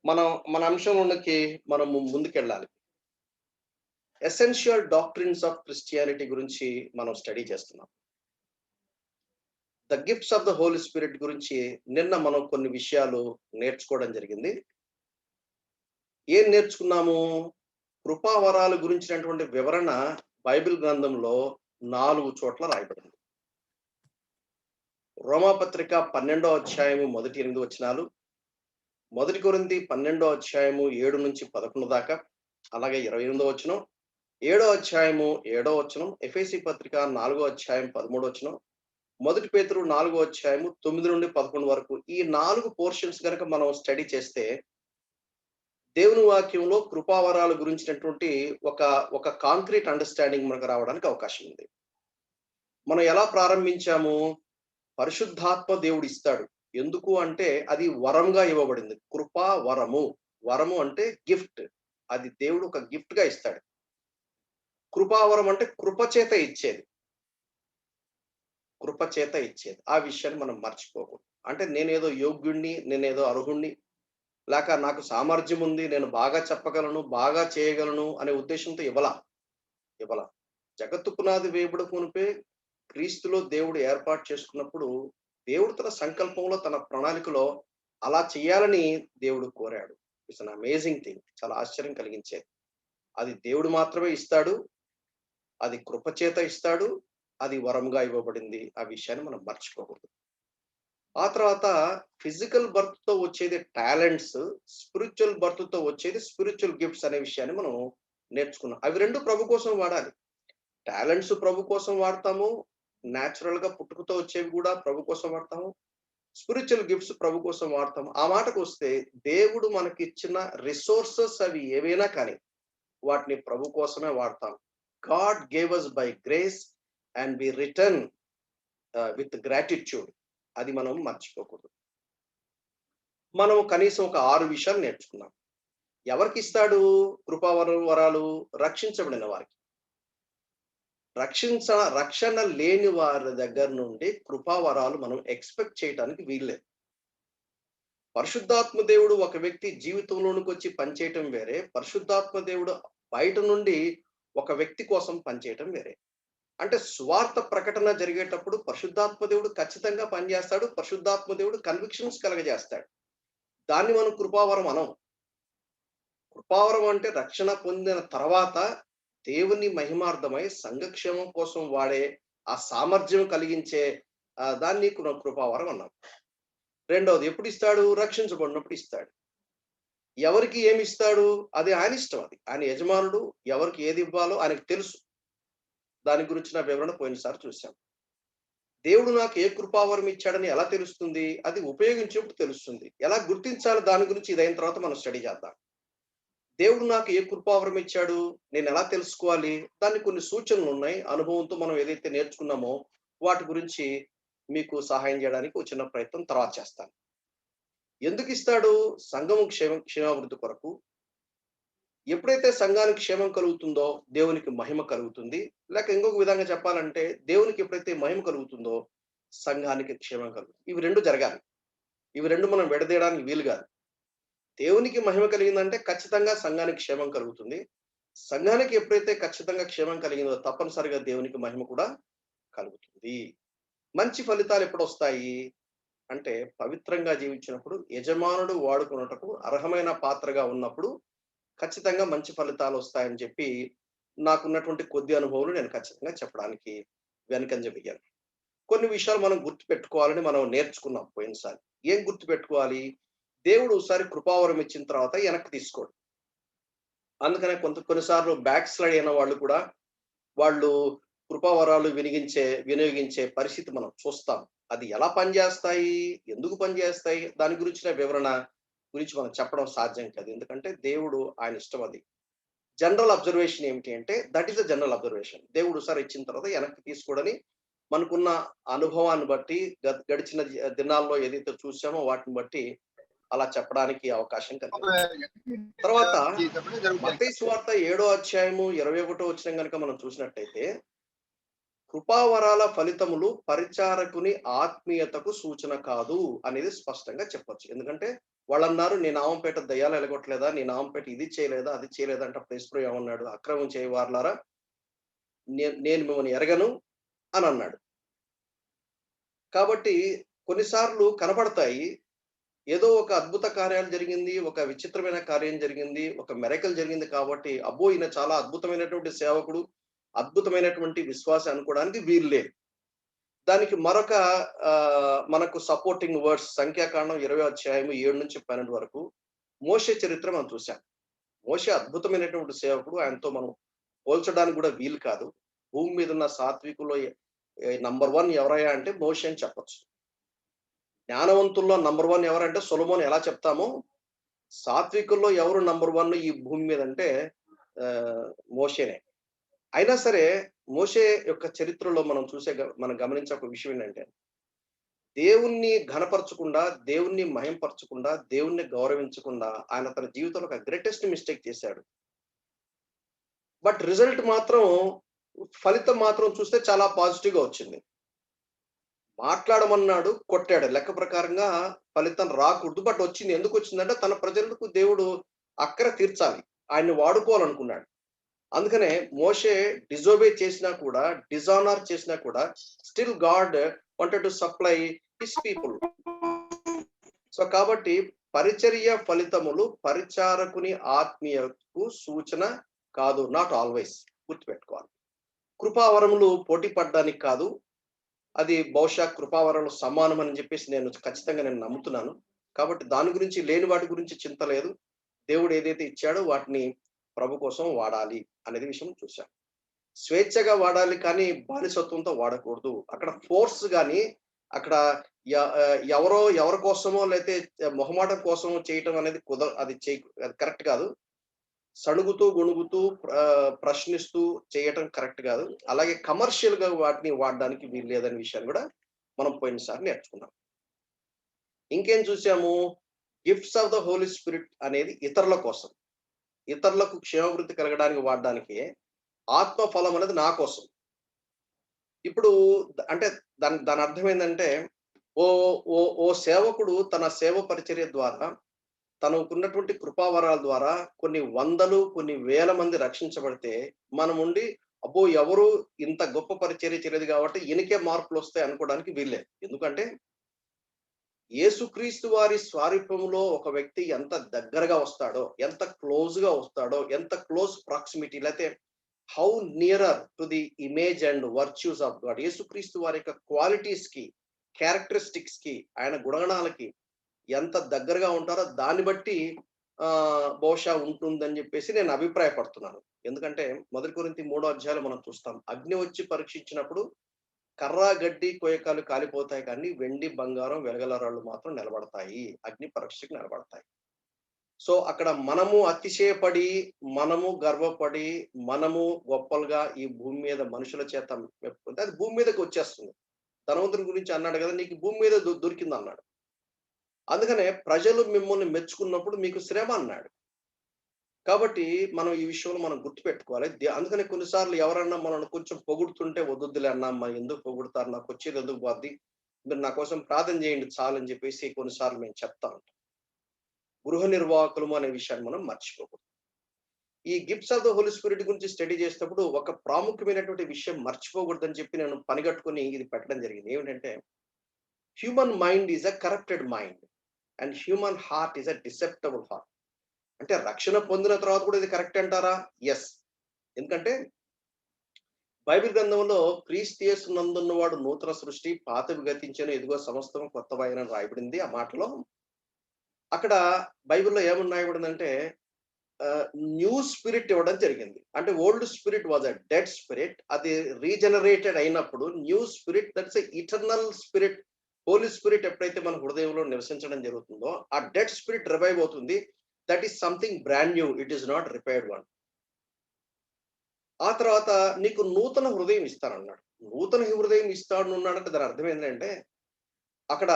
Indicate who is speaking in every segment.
Speaker 1: మనం మన అంశంలోకి మనము ముందుకెళ్ళాలి. ఎసెన్షియల్ డాక్ట్రిన్స్ ఆఫ్ క్రిస్టియానిటీ గురించి మనం స్టడీ చేస్తున్నాం. The gifts of the Holy Spirit గురించి నిన్న మనం కొన్ని విషయాలు నేర్చుకోవడం జరిగింది. ఏం నేర్చుకున్నాము? కృపావరాలు గురించినటువంటి వివరణ బైబిల్ గ్రంథంలో 4 చోట్ల రాయబడింది. రోమాపత్రిక 12వ అధ్యాయము మొదటి 8 వచనాలు, మొదటి కొరింథీ 12వ అధ్యాయము 7-11 దాకా, అలాగే 28వ వచనం, 7వ అధ్యాయము 7వ వచనం, ఎఫెసీ పత్రిక 4వ అధ్యాయం 13వ వచనం, మొదటి పేతురు 4వ అధ్యాయము 9-11 వరకు ఈ 4 పోర్షన్స్ గనక మనం స్టడీ చేస్తే దేవుని వాక్యంలో కృపావరాల గురించినటువంటి ఒక కాంక్రీట్ అండర్‌స్టాండింగ్ మనకు రావడానికి అవకాశం ఉంది. మనం ఎలా ప్రారంభించాము? పరిశుద్ధాత్మ దేవుడు ఇస్తాడు. ఎందుకు అంటే అది వరంగా ఇవ్వబడింది. కృపా వరము. వరము అంటే గిఫ్ట్. అది దేవుడు ఒక గిఫ్ట్‌గా ఇస్తాడు. కృపావరం అంటే కృప చేత ఇచ్చేది. కృప చేత ఇచ్చేది. ఆ విషయాన్ని మనం మర్చిపోకూడదు. అంటే నేనేదో యోగ్యుడిని, నేనేదో అర్హుడిని, లేక నాకు సామర్థ్యం ఉంది, నేను బాగా చెప్పగలను, బాగా చేయగలను అనే ఉద్దేశంతో ఇవ్వల. జగత్తు పునాది వేయబడక మునుపే క్రీస్తులో దేవుడు ఏర్పాటు చేసుకున్నప్పుడు, దేవుడు తన సంకల్పంలో, తన ప్రణాళికలో అలా చేయాలని దేవుడు కోరాడు. It's an amazing thing. చాలా ఆశ్చర్యం కలిగించేది. అది దేవుడు మాత్రమే ఇస్తాడు. అది కృప చేత ఇస్తాడు. అది వరంగా ఇవ్వబడింది. ఆ విషయాన్ని మనం మర్చిపోకూడదు. ఆ తర్వాత ఫిజికల్ బర్త్‌తో వచ్చేది టాలెంట్స్, స్పిరిచ్యువల్ బర్త్‌తో వచ్చేది స్పిరిచ్యువల్ గిఫ్ట్స్ అనే విషయాన్ని మనం నేర్చుకున్నాం. అవి 2 ప్రభు కోసం వాడాలి. టాలెంట్స్ ప్రభు కోసం వాడతాము. నేచురల్‌గా పుట్టుకతో వచ్చేవి కూడా ప్రభు కోసం వాడతాము. స్పిరిచ్యువల్ గిఫ్ట్స్ ప్రభు కోసం వాడతాము. ఆ మాటకొస్తే దేవుడు మనకిచ్చిన రిసోర్సెస్ అవి ఏవైనా కానీ వాటిని ప్రభు కోసమే వాడతాం. God gave us by grace and we return with gratitude. అది మనం మర్చిపోకూడదు. మనం కనీసం ఒక 6 విషయాలు నేర్చుకున్నాం. ఎవరికిస్తాడు వరాలు? రక్షించబడిన వారికి. రక్షణ లేని వారి దగ్గర నుండి కృపావరాలు మనం ఎక్స్‌పెక్ట్ చేయటానికి వీల్లేదు. పరిశుద్ధాత్మ దేవుడు ఒక వ్యక్తి జీవితంలోనికి వచ్చి పనిచేయటం వేరే. పరిశుద్ధాత్మ దేవుడు బయట నుండి ఒక వ్యక్తి కోసం పనిచేయటం వేరే. అంటే సువార్త ప్రకటన జరిగేటప్పుడు పరిశుద్ధాత్మ దేవుడు ఖచ్చితంగా పనిచేస్తాడు. పరిశుద్ధాత్మ దేవుడు కన్విక్షన్స్ కలగజేస్తాడు. దాన్ని మనం కృపావరం అనం. కృపావరం అంటే రక్షణ పొందిన తర్వాత దేవుని మహిమార్థమై సంఘక్షేమం కోసం వాడే ఆ సామర్థ్యం కలిగించే దాన్ని కృపావరం అన్నాం. రెండవది ఎప్పుడు ఇస్తాడు? రక్షించబడినప్పుడు ఇస్తాడు. ఎవరికి ఏమి ఇస్తాడు? అది ఆయన ఇష్టం. అది ఆయన యజమానుడు. ఎవరికి ఏది ఇవ్వాలో ఆయనకు తెలుసు. దాని గురించిన వివరణ పోయినసారి చూసాం. దేవుడు నాకు ఏ కృపావరం ఇచ్చాడని ఎలా తెలుస్తుంది? అది ఉపయోగించినప్పుడు తెలుస్తుంది. ఎలా గుర్తించాలి దాని గురించి ఇదైన తర్వాత మనం స్టడీ చేద్దాం. దేవుడు నాకు ఏ కృపావరం ఇచ్చాడు? నేను ఎలా తెలుసుకోవాలి? దానికి కొన్ని సూచనలు ఉన్నాయి. అనుభవంతో మనం ఏదైతే నేర్చుకున్నామో వాటి గురించి మీకు సహాయం చేయడానికి ఒక చిన్న ప్రయత్నం తర్వాత చేస్తాను. ఎందుకు ఇస్తాడు? సంఘము క్షేమాభివృద్ధి కొరకు. ఎప్పుడైతే సంఘానికి క్షేమం కలుగుతుందో దేవునికి మహిమ కలుగుతుంది. లేక ఇంకొక విధంగా చెప్పాలంటే దేవునికి ఎప్పుడైతే మహిమ కలుగుతుందో సంఘానికి క్షేమం కలుగుతుంది. ఇవి 2 జరగాలి. ఇవి 2 మనం విడదీయడానికి వీలు కాదు. దేవునికి మహిమ కలిగిందంటే ఖచ్చితంగా సంఘానికి క్షేమం కలుగుతుంది. సంఘానికి ఎప్పుడైతే ఖచ్చితంగా క్షేమం కలిగిందో తప్పనిసరిగా దేవునికి మహిమ కూడా కలుగుతుంది. మంచి ఫలితాలు ఎప్పుడొస్తాయి అంటే పవిత్రంగా జీవించినప్పుడు, యజమానుడు వాడుకొనుటకు అర్హమైన పాత్రగా ఉన్నప్పుడు ఖచ్చితంగా మంచి ఫలితాలు వస్తాయని చెప్పి నాకున్నటువంటి కొద్ది అనుభవాలు నేను ఖచ్చితంగా చెప్పడానికి వెనకంజ వేయను. కొన్ని విషయాలు మనం గుర్తుపెట్టుకోవాలని మనం నేర్చుకున్నాం పోయినసారి. ఏం గుర్తుపెట్టుకోవాలి? దేవుడు ఒకసారి కృపావరం ఇచ్చిన తర్వాత వెనక్కి తీసుకోడు. అందుకనే కొన్నిసార్లు బ్యాక్ స్లైడ్ అయిన వాళ్ళు కూడా వాళ్ళు కృపావరాలు వినియోగించే పరిస్థితి మనం చూస్తాం. అది ఎలా పనిచేస్తాయి? ఎందుకు పనిచేస్తాయి? దాని గురించిన వివరణ గురించి మనం చెప్పడం సాధ్యం కాదు. ఎందుకంటే దేవుడు ఆయన ఇష్టం అది. జనరల్ అబ్జర్వేషన్ ఏమిటి అంటే that is the general observation. దేవుడు ఒకసారి ఇచ్చిన తర్వాత వెనక్కి తీసుకోడని మనకున్న అనుభవాన్ని బట్టి గడిచిన దినాల్లో ఏదైతే చూసామో వాటిని బట్టి అలా చెప్పడానికి అవకాశం కలిగింది. తర్వాత మత్తయి సువార్త 7వ అధ్యాయము 21వ వచనం గనుక మనం చూసినట్టయితే కృపావరాల ఫలితములు పరిచారకుని ఆత్మీయతకు సూచన కాదు అనేది స్పష్టంగా చెప్పొచ్చు. ఎందుకంటే వాళ్ళన్నారు, నీ నామం పేట దయ్యాలు ఎలగొట్టలేదా, నీ నామం పేట ఇది చేయలేదా, అది చేయలేదా అంటే అప్పుడు యేసుప్రభు ఏమన్నాడు, అక్రమం చేయవారులారా నేను మిమ్మల్ని ఎరగను అని అన్నాడు. కాబట్టి కొన్నిసార్లు కనబడతాయి. ఏదో ఒక అద్భుత కార్యాలు జరిగింది, ఒక విచిత్రమైన కార్యం జరిగింది, ఒక మిరకిల్ జరిగింది కాబట్టి, అబ్బో! ఈయన చాలా అద్భుతమైనటువంటి సేవకుడు, అద్భుతమైనటువంటి విశ్వాసి అనుకోవడానికి వీలు లేదు. దానికి మరొక మనకు సపోర్టింగ్ వర్డ్స్ సంఖ్యాకాండం 20 అధ్యాయం 7-12 వరకు మోషే చరిత్ర మనం చూసాం. మోషే అద్భుతమైనటువంటి సేవకుడు. ఆయనతో మనం పోల్చడానికి కూడా వీలు కాదు. భూమి మీద ఉన్న సాత్వికుల్లో నంబర్ 1 ఎవరయ్యా అంటే మోషే అని చెప్పొచ్చు. జ్ఞానవంతుల్లో నంబర్ 1 ఎవరంటే సొలొమోన్ ఎలా చెప్తామో, సాత్వికుల్లో ఎవరు నంబర్ 1 ఈ భూమి మీద అంటే మోషేనే. అయినా సరే మోషే యొక్క చరిత్రలో మనం గమనించే ఒక విషయం ఏంటంటే, దేవుణ్ణి ఘనపరచకుండా, దేవుణ్ణి మహింపరచకుండా, దేవుణ్ణి గౌరవించకుండా ఆయన తన జీవితంలో ఒక గ్రేటెస్ట్ మిస్టేక్ చేశాడు. బట్ రిజల్ట్ మాత్రం, ఫలితం మాత్రం చూస్తే చాలా పాజిటివ్‌గా వచ్చింది. మాట్లాడమన్నాడు, కొట్టాడు. లెక్క ప్రకారంగా ఫలితం రాకూడదు. బట్ వచ్చింది. ఎందుకు వచ్చిందంటే తన ప్రజలకు దేవుడు అక్కర తీర్చాలి. ఆయన్ని వాడుకోవాలనుకున్నాడు. అందుకనే మోషే డిజోబే చేసినా కూడా, డిజానర్ చేసినా కూడా still God wanted to supply his people. So కాబట్టి పరిచర్య ఫలితములు పరిచారకుని ఆత్మీయకు సూచన కాదు. Not always. గుర్తుపెట్టుకోవాలి. కృపావరములు పోటీ పడడానికి కాదు. అది బహుశా కృపావరములు సమానం అని చెప్పేసి నేను ఖచ్చితంగా నమ్ముతున్నాను. కాబట్టి దాని గురించి, లేని వాటి గురించి చింత లేదు. దేవుడు ఏదైతే ఇచ్చాడో వాటిని ప్రభు కోసం వాడాలి అనేది విషయం చూశాం. స్వేచ్ఛగా వాడాలి కానీ బానిసత్వంతో వాడకూడదు. అక్కడ ఫోర్స్ గాని, అక్కడ ఎవరి కోసమో లేతే మొహమాటం కోసమో చేయటం అనేది అది కరెక్ట్ కాదు. సణుగుతూ, గొణుగుతూ, ప్రశ్నిస్తూ చేయటం కరెక్ట్ కాదు. అలాగే కమర్షియల్ గా వాటిని వాడడానికి వీలు లేదనే విషయాన్ని కూడా మనం పోయినసారి నేర్చుకున్నాం. ఇంకేం చూసాము? Gifts of the Holy Spirit అనేది ఇతరుల కోసం, ఇతరులకు క్షేమాభివృద్ధి కలగడానికి వాడడానికి. ఆత్మ ఫలం అనేది నా కోసం. ఇప్పుడు అంటే దాని అర్థం ఏంటంటే, ఓ ఓ ఓ సేవకుడు తన సేవ పరిచర్య ద్వారా, తనకున్నటువంటి కృపావరాల ద్వారా కొన్ని వందలు, కొన్ని వేల మంది రక్షించబడితే, మనముండి అబ్బో! ఎవరు ఇంత గొప్ప పరిచర్య చేయలేదు కాబట్టి ఈయనకే మార్కులు వస్తాయి అనుకోవడానికి వీల్లేదు. ఎందుకంటే యేసుక్రీస్తు వారి స్వారూప్యంలో ఒక వ్యక్తి ఎంత దగ్గరగా వస్తాడో, ఎంత క్లోజ్‌గా వస్తాడో, ఎంత క్లోజ్ ప్రాక్సిమిటీ లేతే how nearer to the image and virtues of God. యేసుక్రీస్తు వారి యొక్క క్వాలిటీస్‌కి, క్యారెక్టరిస్టిక్స్‌కి, ఆయన గుణగణాలకి ఎంత దగ్గరగా ఉంటారో దాన్ని బట్టి బహుశా ఉంటుందని చెప్పేసి నేను అభిప్రాయపడుతున్నాను. ఎందుకంటే 1 కొరింథీ 3వ అధ్యాయంలో మనం చూస్తాం. అగ్ని వచ్చి పరీక్షించినప్పుడు కర్ర, గడ్డి, కోయకాలు కాలిపోతాయి కానీ వెండి, బంగారం, వెలగల రాళ్ళు మాత్రం నిలబడతాయి. అగ్ని పరీక్షకు నిలబడతాయి. సో అక్కడ మనము అతిశయపడి, మనము గర్వపడి, మనము గొప్పలుగా ఈ భూమి మీద మనుషుల చేత మెప్పుకుంటే అది భూమి మీదకి వచ్చేస్తుంది. ధనవంతుని గురించి అన్నాడు కదా, నీకు భూమి మీద దొరికింది అన్నాడు. అందుకనే ప్రజలు మిమ్మల్ని మెచ్చుకున్నప్పుడు మీకు శ్రమ అన్నాడు. కాబట్టి మనం ఈ విషయంలో మనం గుర్తుపెట్టుకోవాలి. అందుకని కొన్నిసార్లు ఎవరన్నా మనల్ని కొంచెం పొగుడుతుంటే వద్దులే అన్నా, మరి ఎందుకు పొగుడుతారు, నాకు వచ్చేది ఎందుకు పోద్ది, మీరు నా కోసం ప్రార్థన చేయండి చాలని చెప్పేసి కొన్నిసార్లు మేము చెప్తా ఉంటాం. గృహ నిర్వాహకులము అనే విషయాన్ని మనం మర్చిపోకూడదు. ఈ gifts of the Holy Spirit గురించి స్టడీ చేసేటప్పుడు ఒక ప్రాముఖ్యమైనటువంటి విషయం మర్చిపోకూడదని చెప్పి నేను పనిగట్టుకుని ఇది పెట్టడం జరిగింది. ఏమిటంటే, human mind is a corrupted mind and human heart is a deceptible heart. అంటే రక్షణ పొందిన తర్వాత కూడా ఇది కరెక్ట్ అంటారా? ఎస్. ఎందుకంటే బైబిల్ గ్రంథంలో క్రీస్తు యేసు నందున్నవాడు నూతన సృష్టి, పాతవి గతించెను, ఇదిగో సమస్తము కొత్తవైనని రాయబడింది ఆ మాటలో. అక్కడ బైబిల్‌లో ఏమని రాయబడిందంటే న్యూ స్పిరిట్ ఇవ్వడం జరిగింది. అంటే old spirit was a dead spirit. అది రీజనరేటెడ్ అయినప్పుడు new spirit, that's a eternal spirit. Holy Spirit ఎప్పుడైతే మన హృదయంలో నివసించడం జరుగుతుందో ఆ డెడ్ స్పిరిట్ రివైవ్ అవుతుంది. That is something brand new. It is not repaired one. ఆ తర్వాత నీకు నూతన హృదయం ఇస్తానన్నాడు. నూతన హృదయం ఇస్తానన్నాడంటే దాని అర్థం ఏంటంటే, అక్కడ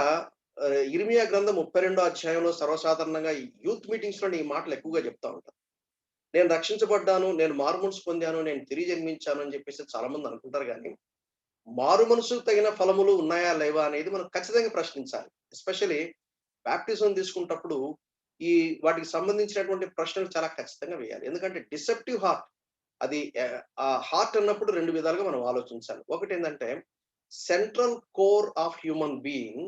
Speaker 1: ఇర్మియా గ్రంథం 32వ అధ్యాయంలో సర్వసాధారణంగా యూత్ మీటింగ్స్ లో ఈ మాటలు ఎక్కువగా చెప్తా ఉంటారు. నేను రక్షించబడ్డాను, నేను మారుమనసు పొందాను, నేను తిరిగి జన్మించాను అని చెప్పేసి చాలా మంది అనుకుంటారు. కానీ మారు మనసుకు తగిన ఫలములు ఉన్నాయా లేవా అనేది మనం ఖచ్చితంగా ప్రశ్నించాలి. ఎస్పెషల్లీ బాప్టిజం తీసుకున్నప్పుడు ఈ వాటికి సంబంధించినటువంటి ప్రశ్నలు చాలా ఖచ్చితంగా వేయాలి. ఎందుకంటే డిసెప్టివ్ హార్ట్ అది ఆ హార్ట్ అన్నప్పుడు 2 విధాలుగా మనం ఆలోచించాలి. ఒకటేంటంటే central core of human being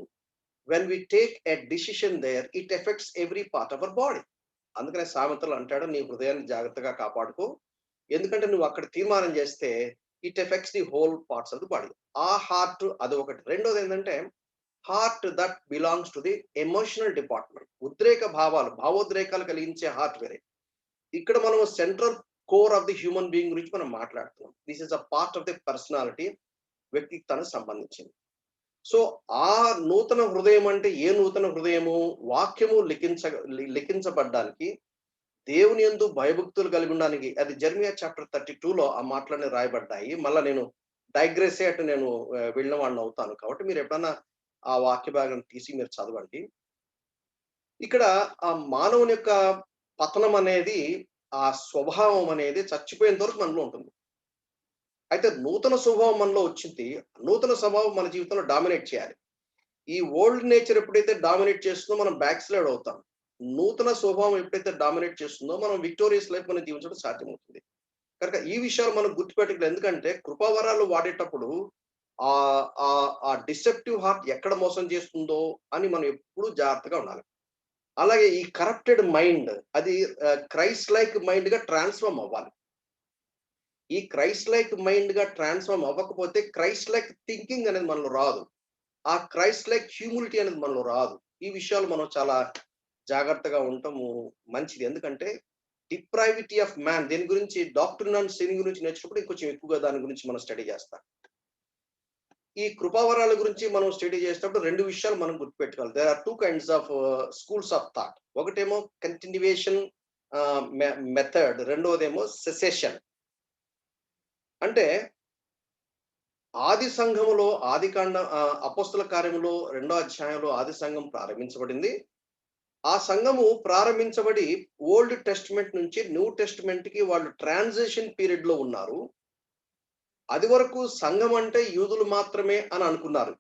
Speaker 1: when we take a decision there it affects every part of our body. అందుకనే సామెతలు అంటాడు, నీ హృదయాన్ని జాగ్రత్తగా కాపాడుకో. ఎందుకంటే నువ్వు అక్కడ తీర్మానం చేస్తే it affects the whole parts of the body. ఆ హార్ట్ అది ఒకటి. రెండోది ఏంటంటే heart that belongs to the emotional department. ఉద్రేక భావాలు, భావోద్రేకాలు కలిగించే హార్ట్ వేరే. ఇక్కడ మనం central core of the human being గురించి మనం మాట్లాడుతున్నాం. This is a part of the personality, వ్యక్తిత్వానికి సంబంధించింది. సో ఆ నూతన హృదయం అంటే ఏ నూతన హృదయము? వాక్యము లిఖించబడ్డానికి, దేవుని యందు భయభక్తులు కలిగి ఉండడానికి. అది జెర్మియా చాప్టర్ 32లో ఆ మాటలన్నీ రాయబడ్డాయి. మళ్ళా నేను డైగ్రెస్ అయ్యి అటు నేను వెళ్ళిన వాడిని అవుతాను. కాబట్టి మీరు ఎప్పుడన్నా ఆ వాక్య భాగం తీసి మీరు చదవండి. ఇక్కడ ఆ మానవుని యొక్క పతనం అనేది, ఆ స్వభావం అనేది చచ్చిపోయేంత వరకు మనలో ఉంటుంది. అయితే నూతన స్వభావం మనలో వచ్చింది. నూతన స్వభావం మన జీవితంలో డామినేట్ చేయాలి. ఈ ఓల్డ్ నేచర్ ఎప్పుడైతే డామినేట్ చేస్తుందో మనం బ్యాక్ స్లైడ్ అవుతాం. నూతన స్వభావం ఎప్పుడైతే డామినేట్ చేస్తుందో మనం విక్టోరియస్ లైఫ్ మనం జీవించడం సాధ్యమవుతుంది. కనుక ఈ విషయాలు మనం గుర్తుపెట్టుకోవాలి. ఎందుకంటే కృపావరాలు వాడేటప్పుడు ఆ డిసెప్టివ్ హార్ట్ ఎక్కడ మోసం చేస్తుందో అని మనం ఎప్పుడూ జాగ్రత్తగా ఉండాలి. అలాగే ఈ కరప్టెడ్ మైండ్ అది క్రైస్ట్ లైక్ మైండ్ గా ట్రాన్స్ఫార్మ్ అవ్వాలి. ఈ క్రైస్ట్ లైక్ మైండ్ గా ట్రాన్స్ఫార్మ్ అవ్వకపోతే క్రైస్ట్ లైక్ థింకింగ్ అనేది మనలో రాదు. ఆ క్రైస్ట్ లైక్ హ్యూమిలిటీ అనేది మనలో రాదు. ఈ విషయాలు మనం చాలా జాగ్రత్తగా ఉండటము మంచిది. ఎందుకంటే డిప్రైవిటీ ఆఫ్ మ్యాన్, దీని గురించి డాక్ట్రిన్ అండ్ సిన్ గురించి నేర్చుకున్నప్పుడు ఇంకొంచెం ఎక్కువగా దాని గురించి మనం స్టడీ చేస్తాం. ఈ కృపావరాల గురించి మనం స్టడీ చేసేటప్పుడు 2 విషయాలు మనం గుర్తుపెట్టుకోవాలి. There are 2 kinds of schools of thought. ఒకటేమో కంటిన్యూయేషన్ మెథడ్, రెండోదేమో సెసెషన్. అంటే ఆది సంఘములో అపోస్తల కార్యములో 2వ అధ్యాయంలో ఆది సంఘం ప్రారంభించబడింది. ఆ సంఘము ప్రారంభించబడి ఓల్డ్ టెస్ట్‌మెంట్ నుంచి న్యూ టెస్ట్‌మెంట్‌కి వాళ్ళు ట్రాన్సిషన్ పీరియడ్ లో ఉన్నారు. అది వరకు సంఘం అంటే యూదులు మాత్రమే అని అనుకున్నారు.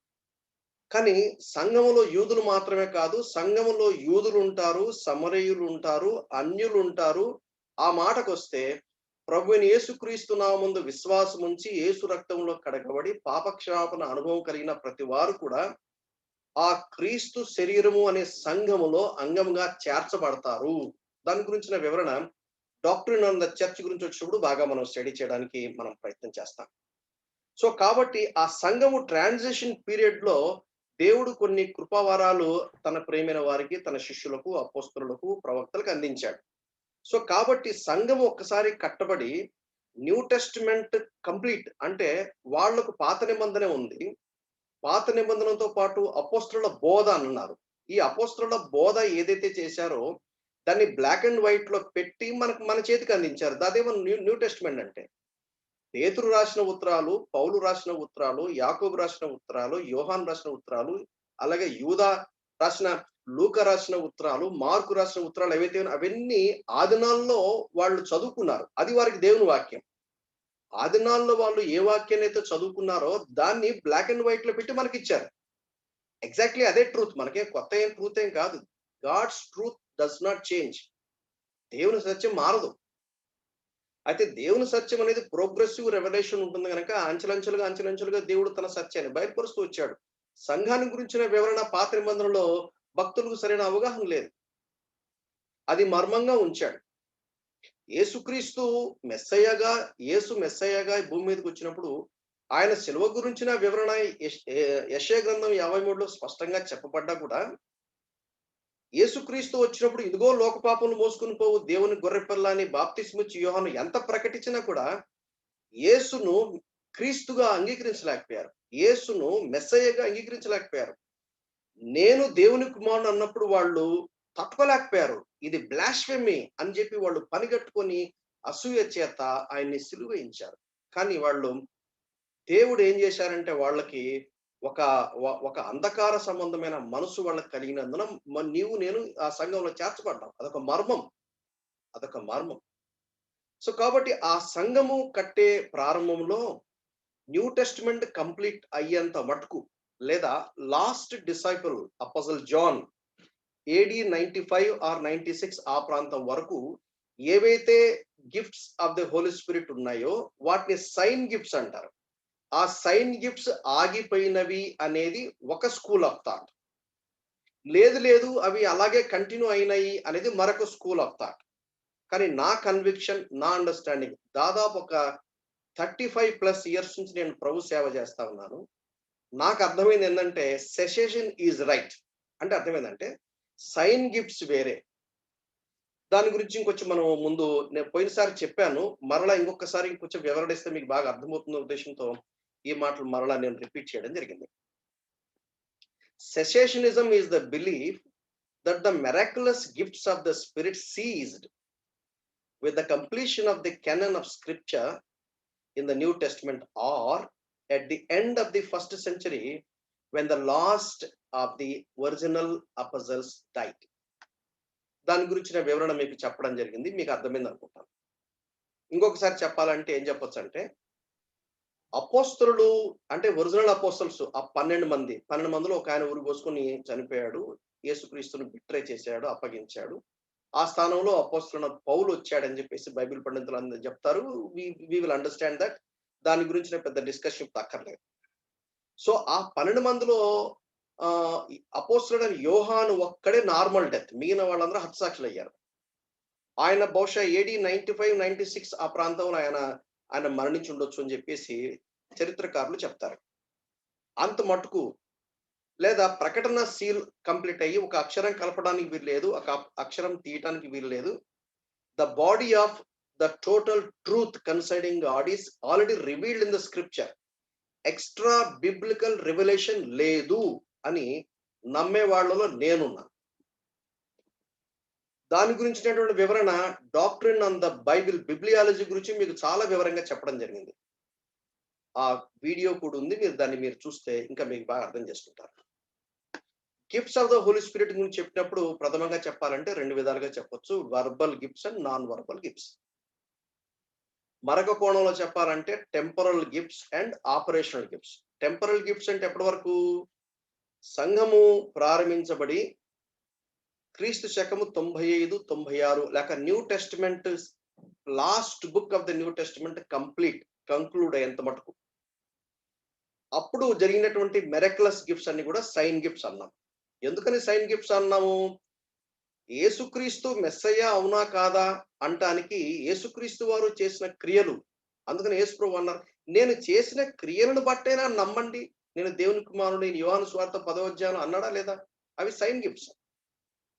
Speaker 1: కానీ సంఘములో యూదులు మాత్రమే కాదు, సంఘములో యూదులుంటారు, సమరయులుంటారు, అన్యులుంటారు. ఆ మాటకొస్తే ప్రభువైన యేసుక్రీస్తు నామముందు విశ్వాసముంచి యేసు రక్తంలో కడగబడి పాపక్షమాపణ అనుభవం కలిగిన ప్రతి వారు కూడా ఆ క్రీస్తు శరీరము అనే సంఘములో అంగముగా చేర్చబడతారు. దాని గురించిన వివరణ డాక్ట్రిన్ ఆన్ ద చర్చ్ గురించి వచ్చినప్పుడు బాగా మనం స్టడీ చేయడానికి మనం ప్రయత్నం చేస్తాం. సో కాబట్టి ఆ సంఘము ట్రాన్సిషన్ పీరియడ్ లో దేవుడు కొన్ని కృపావరాలు తన ప్రియమైన వారికి, తన శిష్యులకు, అపోస్తలులకు, ప్రవక్తలకు అందించాడు. సో కాబట్టి సంఘం ఒక్కసారి కట్టబడి న్యూ టెస్ట్‌మెంట్ కంప్లీట్ అంటే వాళ్లకు పాత నిబంధనే ఉంది. పాత నిబంధనతో పాటు అపోస్తలుల బోధ అన్నారు. ఈ అపోస్తలుల బోధ ఏదైతే చేశారో దాన్ని బ్లాక్ అండ్ వైట్ లో పెట్టి మన చేతికి అందించారు. అదేమో న్యూ టెస్ట్‌మెంట్ అంటే. పేతురు రాసిన ఉత్తరాలు, పౌలు రాసిన ఉత్తరాలు, యాకోబు రాసిన ఉత్తరాలు, యోహాను రాసిన ఉత్తరాలు, అలాగే యూదా రాసిన, లూకా రాసిన ఉత్తరాలు, మార్కు రాసిన ఉత్తరాలు ఏవైతే అవన్నీ ఆ దినాల్లో వాళ్ళు చదువుకున్నారు. అది వారికి దేవుని వాక్యం. ఆ దినాల్లో వాళ్ళు ఏ వాక్యాన్ని అయితే చదువుకున్నారో దాన్ని బ్లాక్ అండ్ వైట్ లో పెట్టి మనకిచ్చారు. ఎగ్జాక్ట్లీ అదే ట్రూత్. మనకేం కొత్త ట్రూత్ ఏం కాదు. God's truth does not change. దేవుని సత్యం మారదు. అయితే దేవుని సత్యం అనేది ప్రోగ్రెసివ్ రెవల్యూషన్ ఉంటుంది గనక అంచెలంచెలుగా దేవుడు తన సత్యాన్ని బయలుపరుస్తూ వచ్చాడు. సంఘాన్ని గురించిన వివరణ పాత నిబంధనలో భక్తులకు సరైన అవగాహన లేదు. అది మర్మంగా ఉంచాడు. యేసుక్రీస్తు మెస్సయ్యగా, యేసు మెస్సయ్యగా ఈ భూమి మీదకి వచ్చినప్పుడు ఆయన శిలువ గురించిన వివరణ యెషయా గ్రంథం 53లో స్పష్టంగా చెప్పబడ్డా కూడా యేసుక్రీస్తు వచ్చినప్పుడు ఇదిగో లోక పాపములు మోసుకొని పోవు దేవుని గొర్రెపిల్ల అని బాప్తిస్మిచ్చి యోహాను ఎంత ప్రకటించినా కూడా యేసును క్రీస్తుగా అంగీకరించలేకపోయారు. యేసును మెస్సయ్యగా అంగీకరించలేకపోయారు. నేను దేవుని కుమారుడు అన్నప్పుడు వాళ్ళు తట్టుకోలేకపోయారు. ఇది బ్లాస్ఫెమీ అని చెప్పి వాళ్ళు పనిగట్టుకొని అసూయ చేత ఆయన్ని సిలువేయించారు. కానీ వాళ్ళు దేవుడు ఏం చేశారంటే వాళ్ళకి ఒక ఒక అంధకార సంబంధమైన మనసు వాళ్ళకి కలిగినందున నీవు నేను ఆ సంఘంలో చేర్చబడ్డాం. అదొక మర్మం. అదొక మర్మం. సో కాబట్టి ఆ సంఘము కట్టే ప్రారంభంలో న్యూ టెస్ట్‌మెంట్ కంప్లీట్ అయ్యేంత మటుకు లేదా last disciple apostle John AD 95 or 96 ఆ ప్రాంతం వరకు ఏవైతే gifts of the Holy Spirit ఉన్నాయో వాటిని సైన్ గిఫ్ట్స్ అంటారు. ఆ సైన్ గిఫ్ట్స్ ఆగిపోయినవి అనేది ఒక స్కూల్ ఆఫ్ థాట్. లేదు అవి అలాగే కంటిన్యూ అయినాయి అనేది మరొక స్కూల్ ఆఫ్ థాట్. కానీ నా కన్విక్షన్, నా అండర్‌స్టాండింగ్ దాదాపు ఒక 35+ ఇయర్స్ నుంచి నేను ప్రభు సేవ చేస్తా ఉన్నాను. నాకు అర్థమైంది ఏందంటే సెసేషన్ ఈజ్ రైట్. అంటే అర్థమైందంటే సైన్ గిఫ్ట్స్ వేరే. దాని గురించి ఇంకొంచెం మనం ముందు నేను పోయినసారి చెప్పాను. మరలా ఇంకొకసారి ఇంకొంచెం వివరణ ఇస్తే మీకు బాగా అర్థమవుతున్న ఉద్దేశంతో ఈ మాటలు మరలా నేను రిపీట్ చేయడం జరిగింది. Cessationism is the belief that the miraculous gifts of the Spirit ceased with the completion of the canon of Scripture in the New Testament or at the end of the first century when the last of the original apostles died. దాని గురించిన వివరణ మీకు చెప్పడం జరిగింది. మీకు అర్థమైంది అనుకుంటాను. ఇంకొకసారి చెప్పాలంటే ఏం చెప్పొచ్చు అంటే అపోస్తలులు అంటే ఒరిజినల్ అపోస్తల్స్ ఆ 12 మంది. 12 మందిలో ఒక ఆయన ఉరి పోసుకొని చనిపోయాడు. యేసుక్రీస్తును బిట్రే చేశాడు, అప్పగించాడు. ఆ స్థానంలో అపోస్తలుడైన పౌలు వచ్చాడని చెప్పేసి బైబిల్ పండితులు అందరూ చెప్తారు. We will understand that. దాని గురించిన పెద్ద డిస్కషన్ ఇప్పుడు అక్కర్లేదు. సో ఆ 12 మందిలో అపోస్తలుడైన యోహాను ఒక్కడే నార్మల్ డెత్. మిగిలిన వాళ్ళందరూ హతసాక్షులయ్యారు. ఆయన బహుశా AD 95, 96 ఆ ప్రాంతంలో ఆయన మరణించి ఉండొచ్చు అని చెప్పేసి చరిత్రకారులు చెప్తారు. అంత మటుకు లేదా ప్రకటన సీల్ కంప్లీట్ అయ్యి ఒక అక్షరం కలపడానికి వీలు లేదు, ఒక అక్షరం తీయటానికి వీలు లేదు. The body of the total truth concerning God is already revealed in the scripture. Extra biblical revelation లేదు అని నమ్మే వాళ్ళలో నేనున్నా. దాని గురించినటువంటి వివరణ doctrine on the Bible bibliology గురించి మీకు చాలా వివరంగా చెప్పడం జరిగింది. ఆ వీడియో కూడా ఉంది. మీరు చూస్తే ఇంకా మీకు బాగా అర్థం చేసుకుంటారు. Gifts of the Holy Spirit గురించి చెప్పినప్పుడు ప్రథమంగా చెప్పాలంటే 2 విధాలుగా చెప్పొచ్చు. Verbal gifts and non verbal gifts. మరొక కోణంలో చెప్పాలంటే temporal gifts and operational gifts. Temporal gifts అంటే ఎప్పటి వరకు సంఘము ప్రారంభించబడి క్రీస్తు శకము 95, 96 లేక new testament last book of the new testament conclude అయ్యేంత మటుకు అప్పుడు జరిగినటువంటి మిరకులస్ గిఫ్ట్స్ అన్ని కూడా సైన్ గిఫ్ట్స్ అన్నాం. ఎందుకని సైన్ గిఫ్ట్స్ అన్నాము? యేసుక్రీస్తు మెస్సయ్య అవునా కాదా అంటానికి యేసుక్రీస్తు వారు చేసిన క్రియలు. అందుకని యేసుప్రభు అన్నారు, నేను చేసిన క్రియలను బట్టేనా నమ్మండి, నేను దేవుని కుమారుడు, నేను యోహాను సువార్త 10వ అధ్యాయం అన్నాడా లేదా? అవి సైన్ గిఫ్ట్స్.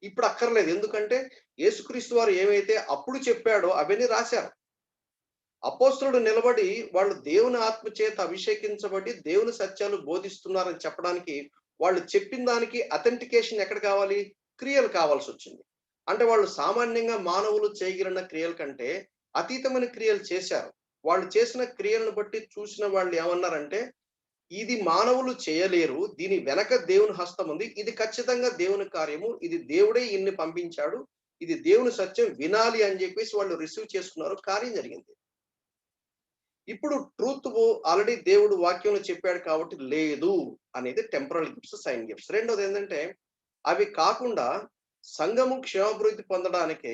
Speaker 1: ఇప్పుడు అక్కర్లేదు. ఎందుకంటే యేసుక్రీస్తు వారు ఏమైతే అప్పుడు చెప్పాడో అవన్నీ రాశారు. అపోస్తలుడు నిలబడి వాళ్ళు దేవుని ఆత్మ చేత అభిషేకించబడి దేవుని సత్యాలు బోధిస్తున్నారని చెప్పడానికి వాళ్ళు చెప్పిన దానికి అథెంటికేషన్ ఎక్కడ కావాలి? క్రియలు కావాల్సి వచ్చింది. అంటే వాళ్ళు సామాన్యంగా మానవులు చేయగలిగిన క్రియల కంటే అతీతమైన క్రియలు చేశారు. వాళ్ళు చేసిన క్రియలను బట్టి చూసిన వాళ్ళు ఏమన్నారంటే, ఇది మానవులు చేయలేరు, దీని వెనక దేవుని హస్తం ఉంది, ఇది ఖచ్చితంగా దేవుని కార్యము, ఇది దేవుడే ఇన్ని పంపించాడు, ఇది దేవుని సత్యం వినాలి అని చెప్పేసి వాళ్ళు రిసీవ్ చేసుకున్నారు. కార్యం జరిగింది. ఇప్పుడు ట్రూత్ ఆల్రెడీ దేవుడు వాక్యంలో చెప్పాడు కాబట్టి లేదు అనేది టెంపరల్ గిఫ్ట్స్, సైన్ గిఫ్ట్స్. రెండోది ఏంటంటే అవి కాకుండా సంఘము క్షేమాభివృద్ధి పొందడానికి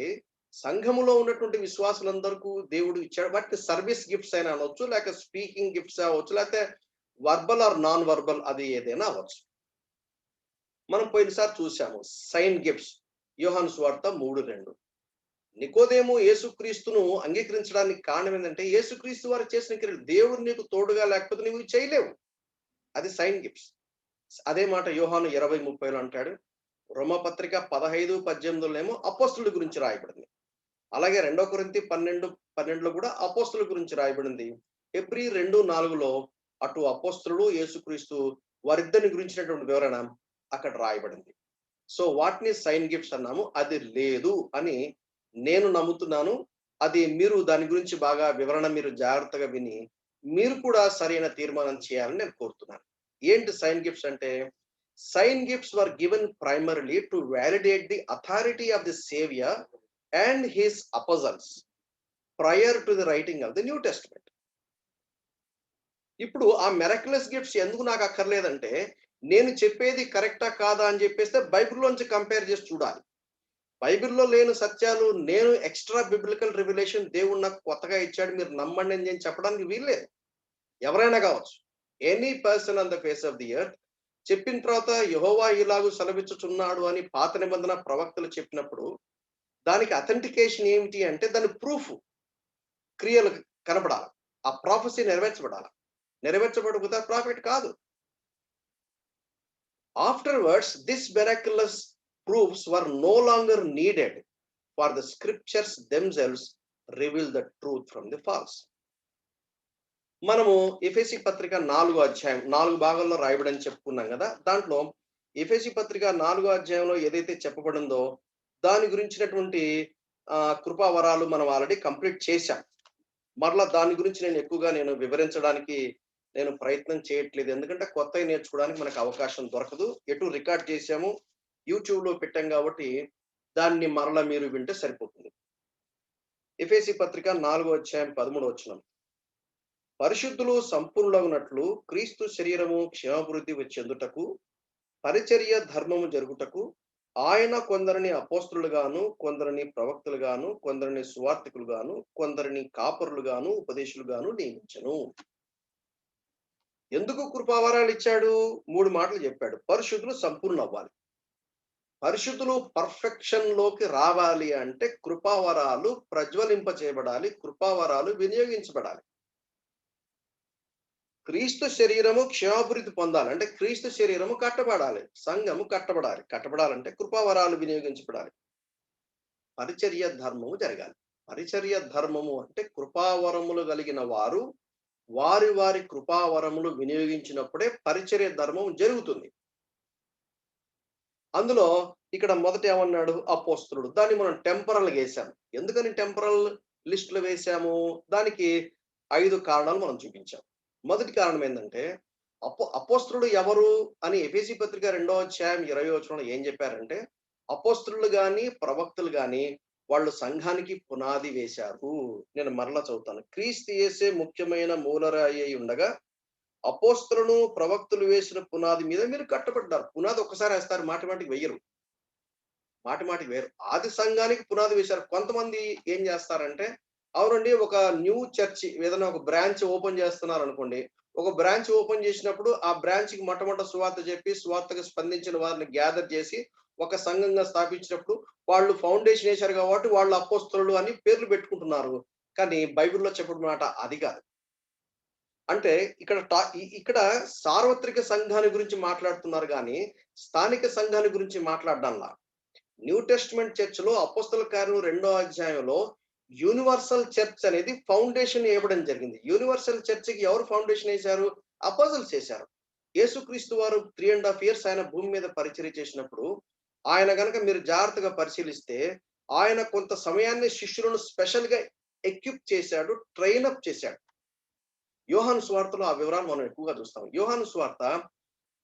Speaker 1: సంఘములో ఉన్నటువంటి విశ్వాసులందరికీ దేవుడు ఇచ్చాడు. వాటిని సర్వీస్ గిఫ్ట్స్ అయినా అనవచ్చు, లేక స్పీకింగ్ గిఫ్ట్స్ అవ్వచ్చు, లేకపోతే వర్బల్ ఆర్ నాన్ వర్బల్ అది ఏదైనా అవ్వచ్చు. మనం పోయినసారి చూసాము సైన్ గిఫ్ట్స్. యోహాను సువార్త 3:2. నికోదేము యేసుక్రీస్తును అంగీకరించడానికి కారణం ఏంటంటే యేసుక్రీస్తు వారు చేసిన క్రియలు. దేవుడు నీకు తోడుగా లేకపోతే నువ్వు చేయలేవు. అది సైన్ గిఫ్ట్స్. అదే మాట యోహాను 20:30 అంటాడు. రోమపత్రిక 15:18 అపోస్తలుల గురించి రాయబడింది. అలాగే 2 కొరింథీ 12:12 కూడా అపోస్తలుల గురించి రాయబడింది. హెబ్రీ 2:4 అటు అపోస్తలులు యేసుక్రీస్తు వారిద్దరిని గురించినటువంటి వివరణ అక్కడ రాయబడింది. సో వాటిని సైన్ గిఫ్ట్స్ అన్నాము. అది లేదు అని నేను నమ్ముతున్నాను. అది మీరు దాని గురించి బాగా వివరణ మీరు జాగ్రత్తగా విని మీరు కూడా సరైన తీర్మానం చేయాలని నేను కోరుతున్నాను. ఏంటి సైన్ గిఫ్ట్స్ అంటే? Sign gifts were given primarily to validate the authority of the Saviour and his apostles prior to the writing of the New Testament. ఇప్పుడు ఆ మిరకులస్ గిఫ్ట్స్ ఎందుకు నాకు అక్కర్లేదంటే నేను చెప్పేది కరెక్టా కాదా అని చెప్పేస్తే బైబిల్లోంచి కంపేర్ చేసి చూడాలి. బైబిల్‌లో లేని సత్యాలు నేను ఎక్స్‌ట్రా బిబ్లికల్ రివెలేషన్ దేవుడు నాకు కొత్తగా ఇచ్చాడు, మీరు నమ్మండి అని నేను చెప్పడానికి వీల్లేదు. ఎవరైనా కావచ్చు. Any person on the face of the earth చెప్పిన తర్వాత యెహోవా ఇలాగు సెలవిచ్చుచున్నాడు అని పాత నిబంధన ప్రవక్తలు చెప్పినప్పుడు దానికి అథెంటికేషన్ ఏమిటి అంటే దాని ప్రూఫ్ క్రియలు కనపడాలి. ఆ ప్రొఫెసీ నెరవేర్చబడాలి. నెరవేర్చబడకపోతే ప్రాఫిట్ కాదు. Afterwards this miraculous proofs were no longer needed for the scriptures themselves reveal the truth from the false. మనము ఎఫెసీ పత్రిక 4వ అధ్యాయం 4 భాగాల్లో రాయబడని చెప్పుకున్నాం కదా. దాంట్లో ఎఫెసీ పత్రిక 4వ అధ్యాయంలో ఏదైతే చెప్పబడిందో దాని గురించినటువంటి కృపా వరాలు మనం ఆల్రెడీ కంప్లీట్ చేశాం. మరలా దాని గురించి నేను వివరించడానికి నేను ప్రయత్నం చేయట్లేదు. ఎందుకంటే కొత్తవి నేర్చుకోవడానికి మనకు అవకాశం దొరకదు. ఎటు రికార్డ్ చేశాము, యూట్యూబ్‌లో పెట్టాం కాబట్టి దాన్ని మరలా మీరు వింటే సరిపోతుంది. ఎఫెసీ పత్రిక 4వ అధ్యాయం 13వ వచనం. పరిశుద్ధులు సంపూర్ణులగునట్లు క్రీస్తు శరీరము క్షేమాభివృద్ధి చెందుటకు పరిచర్య ధర్మము జరుగుటకు ఆయన కొందరిని అపోస్తలుగాను, కొందరిని ప్రవక్తలుగాను, కొందరిని సువార్తికులుగాను, కొందరిని కాపరులుగాను, ఉపదేశులుగాను నియమించెను. ఎందుకు కృపావరాలు ఇచ్చాడు? 3 మాటలు చెప్పాడు. పరిశుద్ధులు సంపూర్ణ అవ్వాలి. పరిశుద్ధులు పర్ఫెక్షన్ లోకి రావాలి అంటే కృపావరాలు ప్రజ్వలింప చేయబడాలి, కృపావరాలు వినియోగించబడాలి. క్రీస్తు శరీరము క్షేమాభివృద్ధి పొందాలి అంటే క్రీస్తు శరీరము కట్టబడాలి, సంఘము కట్టబడాలి. కట్టబడాలంటే కృపావరాలు వినియోగించబడాలి. పరిచర్య ధర్మము జరగాలి. పరిచర్య ధర్మము అంటే కృపావరములు కలిగిన వారు వారి వారి కృపావరములు వినియోగించినప్పుడే పరిచర్య ధర్మం జరుగుతుంది. అందులో ఇక్కడ మొదట ఏమన్నాడు? అపోస్తలుడు. దాన్ని మనం టెంపరల్ వేసాం. ఎందుకని టెంపరల్ లిస్టులో వేసాము? దానికి 5 కారణాలు మనం చూపించాం. మొదటి కారణం ఏంటంటే అపోస్తలుడు ఎవరు అని ఎఫెసీ పత్రిక 2వ అధ్యాయం 20వ వచనంలో ఏం చెప్పారంటే అపోస్తలులు గాని ప్రవక్తలు గాని వాళ్ళు సంఘానికి పునాది వేశారు. నేను మరలా చదువుతాను. క్రీస్తు యేసే ముఖ్యమైన మూలరాయి అయి ఉండగా అపోస్తలులను ప్రవక్తలు వేసిన పునాది మీద మీరు కట్టబడ్డారు. పునాది ఒక్కసారి వేస్తారు, మాటిమాటికి వెయ్యరు. మాటిమాటికి వేరు. ఆది సంఘానికి పునాది వేశారు. కొంతమంది ఏం చేస్తారంటే అవునండి ఒక న్యూ చర్చ్ ఏదైనా ఒక బ్రాంచ్ ఓపెన్ చేస్తున్నారు అనుకోండి. ఒక బ్రాంచ్ ఓపెన్ చేసినప్పుడు ఆ బ్రాంచ్‌కి మొట్టమొదట సువార్త చెప్పి సువార్తకు స్పందించిన వారిని గ్యాదర్ చేసి ఒక సంఘంగా స్థాపించినప్పుడు వాళ్ళు ఫౌండేషన్ వేశారు కాబట్టి వాళ్ళు అపోస్తలులు అని పేర్లు పెట్టుకుంటున్నారు. కానీ బైబిల్‌లో చెప్పిన మాట అది కాదు. అంటే ఇక్కడ సార్వత్రిక సంఘాన్ని గురించి మాట్లాడుతున్నారు గాని స్థానిక సంఘాన్ని గురించి మాట్లాడడంలా. న్యూ టెస్ట్‌మెంట్ చర్చ్‌లో అపోస్తల కార్యం 2వ అధ్యాయంలో యూనివర్సల్ చర్చ్ అనేది ఫౌండేషన్ ఇవ్వడం జరిగింది. యూనివర్సల్ చర్చ్‌కి ఎవరు ఫౌండేషన్ వేశారు? అపోస్తలులు చేశారు. యేసుక్రీస్తు వారు 3½ ఇయర్స్ ఆయన భూమి మీద పరిచర్య చేసినప్పుడు ఆయన గనక మీరు జాగ్రత్తగా పరిశీలిస్తే ఆయన కొంత సమయాన్ని శిష్యులను స్పెషల్‌గా ఎక్విప్ చేశాడు, ట్రైన్ అప్ చేశాడు. యోహాను సువార్తలో ఆ వివరాలు మనం ఎక్కువగా చూస్తాం. యోహాను సువార్త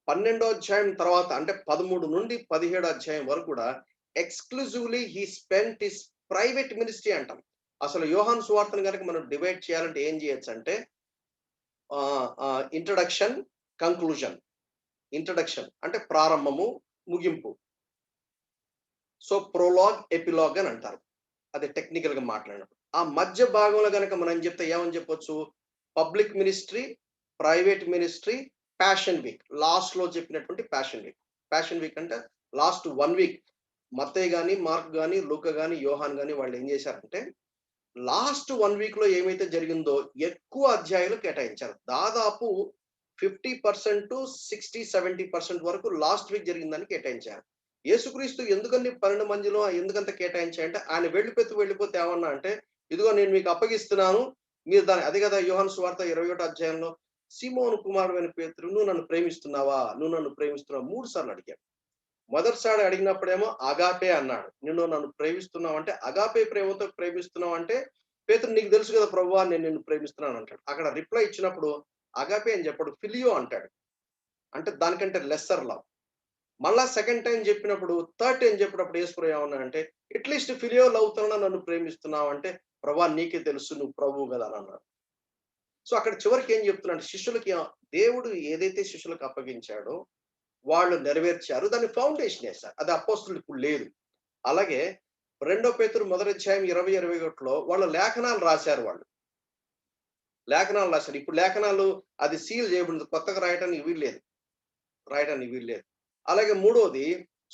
Speaker 1: 12వ అధ్యాయం తర్వాత అంటే 13 నుండి 17 అధ్యాయం వరకు కూడా ఎక్స్క్లూజివ్‌లీ హి స్పెంట్ హిస్ ప్రైవేట్ మినిస్ట్రీ అంటాం. అసలు యోహాను సువార్తను గనుక మనం డివైడ్ చేయాలంటే ఏం చేయొచ్చంటే ఇంట్రడక్షన్, కంక్లూజన్. ఇంట్రడక్షన్ అంటే ప్రారంభము, ముగింపు. సో ప్రోలాగ్, ఎపిలాగ్ అని అంటారు. అది టెక్నికల్‌గా మాట్లాడినప్పుడు. ఆ మధ్య భాగంలో గనక మనం చెప్తే ఏమని చెప్పొచ్చు? Public ministry, private ministry, passion week. లాస్ట్‌లో చెప్పినటువంటి ప్యాషన్ వీక్. ప్యాషన్ వీక్ అంటే లాస్ట్ 1 వీక్ మత్తయి గాని, మార్క్ గాని, లూకా గాని, యోహాన్ గాని వాళ్ళు ఏం చేశారంటే లాస్ట్ 1 వీక్‌లో ఏమైతే జరిగిందో ఎక్కువ అధ్యాయాలు కేటాయించారు. దాదాపు 50% 60, 70% వరకు లాస్ట్ వీక్ జరిగిందని కేటాయించారు. యేసుక్రీస్తు ఎందుకని 12 మందిలో ఎందుకంత కేటాయించాయంటే ఆయన వెళ్ళిపోతే ఏమన్నా అంటే ఇదిగో నేను మీకు అప్పగిస్తున్నాను. మీరు దాన్ని అదే కదా యోహాను సువార్త 21 అధ్యాయంలో సీమోను కుమారుడైన పేతురు నువ్వు నన్ను ప్రేమిస్తున్నావా? నువ్వు నన్ను ప్రేమిస్తున్నావా? 3 సార్లు అడిగాడు. మొదటిసారి అడిగినప్పుడేమో అగాపే అన్నాడు. నువ్వు నన్ను ప్రేమిస్తున్నావు అంటే అగాపే ప్రేమతో ప్రేమిస్తున్నావు అంటే పేతురు నీకు తెలుసు కదా ప్రభువా నేను నిన్ను ప్రేమిస్తున్నాను అంటాడు. అక్కడ రిప్లై ఇచ్చినప్పుడు అగాపే అని చెప్పడు, ఫిలియో అంటాడు. అంటే దానికంటే లెస్సర్ లవ్. మళ్ళా సెకండ్ టైం చెప్పినప్పుడు థర్డ్ టైం చెప్పినప్పుడు యేసుప్రభు ఏమన్నాడంటే అట్లీస్ట్ ఫిలియో లవ్‌తోన నన్ను ప్రేమిస్తున్నావు అంటే ప్రభువా నీకే తెలుసు నువ్వు ప్రభువు కదా అని అన్నాడు. సో అక్కడ చివరికి ఏం చెప్తున్నాడు శిష్యులకి దేవుడు ఏదైతే శిష్యులకు అప్పగించాడో వాళ్ళు నెరవేర్చారు. దాన్ని ఫౌండేషన్ వేశారు. అది అపోస్తలులు ఇప్పుడు లేదు. అలాగే 2 పేతురు మొదటి అధ్యాయం 20, 21లో వాళ్ళు లేఖనాలు రాశారు వాళ్ళు. లేఖనాలు రాశారు. ఇప్పుడు లేఖనాలు అది సీల్ చేయబడింది. కొత్తగా రాయటానికి వీల్లేదు. అలాగే మూడోది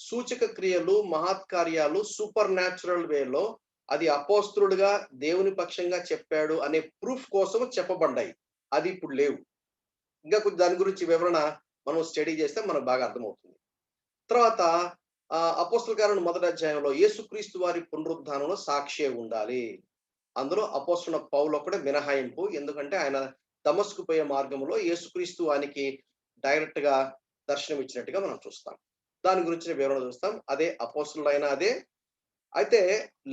Speaker 1: సూచక క్రియలు, మహత్కార్యాలు సూపర్ న్యాచురల్ వేలో అది అపోస్తలుడుగా దేవుని పక్షంగా చెప్పాడు అనే ప్రూఫ్ కోసం చెప్పబడ్డాయి. అది ఇప్పుడు లేవు. ఇంకా కొంచెం దాని గురించి వివరణ మనం స్టడీ చేస్తే మనకు బాగా అర్థమవుతుంది. తర్వాత అపోస్తల కార్యములు మొదటి అధ్యాయంలో యేసుక్రీస్తు వారి పునరుద్ధానంలో సాక్షి ఉండాలి. అందులో అపోస్తలుడైన పౌలు ఒక్కడే మినహాయింపు. ఎందుకంటే ఆయన దమస్కు పోయే మార్గంలో యేసుక్రీస్తు వానికి డైరెక్ట్ గా దర్శనం ఇచ్చినట్టుగా మనం చూస్తాం. దాని గురించిన వివరణ చూస్తాం. అదే అపోస్తలుడైన అదే. అయితే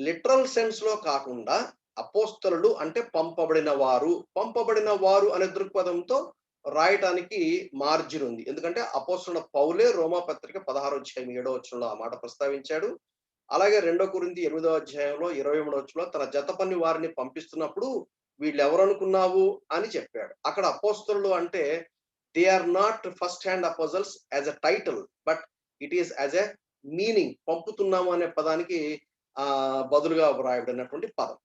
Speaker 1: లిటరల్ సెన్స్ లో కాకుండా అపోస్తలుడు అంటే పంపబడిన వారు అనే దృక్పథంతో రాయటానికి మార్జిన్ ఉంది. ఎందుకంటే అపోస్తలుడైన పౌలే రోమా పత్రిక 16వ అధ్యాయం 7వ వచనంలో ఆ మాట ప్రస్తావించాడు. అలాగే 2 కొరింథీ 8వ అధ్యాయంలో 23వ వచనంలో తన జత పన్ని వారిని పంపిస్తున్నప్పుడు వీళ్ళెవరు అనుకున్నావు అని చెప్పాడు. అక్కడ అపోస్తలులు అంటే they are not first hand apostles as a title, but it is as a meaning. పంపుతున్నాము అనే పదానికి బదులుగా వ్రాయబడినటువంటి పదం.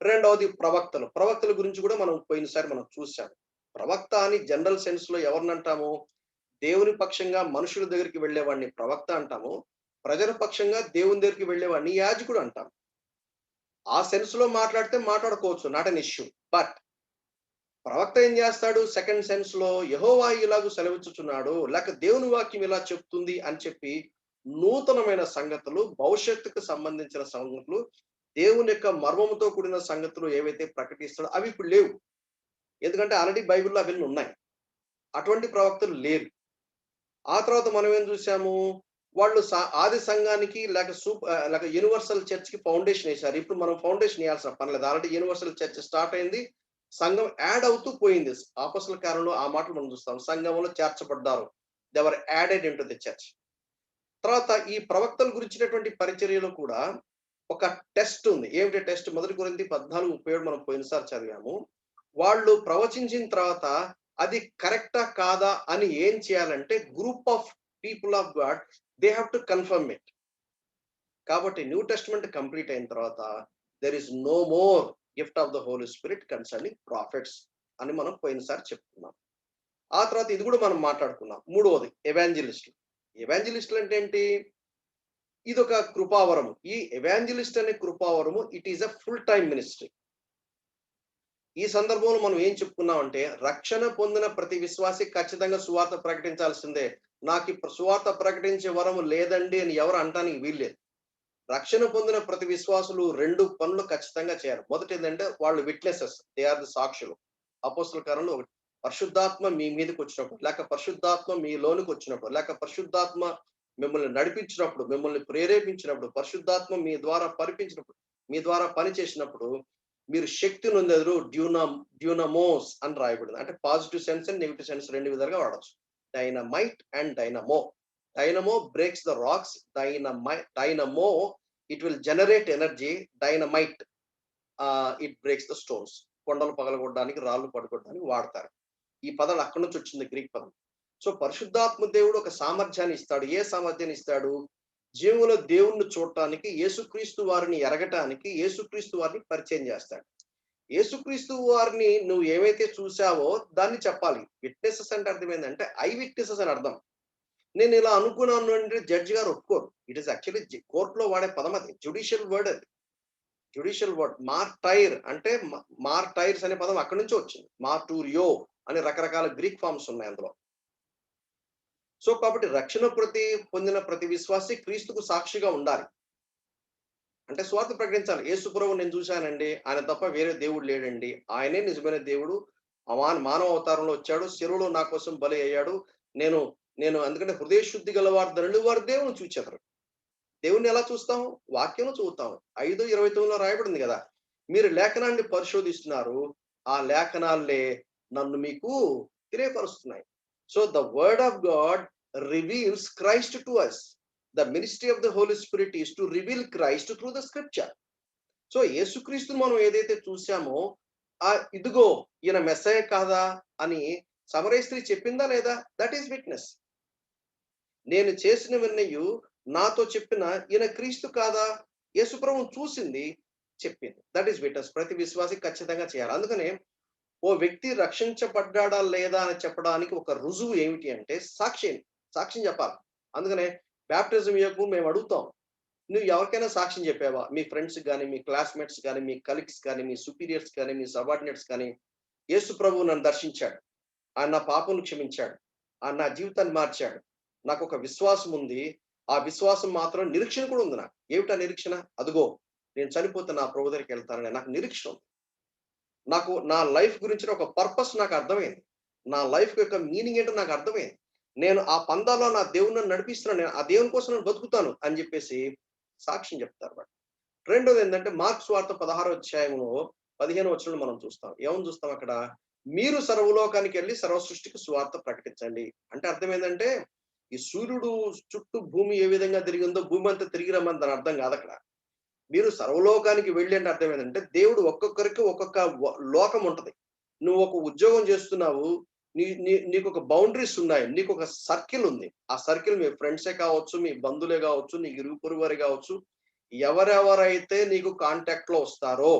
Speaker 1: రెండవది ప్రవక్తల గురించి కూడా మనం పోయినసారి మనం చూసాం. ప్రవక్త అని జనరల్ సెన్స్ లో ఎవరిని అంటాము? దేవుని పక్షంగా మనుషుల దగ్గరికి వెళ్ళేవాడిని ప్రవక్త అంటాము. ప్రజల పక్షంగా దేవుని దగ్గరికి వెళ్ళేవాడిని యాజకుడు అంటాం. ఆ సెన్స్ లో మాట్లాడితే మాట్లాడుకోవచ్చు, నాట్ అన్ ఇష్యూ. బట్ ప్రవక్త ఏం చేస్తాడు? సెకండ్ సెన్స్ లో యెహోవా ఇలాగూ సెలవిచ్చుచున్నాడు, లేక దేవుని వాక్యం ఇలా చెప్తుంది అని చెప్పి నూతనమైన సంగతులు, భవిష్యత్తుకు సంబంధించిన సంగతులు, దేవుని యొక్క మర్మముతో కూడిన సంగతులు ఏవైతే ప్రకటిస్తాడో అవి ఇప్పుడు లేవు. ఎందుకంటే ఆల్రెడీ బైబిల్లో అవన్నీ ఉన్నాయి. అటువంటి ప్రవక్తలు లేరు. ఆ తర్వాత మనం ఏం చూసాము? వాళ్ళు ఆది సంఘానికి లేక యూనివర్సల్ చర్చ్ కి ఫౌండేషన్ వేశారు. ఇప్పుడు మనం ఫౌండేషన్ వేయాల్సిన పని లేదు. ఆల్రెడీ యూనివర్సల్ చర్చ్ స్టార్ట్ అయింది. సంఘం యాడ్ అవుతూ పోయింది. అపోస్తల కార్యంలో ఆ మాటలు మనం చూస్తాం. సంఘంలో చేర్చబడ్డారు. They were added into the church. తర్వాత ఈ ప్రవక్తల గురించినటువంటి పరిచర్యలో కూడా ఒక టెస్ట్ ఉంది. ఏమిటి టెస్ట్? 1 కొరింథీ 14:37 మనం పోయినసారి చదివాము. వాళ్ళు ప్రవచించిన తర్వాత అది కరెక్టా కాదా అని ఏం చేయాలంటే group of people of God they have to confirm it. కాబట్టి న్యూ టెస్ట్మెంట్ కంప్లీట్ అయిన తర్వాత there is no more gift of the Holy Spirit concerning prophets అని మనం పోయినసారి చెప్పుకున్నాం. ఆ తర్వాత ఇది కూడా మనం మాట్లాడుకున్నాం. మూడవది ఎవాంజలిస్టులు అంటే ఏంటి? ఇదొక కృపావరము. ఈ ఎవాంజలిస్ట్ అనే కృపావరము it is a full time ministry. ఈ సందర్భంలో మనం ఏం చెప్పుకున్నామంటే రక్షణ పొందిన ప్రతి విశ్వాసి ఖచ్చితంగా సువార్త ప్రకటించాల్సిందే. నాకు సువార్త ప్రకటించే వరము లేదండి అని ఎవరు అనటానికి వీల్లేదు. రక్షణ పొందిన ప్రతి విశ్వాసులు 2 పనులు ఖచ్చితంగా చేయాలి. మొదటి ఏంటంటే వాళ్ళు విట్నెసెస్, దే ఆర్ ది సాక్షులు. అపోస్తల కార్యంలో పరిశుద్ధాత్మ మీ మీదకి వచ్చినప్పుడు, లేక పరిశుద్ధాత్మ మీ లోనికి వచ్చినప్పుడు, లేక పరిశుద్ధాత్మ మిమ్మల్ని నడిపించినప్పుడు, మిమ్మల్ని ప్రేరేపించినప్పుడు, పరిశుద్ధాత్మ మీ ద్వారా పని చేసినప్పుడు మీరు శక్తి నొందెదరు. డ్యూనమోస్ అని రాయబడింది. అంటే positive sense and negative sense 2 విధాలుగా వాడచ్చు. Dynamite and dynamo. Dynamo breaks the rocks. Dynamo it will generate energy. Dynamite it breaks the stones. కొండలు పగలగొట్టడానికి, రాళ్ళు పడగొట్టడానికి వాడతారు. ఈ పదాలు అక్కడి నుంచి వచ్చింది, గ్రీక్ పదం. సో పరిశుద్ధాత్మ దేవుడు ఒక సామర్థ్యాన్ని ఇస్తాడు. ఏ సామర్థ్యాన్ని ఇస్తాడు? జీవుల దేవుణ్ణి చూడటానికి, యేసుక్రీస్తు వారిని ఎరగటానికి, యేసుక్రీస్తు వారిని పరిచయం చేస్తాడు. యేసుక్రీస్తు వారిని నువ్వు ఏవైతే చూసావో దాన్ని చెప్పాలి. విట్నెసెస్ అంటే అర్థం ఏంటంటే ఐ విట్నెసెస్ అని అర్థం. నేను ఇలా అనుకున్నాను అంటే జడ్జి గారు ఒప్పుకోరు. ఇట్ ఈస్ యాక్చువల్లీ కోర్టులో వాడే పదం అది. జ్యుడిషియల్ వర్డ్ అది. Judicial word. మార్టైర్ అంటే మార్టైర్స్ అనే పదం అక్కడి నుంచి వచ్చింది. మార్టూరియో అని రకరకాల గ్రీక్ ఫార్మ్స్ ఉన్నాయి అందులో. సో కాబట్టి రక్షణ పొందిన ప్రతి విశ్వాసి క్రీస్తుకు సాక్షిగా ఉండాలి. అంటే స్వార్థ ప్రకటించాలి. యేసు ప్రభువు నేను చూశానండి, ఆయన తప్ప వేరే దేవుడు లేడండి, ఆయనే నిజమైన దేవుడు, మానవ అవతారంలో వచ్చాడు, శిలువలో నా కోసం బలి అయ్యాడు, నేను అందుకంటే హృదయ శుద్ధి గలవారు ధనులు వారు దేవుని చూచెదరు. దేవుణ్ణి ఎలా చూస్తాం? వాక్యం చూస్తాం. 5:29లో రాయబడింది కదా, మీరు లేఖనాన్ని పరిశోధిస్తున్నారు, ఆ లేఖనాలే నన్ను మీకు తెలియపరుస్తున్నాయి. So the word of God reveals Christ to us. The ministry of the Holy Spirit is to reveal Christ through the scripture. So యేసుక్రీస్తుని మనం ఏదైతే చూసామో ఇదిగో ఈయన మెస్సయ్య కాదా అని సమరయ స్త్రీ చెప్పిందా లేదా? That is witness. నేను చేసినవన్నయు నాతో చెప్పిన ఈయన క్రీస్తు కాదా? యేసుప్రభువుని చూసింది చెప్పింది. That is witness. ప్రతి విశ్వాసి ఖచ్చితంగా చేయాలి. అందుకనే ఓ వ్యక్తి రక్షించబడ్డాడా లేదా అని చెప్పడానికి ఒక రుజువు ఏమిటి అంటే సాక్ష్యం చెప్పాలి. అందుకనే బాప్టిజం ఇయ్యకు మేము అడుగుతాం. నువ్వు ఎవరికైనా సాక్ష్యం చెప్పావా? మీ ఫ్రెండ్స్‌కి గాని, మీ క్లాస్‌మేట్స్ గాని, మీ కలీగ్స్ గాని, మీ సుపీరియర్స్ గాని, మీ సబార్డినేట్స్ గాని, యేసు ప్రభువు నన్ను దర్శించాడు. ఆయన నా పాపములు క్షమించాడు. ఆయన నా జీవితాన్ని మార్చాడు. నాకొక విశ్వాసం ఉంది. ఆ విశ్వాసం మాత్రం నిరీక్షణ కూడా ఉంది నాకు. ఏమిటా నిరీక్షణ? అదుగో నేను చనిపోతే నా ప్రభు దగ్గరికెళ్తానని నాకు నిరీక్షణ ఉంది. నాకు నా లైఫ్ గురించిన ఒక పర్పస్ నాకు అర్థమైంది. నా లైఫ్ యొక్క మీనింగ్ ఏంటో నాకు అర్థమైంది. నేను ఆ పందాలో నా దేవుడు నన్ను నడిపిస్తున్నాడు. నేను ఆ దేవుని కోసం నేను బతుకుతాను అని చెప్పేసి సాక్ష్యం చెప్తారు వాళ్ళు. రెండోదేంటంటే మార్కు సువార్త 16వ అధ్యాయంలో 15వ వచనంలో మనం చూస్తాం. ఏమని చూస్తాం అక్కడ? మీరు సర్వలోకానికెళ్ళి సర్వ సృష్టికి సువార్త ప్రకటించండి. అంటే అర్థం ఏందంటే, ఈ సూర్యుడు చుట్టూ భూమి ఏ విధంగా తిరిగిందో భూమి అంతా తిరిగి రమ్మని దాని అర్థం కాదక్కడ. మీరు సర్వలోకానికి వెళ్ళి అంటే అర్థం ఏంటంటే, దేవుడు ఒక్కొక్కరికి ఒక్కొక్క లోకం ఉంటది. నువ్వు ఒక ఉద్యోగం చేస్తున్నావు. నీకొక బౌండరీస్ ఉన్నాయి. నీకొక సర్కిల్ ఉంది. ఆ సర్కిల్ మీ ఫ్రెండ్సే కావచ్చు, మీ బంధువులే కావచ్చు, నీ ఇరుగు పొరుగు వారే కావచ్చు. ఎవరెవరైతే నీకు కాంటాక్ట్‌లో వస్తారో,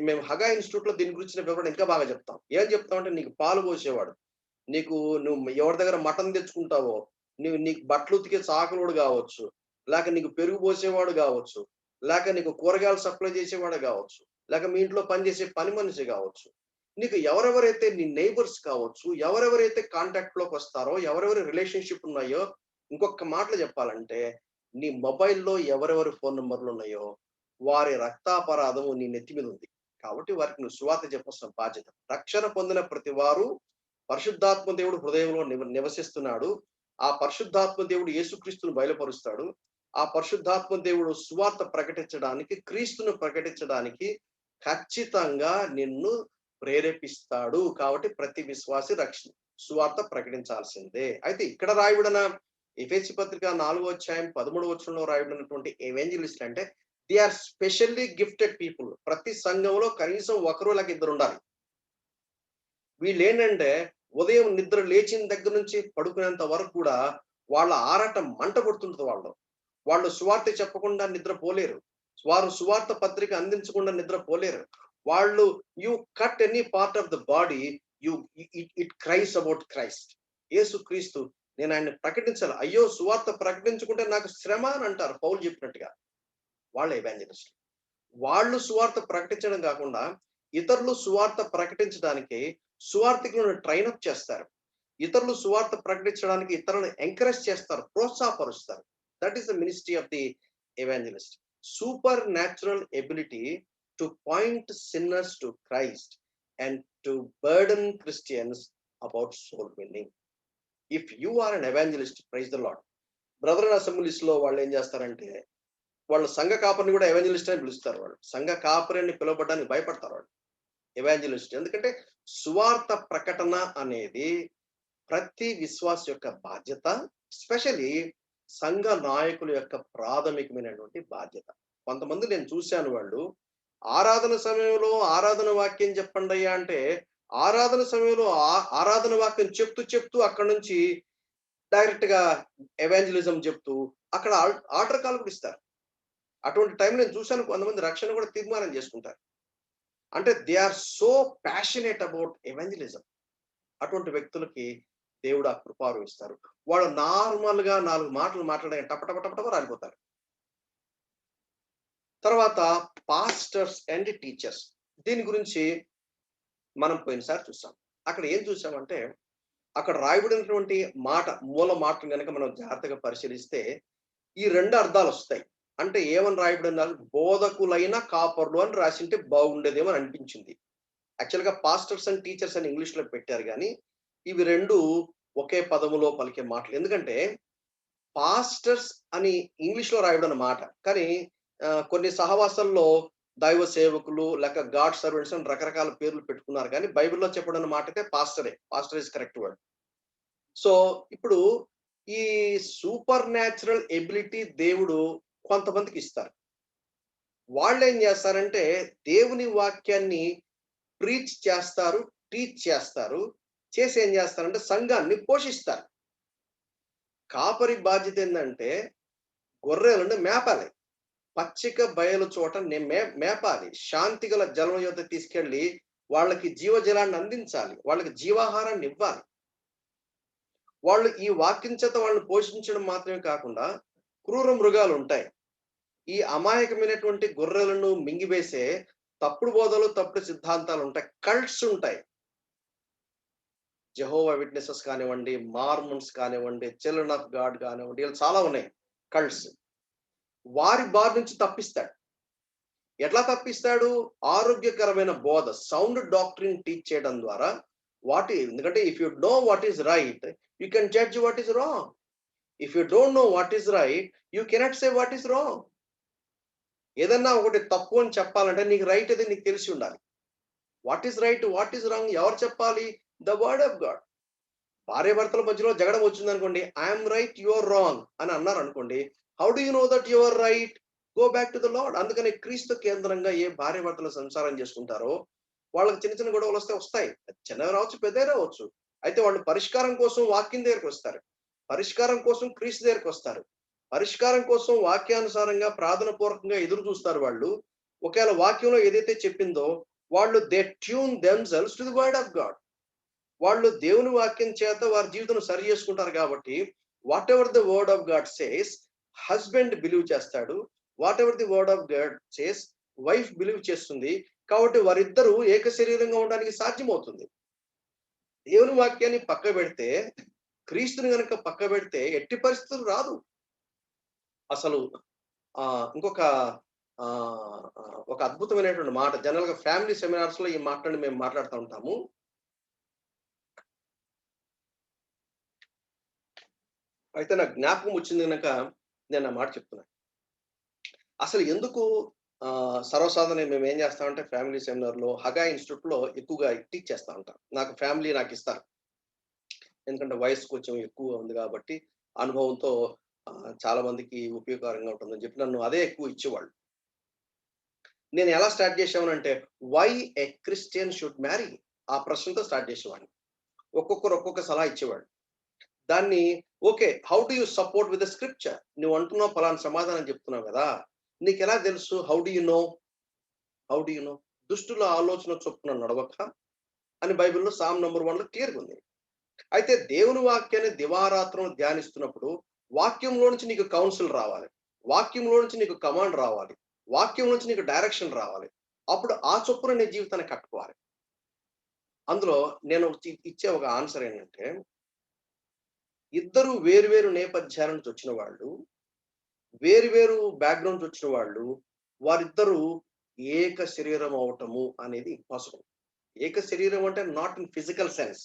Speaker 1: మేము హగా ఇన్‌స్టిట్యూట్‌లో దీని గురించిన వివరణ ఇంకా బాగా చెప్తాం. ఏం చెప్తామంటే నీకు పాలు పోసేవాడు, నువ్వు ఎవరి దగ్గర మటన్ తెచ్చుకుంటావో, నీకు బట్టలు ఉతికే చాకలోడు కావచ్చు, లేక నీకు పెరుగు పోసేవాడు కావచ్చు, లేక నీకు కూరగాయలు సప్లై చేసేవాడు కావచ్చు, లేక మీ ఇంట్లో పనిచేసే పని మనిషి కావచ్చు. నీకు ఎవరెవరైతే నీ నైబర్స్ కావచ్చు, ఎవరెవరైతే కాంటాక్ట్‌లోకి వస్తారో, ఎవరెవరి రిలేషన్‌షిప్ ఉన్నాయో, ఇంకొక మాటలో చెప్పాలంటే, నీ మొబైల్‌లో ఎవరెవరి ఫోన్ నంబర్‌లు ఉన్నాయో, వారి రక్తాపరాధము నీ నెత్తి మీద ఉంది. కాబట్టి వారికి నువ్వు సువార్త చెప్పాల్సిన బాధ్యత. రక్షణ పొందిన ప్రతి వారు పరిశుద్ధాత్మ దేవుడు హృదయంలో నివసిస్తున్నాడు. ఆ పరిశుద్ధాత్మ దేవుడు యేసుక్రీస్తును బయలుపరుస్తాడు. ఆ పరిశుద్ధాత్మ దేవుడు సువార్త ప్రకటించడానికి, క్రీస్తును ప్రకటించడానికి ఖచ్చితంగా నిన్ను ప్రేరేపిస్తాడు. కాబట్టి ప్రతి విశ్వాసి సువార్త ప్రకటించాల్సిందే. అయితే ఇక్కడ రాయబడిన ఎఫెసీ పత్రిక 4వ అధ్యాయం 13వ వచనంలో రాయబడినటువంటి ఎవెంజలిస్ట్ అంటే they are specially gifted people. ప్రతి సంఘంలో కనీసం ఒకరు లేక ఇద్దరు ఉండాలి. వీళ్ళేంటంటే ఉదయం నిద్ర లేచిన దగ్గర నుంచి పడుకునేంత వరకు కూడా వాళ్ళ ఆరాటం మంట కొడుతుంటది వాళ్ళు. వాళ్ళు సువార్త చెప్పకుండా నిద్రపోలేరు. వారు సువార్త పత్రిక అందించకుండా నిద్రపోలేరు. వాళ్ళు cut any part of the body, it cries about Christ. యేసుక్రీస్తు నేను ఆయన్ని ప్రకటించాలి. అయ్యో సువార్త ప్రకటించుకుంటే నాకు శ్రమ అని అంటారు పౌలు చెప్పినట్టుగా. వాళ్ళ ఎవాంజలిస్ట్. వాళ్ళు సువార్త ప్రకటించడం కాకుండా ఇతరులు సువార్త ప్రకటించడానికి సువార్థికులను ట్రైన్ అప్ చేస్తారు. ఇతరులు సువార్త ప్రకటించడానికి ఇతరులను ఎంకరేజ్ చేస్తారు, ప్రోత్సాహపరుస్తారు. That is the ministry of the evangelist. Supernatural ability to point sinners to Christ and to burden Christians about soul winning. If you are an evangelist, praise the Lord. Brother assemblies లో వాళ్ళు ఏం చేస్తారంటే, వాళ్ళు సంఘ కాపరిని కూడా evangelist అని పిలుస్తారు. వాళ్ళు సంఘ కాపరిని పిలువబడడానికి భయపడతారు వాళ్ళు. ఎవాంజలిస్ట్ ఎందుకంటే సువార్త ప్రకటన అనేది ప్రతి విశ్వాస యొక్క బాధ్యత. ఎస్పెషల్లీ సంఘ నాయకుల యొక్క ప్రాథమికమైనటువంటి బాధ్యత. కొంతమంది నేను చూశాను, వాళ్ళు ఆరాధన సమయంలో ఆరాధన వాక్యం చెప్పండి అయ్యా అంటే, ఆరాధన సమయంలో ఆరాధన వాక్యం చెప్తూ అక్కడ నుంచి డైరెక్ట్ గా ఎవాంజలిజం చెప్తూ అక్కడ ఆర్డర్ కాల్ కూడా ఇస్తారు. అటువంటి టైం నేను చూశాను. కొంతమంది రక్షణ కూడా తీర్మానం చేసుకుంటారు. అంటే they are so passionate about evangelism. అటువంటి వ్యక్తులకి దేవుడు ఆ కృపారు ఇస్తారు. వాళ్ళు నార్మల్ గా 4 మాటలు మాట్లాడగా టప రాలిపోతారు. తర్వాత పాస్టర్స్ అండ్ టీచర్స్. దీని గురించి మనం పోయినసారి చూసాం. అక్కడ ఏం చూసామంటే, అక్కడ రాయబడినటువంటి మూల మాటను గనక మనం జాగ్రత్తగా పరిశీలిస్తే ఈ 2 అర్థాలు వస్తాయి. అంటే ఏమని రాయబడినారు? బోధకులైన కాపర్లు అని రాసింటే బాగుండేదేమో అని అనిపించింది. యాక్చువల్ గా పాస్టర్స్ అండ్ టీచర్స్ అని ఇంగ్లీష్ లో పెట్టారు కానీ ఇవి 2 ఒకే పదములో పలికే మాటలు. ఎందుకంటే పాస్టర్స్ అని ఇంగ్లీష్ లో రాయబడిన మాట, కానీ కొన్ని సహవాసాల్లో దైవ సేవకులు లేక గాడ్ సర్వెంట్స్ అని రకరకాల పేర్లు పెట్టుకున్నారు. కానీ బైబిల్లో చెప్పబడిన మాట అయితే pastor is correct word. So ఇప్పుడు ఈ సూపర్ న్యాచురల్ ఎబిలిటీ దేవుడు కొంతమందికి ఇస్తారు. వాళ్ళు ఏం చేస్తారంటే దేవుని వాక్యాన్ని ప్రీచ్ చేస్తారు, టీచ్ చేస్తారు. చేసి ఏం చేస్తారంటే సంఘాన్ని పోషిస్తారు. కాపరి బాధ్యత ఏంటంటే గొర్రెలను మేపాలి. పచ్చిక బయలు చోట మేపాలి. శాంతి గల జలం యొద్దకు తీసుకెళ్ళి వాళ్ళకి జీవజలాన్ని అందించాలి. వాళ్ళకి జీవాహారాన్ని ఇవ్వాలి. వాళ్ళు ఈ వాక్యం చేత వాళ్ళని పోషించడం మాత్రమే కాకుండా క్రూర మృగాలు ఉంటాయి. ఈ అమాయకమైనటువంటి గొర్రెలను మింగివేసే తప్పుడు బోధలు, తప్పుడు సిద్ధాంతాలు ఉంటాయి. కల్ట్స్ ఉంటాయి. జెహోవా విట్నెసెస్ కానివ్వండి, మార్మన్స్ కానివ్వండి, చిల్డ్రన్ ఆఫ్ గాడ్ కానివ్వండి, ఇలా చాలా ఉన్నాయి కల్ట్స్. వారి బారి నుంచి తప్పిస్తాడు. ఎట్లా తప్పిస్తాడు? ఆరోగ్యకరమైన బోధ, సౌండ్ డాక్ట్రిన్ టీచ్ చేయడం ద్వారా. ఎందుకంటే if you know what is right, you can judge what is wrong. If you don't know what is right, you cannot say what is wrong. ఏదన్నా ఒకటి తప్పు అని చెప్పాలంటే నీకు రైట్ అది నీకు తెలిసి ఉండాలి. What is right, what is wrong ఎవరు చెప్పాలి? The word of God. భార్యాభర్తల మధ్యలో జగడం వచ్చింది అనుకోండి, I'm right, you are wrong అని అన్నారు అనుకోండి, how do you know that you are right? Go back to the Lord. అందుకని క్రీస్తు కేంద్రంగా ఏ భార్యాభర్తలు సంసారం చేసుకుంటారో వాళ్ళకి చిన్న చిన్న గొడవలు వస్తాయి. చిన్నవి రావచ్చు, పెద్దవి రావచ్చు. అయితే వాళ్ళు పరిష్కారం కోసం వాక్యం దగ్గరికి వస్తారు. పరిష్కారం కోసం క్రీస్తు దగ్గరికి వస్తారు. పరిష్కారం కోసం వాక్యానుసారంగా ప్రార్థన పూర్వకంగా ఎదురు చూస్తారు వాళ్ళు. ఒకవేళ వాక్యంలో ఏదైతే చెప్పిందో వాళ్ళు they tune themselves to the word of God. వాళ్ళు దేవుని వాక్యం చేత వారి జీవితం సరి చేసుకుంటారు కాబట్టి whatever the word of God says husband believe చేస్తాడు. Whatever the word of God says wife believe చేస్తుంది. కాబట్టి వారిద్దరూ ఏక శరీరంగా ఉండడానికి సాధ్యమవుతుంది. దేవుని వాక్యాన్ని పక్క పెడితే, క్రీస్తుని గనక పక్క పెడితే ఎట్టి పరిస్థితులు రాదు. అసలు ఇంకొక ఒక అద్భుతమైనటువంటి మాట, జనరల్ గా ఫ్యామిలీ సెమినార్స్ లో ఈ మాటని మేము మాట్లాడుతూ ఉంటాము. అయితే నాకు జ్ఞాపకం వచ్చింది కనుక నేను ఆ మాట చెప్తున్నాను. అసలు ఎందుకు సర్వసాధారణ మేము ఏం చేస్తామంటే ఫ్యామిలీ సెమినార్లో హగా ఇన్స్టిట్యూట్ లో ఎక్కువగా టీచ్ చేస్తా ఉంటాం. నాకు ఫ్యామిలీ నాకు ఇస్తారు. ఎందుకంటే వయసు కొంచెం ఎక్కువ ఉంది కాబట్టి అనుభవంతో చాలా మందికి ఉపయోగకరంగా ఉంటుందని చెప్పి నన్ను అదే ఎక్కువ ఇచ్చేవాళ్ళు. నేను ఎలా స్టార్ట్ చేసేవానంటే why a Christian should marry, ఆ ప్రశ్నతో స్టార్ట్ చేసేవాడిని. ఒక్కొక్కరు ఒక్కొక్క సలహా ఇచ్చేవాడు. దాన్ని okay, how do you support with the scripture? నువ్వు అంటున్నావు ఫలానా సమాధానం చెప్తున్నావు కదా, నీకు ఎలా తెలుసు? How do you know? How do you know? దుష్టుల ఆలోచన చొప్పున నడవక అని బైబిల్లో సామ్ నంబర్ 1లో క్లియర్గా ఉంది. అయితే దేవుని వాక్యాన్ని దివారాత్రం ధ్యానిస్తున్నప్పుడు వాక్యంలో నుంచి నీకు కౌన్సిల్ రావాలి. వాక్యంలో నుంచి నీకు కమాండ్ రావాలి. వాక్యం నుంచి నీకు డైరెక్షన్ రావాలి. అప్పుడు ఆ చొప్పున నీ జీవితాన్ని కట్టుకోవాలి. అందులో నేను ఇచ్చే ఒక ఆన్సర్ ఏంటంటే, ఇద్దరు వేరు వేరు నేపథ్యాల నుంచి వచ్చిన వాళ్ళు, వేరు వేరు బ్యాక్గ్రౌండ్ నుంచి వచ్చిన వాళ్ళు, వారిద్దరూ ఏక శరీరం అవటము అనేది ఇంపాసిబుల్. ఏక శరీరం అంటే నాట్ ఇన్ ఫిజికల్ సెన్స్.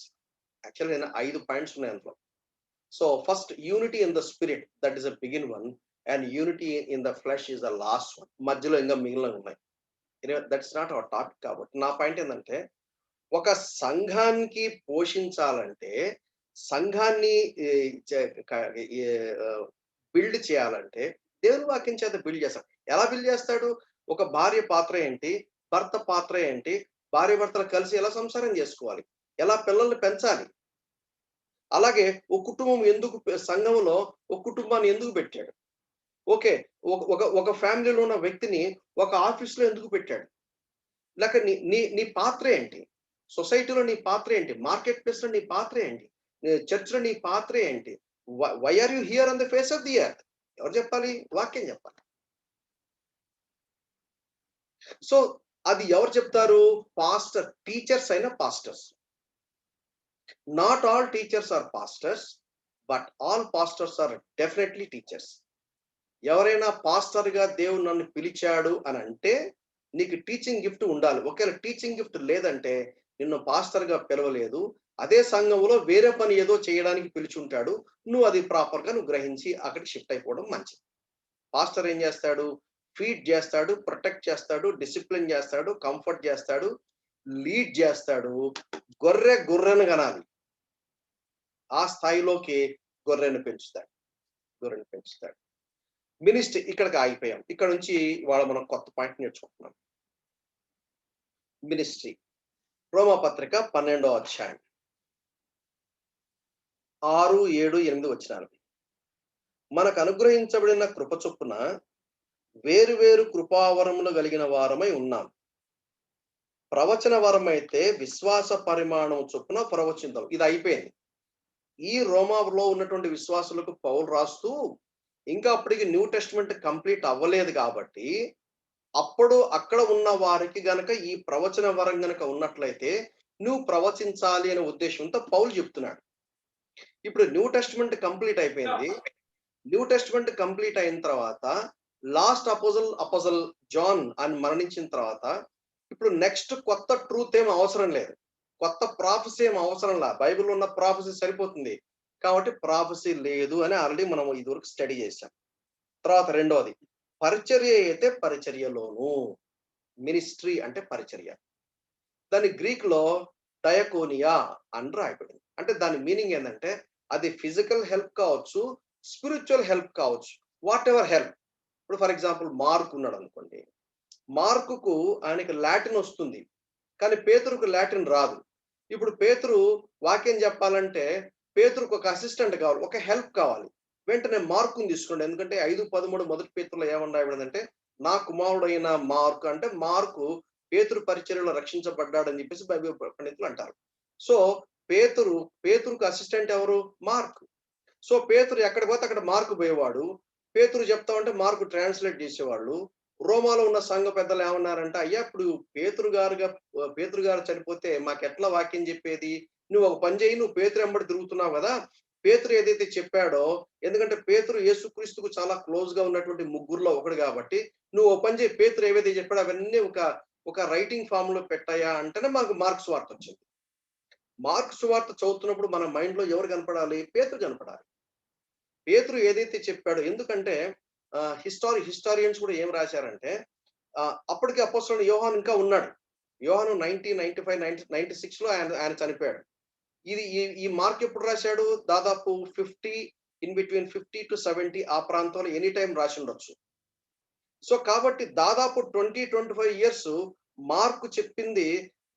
Speaker 1: యాక్చువల్‌గా 5 పాయింట్స్ ఉన్నాయి అందులో. So first unity in the spirit, that is the begin one, and unity in the flesh is the last one. మధ్యలో ఇంకా మిగిలినవి ఉన్నాయి. That's not our topic. కాబట్టి నా పాయింట్ ఏంటంటే, ఒక సంఘానికి పోషించాలంటే, సంఘాన్ని బిల్డ్ చేయాలంటే దేవుని వాక్యం చేత బిల్డ్ చేస్తాడు. ఎలా బిల్డ్ చేస్తాడు? ఒక భార్య పాత్ర ఏంటి? భర్త పాత్ర ఏంటి? భార్య భర్తలు కలిసి ఎలా సంసారం చేసుకోవాలి? ఎలా పిల్లల్ని పెంచాలి? అలాగే ఒక కుటుంబం ఎందుకు సంఘంలో ఒక కుటుంబాన్ని ఎందుకు పెట్టాడు? ఓకే, ఒక ఫ్యామిలీలో ఉన్న వ్యక్తిని ఒక ఆఫీస్‌లో ఎందుకు పెట్టాడు? లేక నీ నీ నీ పాత్ర ఏంటి? సొసైటీలో నీ పాత్ర ఏంటి? మార్కెట్ ప్లేస్‌లో నీ పాత్ర ఏంటి? చర్చ్‌లో నీ పాత్ర ఏంటి? Why are you here on the face of the earth? ఎవరు చెప్పాలి? వాక్యం చెప్పాలి. సో అది ఎవరు చెప్తారు? టీచర్స్ అయిన pastors. Not all teachers are pastors, but all pastors are definitely teachers. ఎవరైనా పాస్టర్‌గా దేవుడు నన్ను పిలిచాడు అని అంటే నీకు టీచింగ్ గిఫ్ట్ ఉండాలి. ఒకవేళ టీచింగ్ గిఫ్ట్ లేదంటే నిన్ను పాస్టర్‌గా పిలవలేదు. అదే సంఘంలో వేరే పని ఏదో చేయడానికి పిలిచుంటాడు. నువ్వు అది ప్రాపర్‌గా గ్రహించి అక్కడికి షిఫ్ట్ అయిపోవడం మంచిది. పాస్టర్ ఏం చేస్తాడు? ఫీడ్ చేస్తాడు, ప్రొటెక్ట్ చేస్తాడు, డిసిప్లిన్ చేస్తాడు, కంఫర్ట్ చేస్తాడు, లీడ్ చేస్తాడు. గొర్రెను గనాలి. ఆ స్థాయిలోకి గొర్రెను పెంచుతాడు. మినిస్ట్రీ ఇక్కడికి ఆగిపోయాం. ఇక్కడ నుంచి ఇవాళ మనం కొత్త పాయింట్ నేర్చుకుంటున్నాం. మినిస్ట్రీ. రోమాపత్రిక 12వ అధ్యాయం 6, 7, 8 వచనాలు. మనకు అనుగ్రహించబడిన కృప చొప్పున వేరు వేరు కృపావరములు కలిగిన వారమై ఉన్నాం. ప్రవచన వరం అయితే విశ్వాస పరిమాణం చొప్పున ప్రవచిందాం. ఇది అయిపోయింది. ఈ రోమాలో ఉన్నటువంటి విశ్వాసులకు పౌలు రాస్తూ ఇంకా అప్పటికి న్యూ టెస్ట్మెంట్ కంప్లీట్ అవ్వలేదు కాబట్టి, అప్పుడు అక్కడ ఉన్న వారికి గనక ఈ ప్రవచన వరం గనక ఉన్నట్లయితే నువ్వు ప్రవచించాలి అనే ఉద్దేశంతో పౌలు చెప్తున్నాడు. ఇప్పుడు న్యూ టెస్ట్మెంట్ కంప్లీట్ అయిపోయింది. న్యూ టెస్ట్మెంట్ కంప్లీట్ అయిన తర్వాత లాస్ట్ అపోజల్ జాన్ అని మరణించిన తర్వాత ఇప్పుడు నెక్స్ట్ కొత్త ట్రూత్ ఏం అవసరం లేదు. కొత్త ప్రాఫెసీ ఏం అవసరం లా. బైబిల్లో ఉన్న ప్రాఫెసీ సరిపోతుంది. కాబట్టి ప్రాఫెసీ లేదు అని ఆల్రెడీ మనం ఇదివరకు స్టడీ చేశాం. తర్వాత రెండోది, పరిచర్య అయితే పరిచర్యలోను. మినిస్ట్రీ అంటే పరిచర్య. దాని గ్రీక్ లో డయకోనియా అని రాయబడింది. అంటే దాని మీనింగ్ ఏంటంటే అది ఫిజికల్ హెల్ప్ కావచ్చు, స్పిరిచువల్ హెల్ప్ కావచ్చు, వాట్ ఎవర్ హెల్ప్. ఇప్పుడు ఫర్ ఎగ్జాంపుల్ మార్క్ ఉన్నాడు అనుకోండి. మార్కుకు ఆయనకి లాటిన్ వస్తుంది, కానీ పేతురుకు లాటిన్ రాదు. ఇప్పుడు పేతురు వాక్యం చెప్పాలంటే పేతురుకు ఒక అసిస్టెంట్ కావాలి, ఒక హెల్ప్ కావాలి. వెంటనే మార్కుని తీసుకోండి. ఎందుకంటే 5:13 మొదటి పేతురులో ఏమని రాయబడిందంటే, నా కుమారుడైన మార్కు అంటే మార్కు పేతురు పరిచర్యలో రక్షించబడ్డాడని చెప్పేసి బైబిల్ పండితులు అంటారు. సో పేతురుకు అసిస్టెంట్ ఎవరు? మార్కు. సో పేతురు ఎక్కడికి పోతే అక్కడ మార్కు పోయేవాడు. పేతురు చెప్తా ఉంటే మార్కు ట్రాన్స్లేట్ చేసేవాళ్ళు. రోమాలో ఉన్న సంఘ పెద్దలు ఏమన్నారంటే, అయ్యా ఇప్పుడు పేతురు గారు చనిపోతే మాకెట్లా వాక్యం చెప్పేది? నువ్వు ఒక పని చేయి, నువ్వు పేతురు వెంబడి తిరుగుతున్నావు కదా, పేతురు ఏదైతే చెప్పాడో, ఎందుకంటే పేతురు యేసుక్రీస్తుకు చాలా క్లోజ్ గా ఉన్నటువంటి ముగ్గురులో ఒకడు కాబట్టి, నువ్వు ఒక పని చేయి, పేతురు ఏవైతే చెప్పాడో అవన్నీ ఒక రైటింగ్ ఫామ్ లో పెట్టాయా అంటేనే మనకు మార్కు సువార్త వచ్చింది. మార్కు సువార్త చదువుతున్నప్పుడు మన మైండ్ లో ఎవరు కనపడాలి? పేతురు కనపడాలి. పేతురు ఏదైతే చెప్పాడో, ఎందుకంటే హిస్టారియన్స్ కూడా ఏం రాశారంటే, అప్పటికి అపోస్తలుడు యోహాను ఇంకా ఉన్నాడు. యోహాను 96 లో ఆయన చనిపోయాడు. ఈ మార్క్ ఎప్పుడు రాశాడు? దాదాపు 50 to 70 ఆ ప్రాంతంలో ఎనీ టైం రాసి ఉండొచ్చు. సో కాబట్టి దాదాపు 20-25 ఇయర్స్ మార్కు చెప్పింది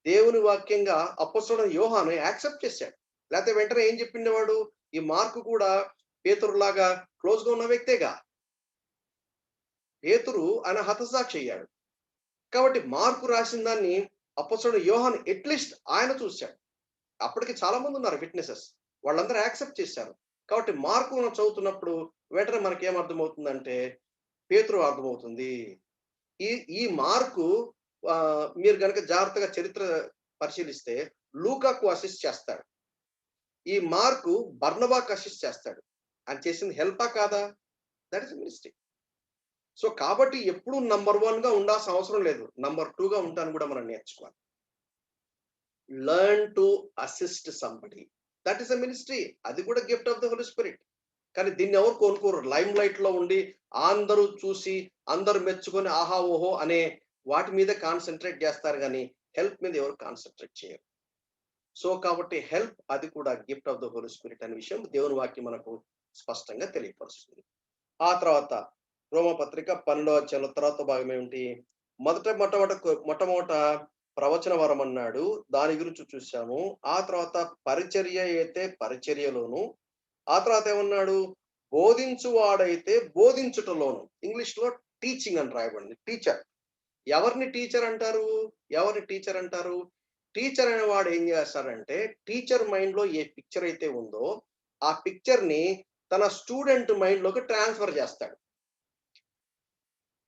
Speaker 1: దేవుని వాక్యంగా అపోస్తలుడు యోహాను యాక్సెప్ట్ చేశాడు. లేకపోతే వెంటనే ఏం చెప్పిండేవాడు? ఈ మార్కు కూడా పేతురులాగా క్లోజ్ గా ఉన్న వ్యక్తేగా. పేతురు ఆయన హతసాక్షి అయ్యాడు. కాబట్టి మార్కు రాసిన దాన్ని అపోస్తలుడు యోహాను అట్లీస్ట్ ఆయన చూశాడు. అప్పటికి చాలా మంది ఉన్నారు విట్నెసెస్, వాళ్ళందరూ యాక్సెప్ట్ చేశారు. కాబట్టి మార్కు మనం చదువుతున్నప్పుడు వెంటనే మనకి ఏం అర్థమవుతుందంటే పేతురు అర్థమవుతుంది. ఈ మార్కు మీరు కనుక జాగ్రత్తగా చరిత్ర పరిశీలిస్తే లూకాకు అసిస్ట్ చేస్తాడు. ఈ మార్కు బర్నబాకు అసిస్ట్ చేస్తాడు. ఆయన చేసింది హెల్పా కాదా? That is ministry. సో కాబట్టి ఎప్పుడు నంబర్ 1 గా ఉండాల్సిన అవసరం లేదు. నంబర్ 2 గా ఉంటాను కూడా మనం నేర్చుకోవాలి. Learn to assist somebody. That is a ministry. అది కూడా gift of the Holy Spirit. కానీ దీన్ని ఎవరు కోరుకోరు. లైమ్ లైట్ లో ఉండి అందరూ చూసి అందరూ మెచ్చుకొని ఆహా ఓహో అనే వాటి మీద కాన్సన్ట్రేట్ చేస్తారు, కానీ హెల్ప్ మీద ఎవరు కాన్సన్ట్రేట్ చేయరు. సో కాబట్టి హెల్ప్ అది కూడా gift of the Holy Spirit అనే విషయం దేవుని వాక్యం మనకు స్పష్టంగా తెలియపరుస్తుంది. ఆ తర్వాత రోమపత్రిక 12వ అధ్యాయంలో తర్వాత భాగం ఏమిటి? మొట్టమొదట ప్రవచన వరం అన్నాడు, దాని గురించి చూసాము. ఆ తర్వాత పరిచర్య అయితే పరిచర్యలోను. ఆ తర్వాత ఏమన్నాడు? బోధించువాడైతే బోధించుటలోను. ఇంగ్లీష్ లో టీచింగ్ అని రాయబడింది. టీచర్. ఎవరిని టీచర్ అంటారు? టీచర్ అనే వాడు ఏం చేస్తాడంటే, టీచర్ మైండ్ లో ఏ పిక్చర్ అయితే ఉందో ఆ పిక్చర్ ని తన స్టూడెంట్ మైండ్ లోకి ట్రాన్స్ఫర్ చేస్తాడు.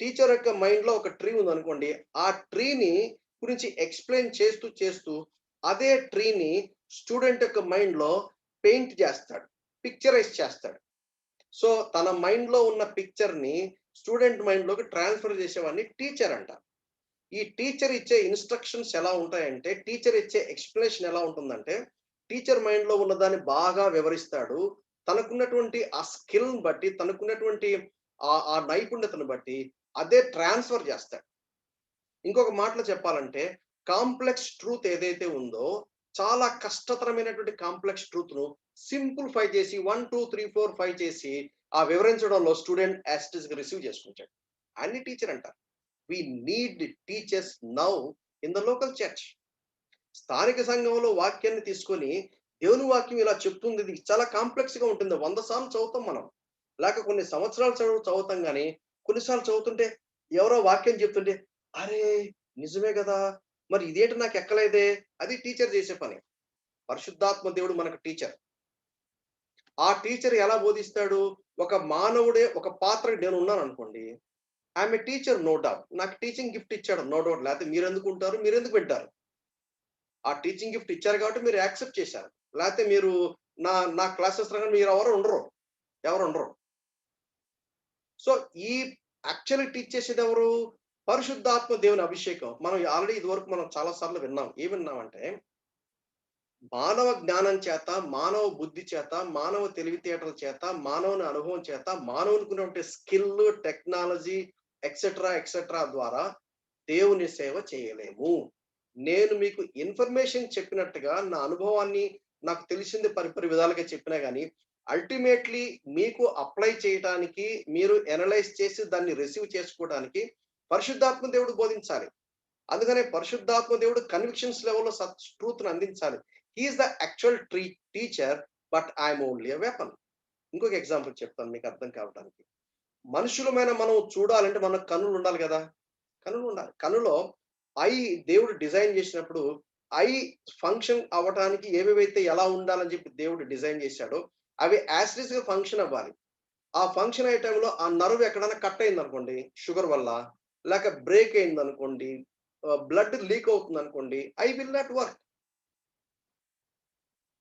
Speaker 1: టీచర్ యొక్క మైండ్ లో ఒక ట్రీ ఉంది అనుకోండి, ఆ ట్రీని గురించి ఎక్స్ప్లెయిన్ చేస్తూ అదే ట్రీని స్టూడెంట్ యొక్క మైండ్ లో పెయింట్ చేస్తాడు, పిక్చరైజ్ చేస్తాడు. సో తన మైండ్ లో ఉన్న పిక్చర్ ని స్టూడెంట్ మైండ్ లోకి ట్రాన్స్ఫర్ చేసేవాడిని టీచర్ అంట. ఈ టీచర్ ఇచ్చే ఇన్స్ట్రక్షన్స్ ఎలా ఉంటాయంటే, టీచర్ ఇచ్చే ఎక్స్ప్లెనేషన్ ఎలా ఉంటుందంటే, టీచర్ మైండ్ లో ఉన్నదాన్ని బాగా వివరిస్తాడు. తనకున్నటువంటి ఆ స్కిల్ బట్టి, తనకున్నటువంటి ఆ నైపుణ్యతను బట్టి అదే ట్రాన్స్ఫర్ చేస్తాడు. ఇంకొక మాటలో చెప్పాలంటే, కాంప్లెక్స్ ట్రూత్ ఏదైతే ఉందో, చాలా కష్టతరమైనటువంటి కాంప్లెక్స్ ట్రూత్ ను సింప్లిఫై చేసి 1 2 3 4 5 చేసి ఆ వివరించడంలో స్టూడెంట్ యాస్టిస్ రిసీవ్ చేసుకుంటాడు. అన్ని టీచర్ అంటారు. We need teachers now in the local church. స్థానిక సంఘంలో వాక్యాన్ని తీసుకొని దేవుని వాక్యం ఇలా చెప్తుంది, ఇది చాలా కాంప్లెక్స్ గా ఉంటుంది. 100 సార్లు చదువుతాం మనం. లేక కొన్ని సంవత్సరాలు చదువుతాం గానీ, కొన్నిసార్లు చదువుతుంటే ఎవరో వాక్యం చెప్తుంటే, అరే! నిజమే గదా! మరి ఇదేంటి నాకు ఎక్కలేదే? అది టీచర్ చేసే పని. పరిశుద్ధాత్మ దేవుడు మనకు టీచర్. ఆ టీచర్ ఎలా బోధిస్తాడు? ఒక మానవుడే ఒక పాత్రకి నేనున్నాననుకోండి. I'm a teacher no doubt. నాకు టీచింగ్ గిఫ్ట్ ఇచ్చాడు నో డౌట్. లేతే మీరెందుకుంటారు? మీరెందుకు వింటారు? ఆ టీచింగ్ గిఫ్ట్ ఇచ్చారు కాబట్టి మీరు యాక్సెప్ట్ చేశారు. లేతే మీరు నా నా క్లాసెస్ రాగానే మీరెవరు ఉండరు. ఎవరుండరు. సో, ఈ యాక్చువల్లీ టీచ్ చేసేదెవరు? పరిశుద్ధాత్మ దేవుని అభిషేకం. మనం ఆల్రెడీ ఇదివరకు మనం చాలా సార్లు విన్నాం. ఏం విన్నామంటే, మానవ జ్ఞానం చేత, మానవ బుద్ధి చేత, మానవ తెలివితేటల చేత, మానవుని అనుభవం చేత, మానవునికున్నటువంటి స్కిల్, టెక్నాలజీ ఎక్సెట్రా, ఎక్సెట్రా ద్వారా దేవుని సేవ చేయలేము. నేను మీకు ఇన్ఫర్మేషన్ చెప్పినట్టుగా నా అనుభవాన్ని నాకు తెలిసింది పరిపరి విధాలుగా చెప్పినా గాని, అల్టిమేట్‌లీ మీకు అప్లై చేయటానికి, మీరు అనలైజ్ చేసి దాన్ని రిసీవ్ చేసుకోవడానికి పరిశుద్ధాత్మ దేవుడు బోధించాలి. అందుకనే పరిశుద్ధాత్మ దేవుడు కన్విక్షన్స్ లెవెల్‌లో ట్రూత్‌ని అందించాలి. He is the actual teacher but I am only a weapon. ఇంకొక ఎగ్జాంపుల్ చెప్తాను మీకు అర్థం కావడానికి. మనుషులమైన మనం చూడాలంటే మనకు కన్నులు ఉండాలి గదా! కన్నులు ఉండాలి. కన్నులో ఐ దేవుడు డిజైన్ చేసినప్పుడు ఐ ఫంక్షన్ అవ్వటానికి ఏవేవైతే ఎలా ఉండాలని చెప్పి దేవుడు డిజైన్ చేశాడో అవి యాజ్ ఇట్ ఈస్‌గా ఫంక్షన్ అవ్వాలి. ఆ ఫంక్షన్ అయ్యే టైంలో ఆ నర్వ్ ఎక్కడైనా కట్ అయిందనుకోండి షుగర్ వల్ల, లేక బ్రేక్ అయిందనుకోండి, బ్లడ్ లీక్ అవుతుందనుకోండి, I will not work.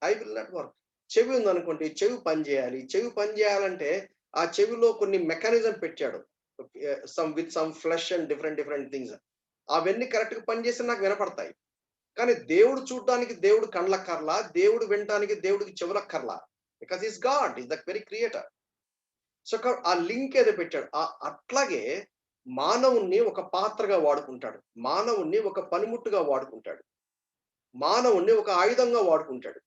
Speaker 1: I will not work. చెవి ఉందనుకోండి, చెవి పని చేయాలి. చెవి పని చేయాలంటే ఆ చెవిలో కొన్ని మెకానిజం పెట్టాడు. Some flesh and different different things. అవన్నీ కరెక్ట్‌గా పనిచేస్తే నాకు వినపడతాయి. కానీ దేవుడు చూడడానికి దేవుడు కళ్ళక్కర్లా. దేవుడు వినటానికి దేవుడికి చెవులక్కర్లా. Because is God. Is the very creator. So, ఆ లింక్ ఏదో పెట్టాడు. అట్లాగే మానవుణ్ణి ఒక పాత్రగా వాడుకుంటాడు. మానవుణ్ణి ఒక పనిముట్టుగా వాడుకుంటాడు. మానవుణ్ణి ఒక ఆయుధంగా వాడుకుంటాడు.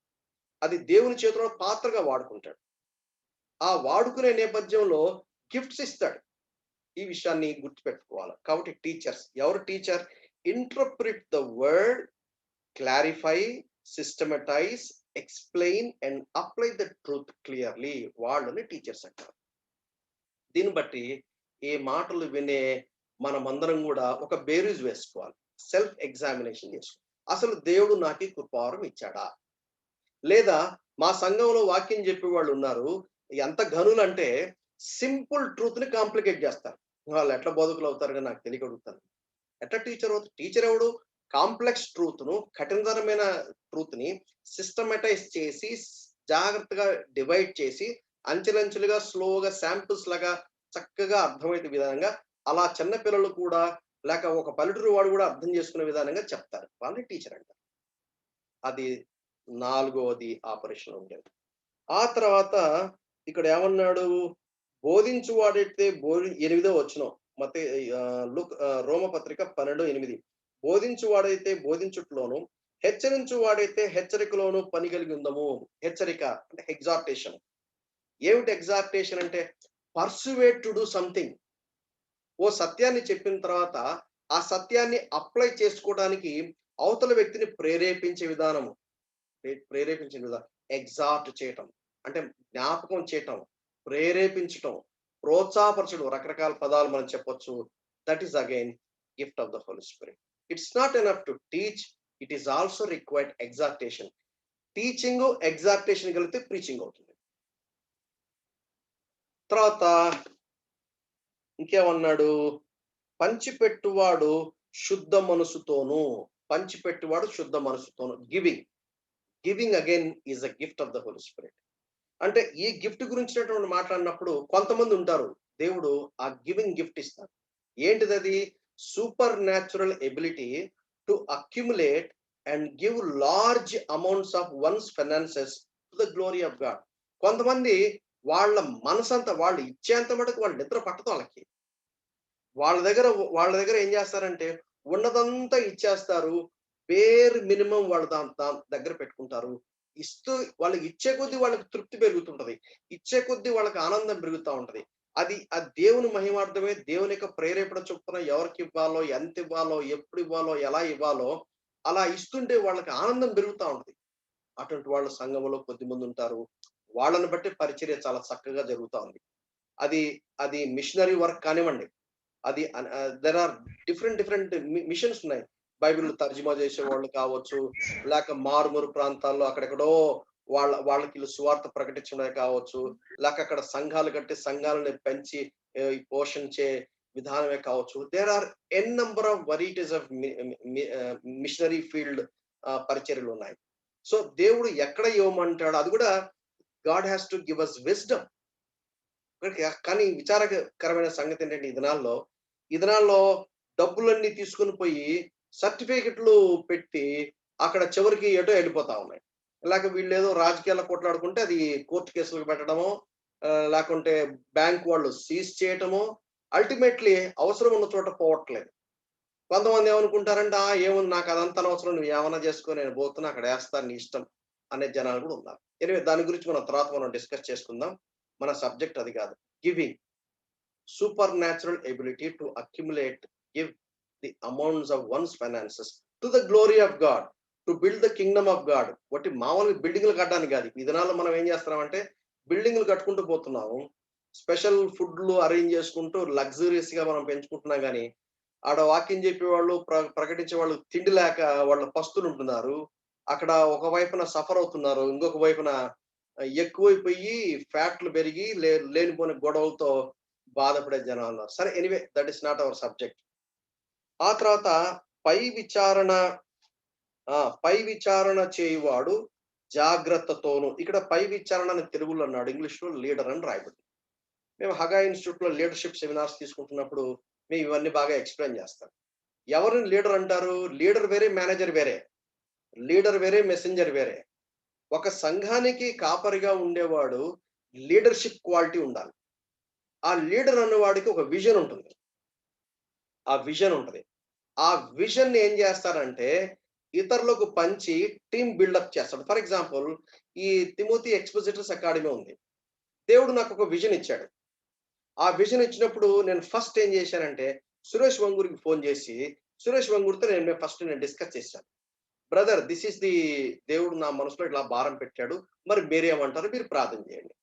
Speaker 1: అది దేవుని చేతిలో పాత్రగా వాడుకుంటాడు. ఆ వాడుకునే నేపథ్యంలో గిఫ్ట్స్ ఇస్తాడు. ఈ విషయాన్ని గుర్తుపెట్టుకోవాలి. కాబట్టి టీచర్స్. ఎవరు teacher? Interpret the word, clarify, systematize, explain and apply the truth clearly. వాళ్ళని టీచర్స్ అంటారు. దీన్ని బట్టి ఈ మాటలు వినే మనమందరం గూడా ఒక బేరీజ్ వేసుకోవాలి. సెల్ఫ్ ఎగ్జామినేషన్ చేసుకోవాలి. అసలు దేవుడు నాకు ఈ కృపావరం ఇచ్చాడా? లేదా మా సంఘంలో వాక్యం చెప్పేవాళ్ళున్నారు. ఎంత ఘనులంటే సింపుల్ ట్రూత్‌ని కాంప్లికేట్ జేస్తారు. వాళ్ళెట్లా బోధకులవుతారో నాకు తెలియక అడుగుతాను. ఎట్లా టీచర్ అవుతారు? టీచర్ ఎవడు? కాంప్లెక్స్ ట్రూత్‌ను, కఠినతరమైన ట్రూత్‌ని సిస్టమటైజ్ చేసి, జాగ్రత్తగా డివైడ్ చేసి, అంచెలంచెలుగా, స్లోగా శాంపిల్స్ లాగా చక్కగా అర్థమయ్యే విధంగా అలా చిన్న పిల్లలు కూడా లేక ఒక పల్లెటూరు వాడు కూడా అర్థం చేసుకునే విధానంగా చెప్తారు. వాళ్ళని టీచర్ అంటారు. అది నాలుగవది ఆపరేషన్ ఉండేది. ఆ తర్వాత ఇక్కడ ఏమన్నాడు? బోధించువాడైతే ఎనిమిదో వచనం. రోమపత్రిక 12:8. బోధించువాడైతే బోధించుటలోను, హెచ్చరించువాడైతే హెచ్చరికలోను పని కలిగి ఉందము. హెచ్చరిక అంటే ఎగ్జార్టేషన్. ఏమిటి ఎగ్జార్టేషన్ అంటే? Persuade to do something. ఓ సత్యాన్ని చెప్పిన తర్వాత, ఆ సత్యాన్ని అప్లై చేసుకోవడానికి అవతల వ్యక్తిని ప్రేరేపించే విధానము. ప్రేరేపించిన విధానం. ఎగ్జార్ట్ చేయటం. అంటే జ్ఞాపకం చేయటం, ప్రేరేపించటం, ప్రోత్సాహపరచడం రకరకాల పదాలు మనం చెప్పొచ్చు. That is again gift of the Holy Spirit. It's not enough to teach. It is also required exhortation. Teaching, exhortation కలిగితే ప్రీచింగ్ అవుతుంది. తర్వాత ఇంకేమన్నాడు? పంచిపెట్టువాడు శుద్ధ మనసుతోను. పంచిపెట్టువాడు శుద్ధ మనసుతోను. Giving. Giving again is a gift of the Holy Spirit. అంటే ఈ గిఫ్ట్ గురించినటువంటి మాట్లాడినప్పుడు కొంతమంది ఉంటారు. దేవుడు ఆ గివింగ్ గిఫ్ట్ ఇస్తాడు. ఏంటిదది? Supernatural ability to accumulate and give large amounts of one's finances to the glory of God. కొంతమంది వాళ్ళ మనసంతా వాళ్ళు ఇచ్చేంత మటుకు వాళ్ళు నిద్ర పట్టదు వాళ్ళకి. వాళ్ళ దగ్గర వాళ్ళ దగ్గర ఏం చేస్తారంటే ఉన్నదంతా ఇచ్చేస్తారు. బేర్ మినిమమ్ వాళ్ళు దాని దాని దగ్గర పెట్టుకుంటారు. ఇస్తూ వాళ్ళకి ఇచ్చే కొద్దీ వాళ్ళకి తృప్తి పెరుగుతుంటది. ఇచ్చే కొద్దీ వాళ్ళకి ఆనందం పెరుగుతా ఉంటది. అది దేవుని మహిమార్థమే. దేవుని యొక్క ప్రేరేపణ చొప్పున ఎవరికివ్వాలో, ఎంతివ్వాలో, ఎప్పుడివ్వాలో, ఎలా ఇవ్వాలో అలా ఇస్తుంటే వాళ్ళకి ఆనందం పెరుగుతా ఉంటది. అటువంటి వాళ్ళు సంఘంలో కొద్దిమందుంటారు. వాళ్ళని బట్టి పరిచర్య చాలా చక్కగా జరుగుతా ఉంది. అది అది మిషనరీ వర్క్ కానివ్వండి, అది there are different different missions ఉన్నాయి. బైబిల్ తర్జుమా చేసేవాళ్ళు కావచ్చు, లేక మారుమూరు ప్రాంతాల్లో అక్కడెక్కడో వాళ్ళకి ఈళ్ళు సువార్త ప్రకటించడమే కావచ్చు, లేక అక్కడ సంఘాలు కట్టి సంఘాలను పెంచి ఈ పోషించే విధానమే కావచ్చు. There are an number of varieties of missionary field పరిచర్యలున్నాయి. సో, దేవుడు ఎక్కడ ఇవ్వమంటాడో అది కూడా God has to give us wisdom. కానీ విచారకరమైన సంగతి ఏంటంటే ఈ దినాల్లో డబ్బులన్నీ తీసుకొని పోయి సర్టిఫికెట్లు పెట్టి అక్కడ చివరికి ఎటో వెళ్ళిపోతా ఉన్నాయి. ఇలాగ వీళ్ళేదో రాజకీయాల్లో కొట్లాడుకుంటే అది కోర్టు కేసులకు పెట్టడమో, లేకుంటే బ్యాంక్ వాళ్ళు సీజ్ చేయటమో, అల్టిమేట్‌లీ అవసరం ఉన్న చోట పోవట్లేదు. కొంతమంది ఏమనుకుంటారంటే, ఏముంది నాకు అదంతా అనవసరం. నువ్వు ఏమన్నా చేసుకో, నేను పోతున్నా అక్కడ ఏస్తాను నీ ఇష్టం అనే జనాలు కూడా ఉన్నారు. ఎనివే దాని గురించి మనం డిస్కస్ చేసుకుందాం. మన సబ్జెక్ట్ అది కాదు. Giving. Supernatural ability to accumulate, give the amounts of one's finances to the glory of God, to build the kingdom of God. ఒకటి మామూలుగా బిల్డింగ్లు కట్టడానికి కాదు. ఈ దినాల్లో మనం ఏం చేస్తున్నామంటే బిల్డింగ్లు కట్టుకుంటూ పోతున్నాము. స్పెషల్ ఫుడ్లు అరేంజ్ చేసుకుంటూ లగ్జూరియస్ గా మనం పెంచుకుంటున్నాం కానీ, ఆడ వాక్యం చెప్పేవాళ్ళు ప్రకటించే వాళ్ళు తిండి లేక వాళ్ళ పస్తులు ఉంటున్నారు. అక్కడ ఒక వైపున సఫర్ అవుతున్నారు, ఇంకొక వైపున ఎక్కువైపోయి ఫ్యాట్లు పెరిగి లేనిపోని గొడవలతో బాధపడే జనాలు ఉన్నారు. సరే, anyway that is not our subject. ఆ తర్వాత పై విచారణ పై విచారణ చేయువాడు జాగ్రత్తతోను. ఇక్కడ పై విచారణ అని తెలుగులో అన్నాడు, ఇంగ్లీష్‌లో లీడర్ అని రాయబడింది. మేము హగా ఇన్‌స్టిట్యూట్‌లో లీడర్‌షిప్ సెమినార్స్ తీసుకుంటున్నప్పుడు మేము ఇవన్నీ బాగా ఎక్స్‌ప్లెయిన్ చేస్తాం. ఎవరిని లీడర్ అంటారు? లీడర్ వేరే, మేనేజర్ వేరే. లీడర్ వేరే, మెసెంజర్ వేరే. ఒక సంఘానికి కాపరిగా ఉండేవాడు లీడర్‌షిప్ క్వాలిటీ ఉండాలి. ఆ లీడర్ అన్నవాడికి ఒక విజన్ ఉంటుంది. ఆ విజన్ ఉంటది. ఆ విజన్‌ని ఏం చేస్తారంటే ఇతరులకు పంచి టీమ్ బిల్డప్ చేస్తాడు. ఫర్ ఎగ్జాంపుల్, ఈ తిమోతి ఎక్స్‌పోజిటర్స్ అకాడమీ ఉంది. దేవుడు నాకొక విజన్ ఇచ్చాడు. ఆ విజన్ ఇచ్చినప్పుడు నేను ఫస్ట్ ఏం చేశానంటే సురేష్ వంగూరికి ఫోన్ చేసి, సురేష్ వంగూరితో నేను డిస్కస్ చేశాను. బ్రదర్, దిస్ ఈస్ ది దేవుడు నా మనసులో ఇట్లా భారం పెట్టాడు. మరి మీరేమంటారు? మీరు ప్రార్థన చేయండి.